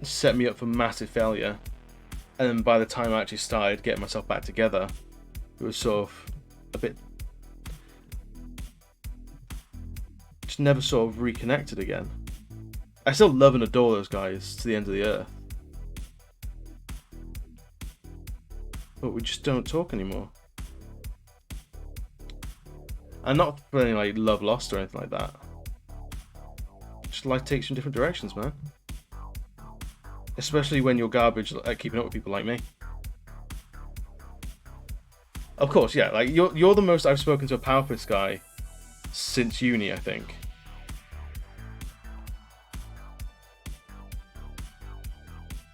set me up for massive failure. And then by the time I actually started getting myself back together, it was sort of a bit, just never sort of reconnected again. I still love and adore those guys to the end of the earth, but we just don't talk anymore. And not for any like love lost or anything like that. Just life takes you in different directions, man. Especially when you're garbage at keeping up with people like me. Of course, yeah. Like you're the most I've spoken to a PowerPoint guy since uni, I think.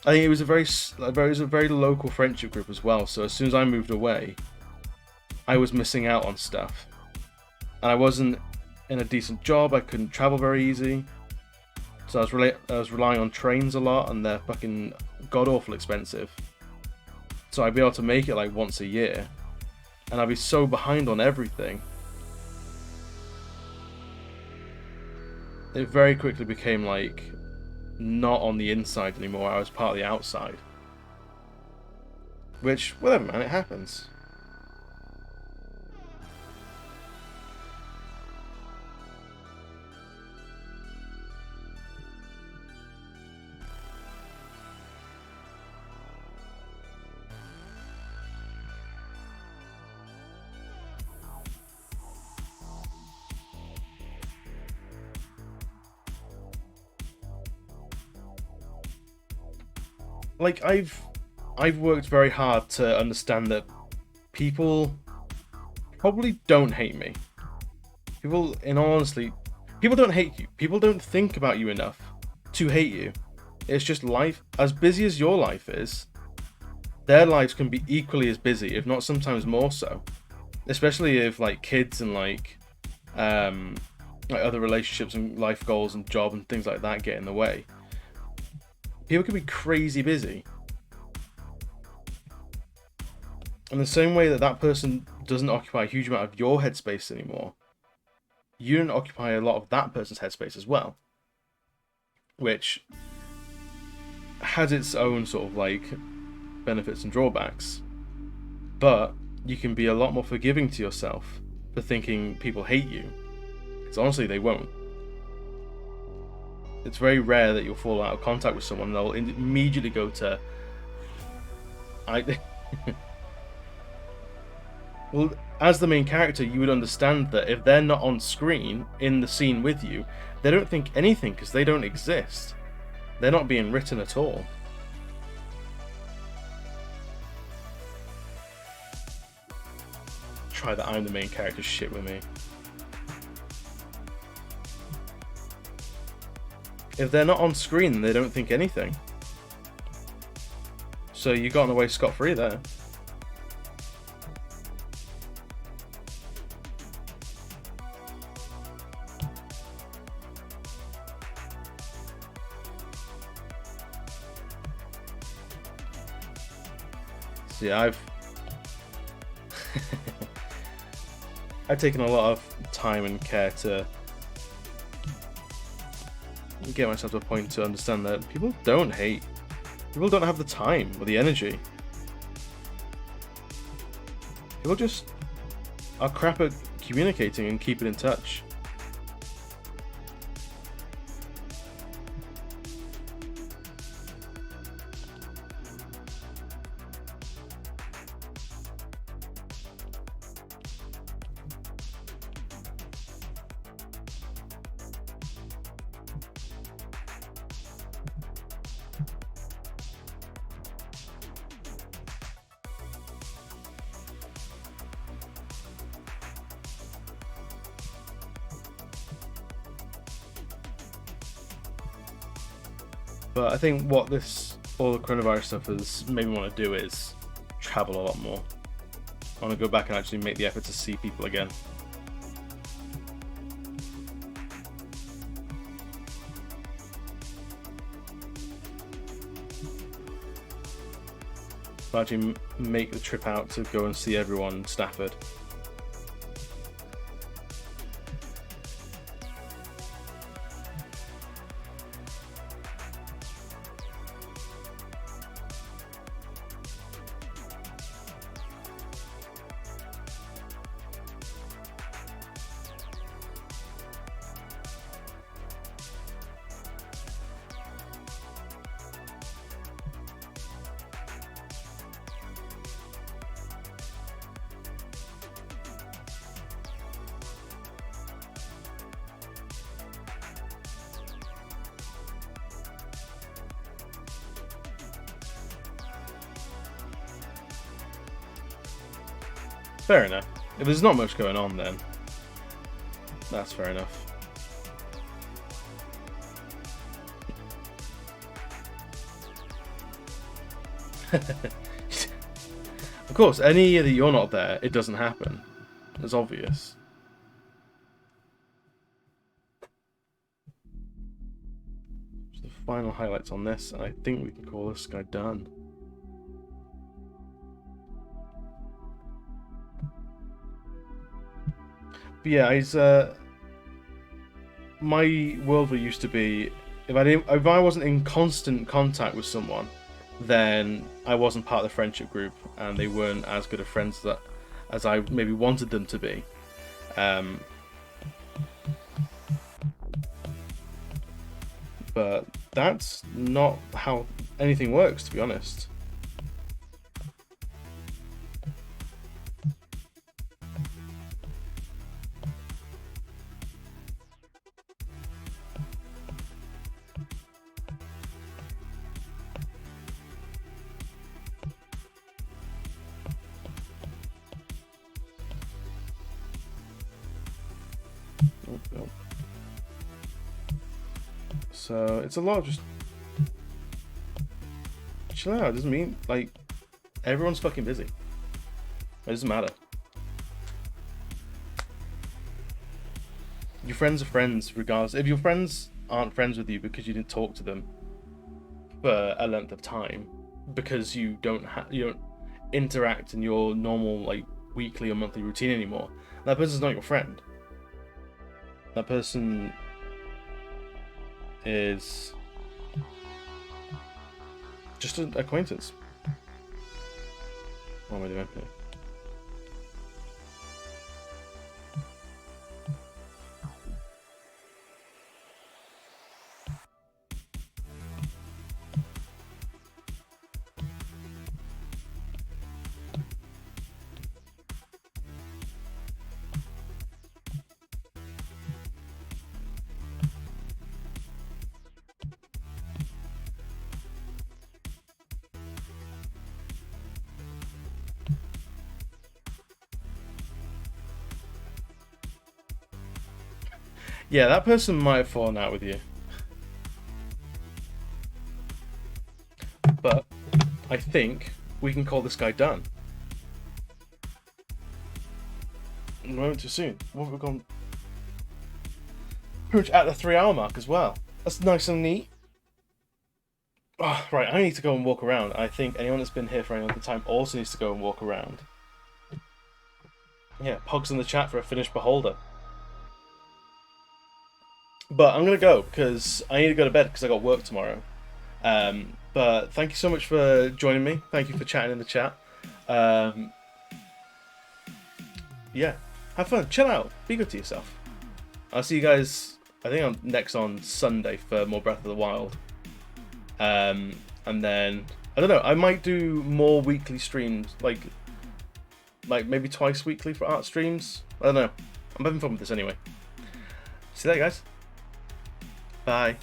I think it was a very local friendship group as well. So as soon as I moved away, I was missing out on stuff. And I wasn't in a decent job. I couldn't travel very easy, so I was relying on trains a lot, and they're fucking god awful expensive. So I'd be able to make it like once a year, and I'd be so behind on everything. It very quickly became like not on the inside anymore, I was part of the outside. Which, whatever man, it happens. Like, I've worked very hard to understand that people probably don't hate me. People, in all honesty, people don't hate you. People don't think about you enough to hate you. It's just life. As busy as your life is, their lives can be equally as busy, if not sometimes more so. Especially if like kids and like other relationships and life goals and job and things like that get in the way. People can be crazy busy. In the same way that that person doesn't occupy a huge amount of your headspace anymore, you don't occupy a lot of that person's headspace as well. Which has its own sort of like benefits and drawbacks. But you can be a lot more forgiving to yourself for thinking people hate you. Because honestly, they won't. It's very rare that you'll fall out of contact with someone and they'll immediately go to... Well, as the main character, you would understand that if they're not on screen, in the scene with you, they don't think anything because they don't exist. They're not being written at all. Try that I'm the main character shit with me. If they're not on screen, they don't think anything. So you got away scot-free there. See, I've taken a lot of time and care to get myself to a point to understand that people don't hate. People don't have the time or the energy. People just are crap at communicating and keeping in touch. But I think what all the coronavirus stuff has made me want to do is travel a lot more. I want to go back and actually make the effort to see people again. So actually make the trip out to go and see everyone in Stafford. Fair enough. If there's not much going on, then that's fair enough. Of course, any year that you're not there, it doesn't happen. It's obvious. So the final highlights on this, and I think we can call this guy done. But yeah, my worldview used to be if I wasn't in constant contact with someone, then I wasn't part of the friendship group, and they weren't as good of friends as I maybe wanted them to be. But that's not how anything works, to be honest. Oh. So it's a lot of just chill out. It doesn't mean like everyone's fucking busy. It doesn't matter. Your friends are friends regardless. If your friends aren't friends with you because you didn't talk to them for a length of time, because you don't interact in your normal like weekly or monthly routine anymore, that person's not your friend. That person is just an acquaintance. What am I doing here? Yeah, that person might have fallen out with you. But I think we can call this guy done. A moment too soon. What have we gone? Pretty much at the 3-hour mark as well. That's nice and neat. Oh, right, I need to go and walk around. I think anyone that's been here for any other time also needs to go and walk around. Yeah, Pogs in the chat for a finished beholder. But I'm going to go because I need to go to bed because I got work tomorrow. But thank you so much for joining me. Thank you for chatting in the chat. Yeah, have fun. Chill out. Be good to yourself. I'll see you guys, I think I'm next on Sunday for more Breath of the Wild. And then, I don't know, I might do more weekly streams, like maybe twice weekly for art streams. I don't know. I'm having fun with this anyway. See you later, guys. Bye.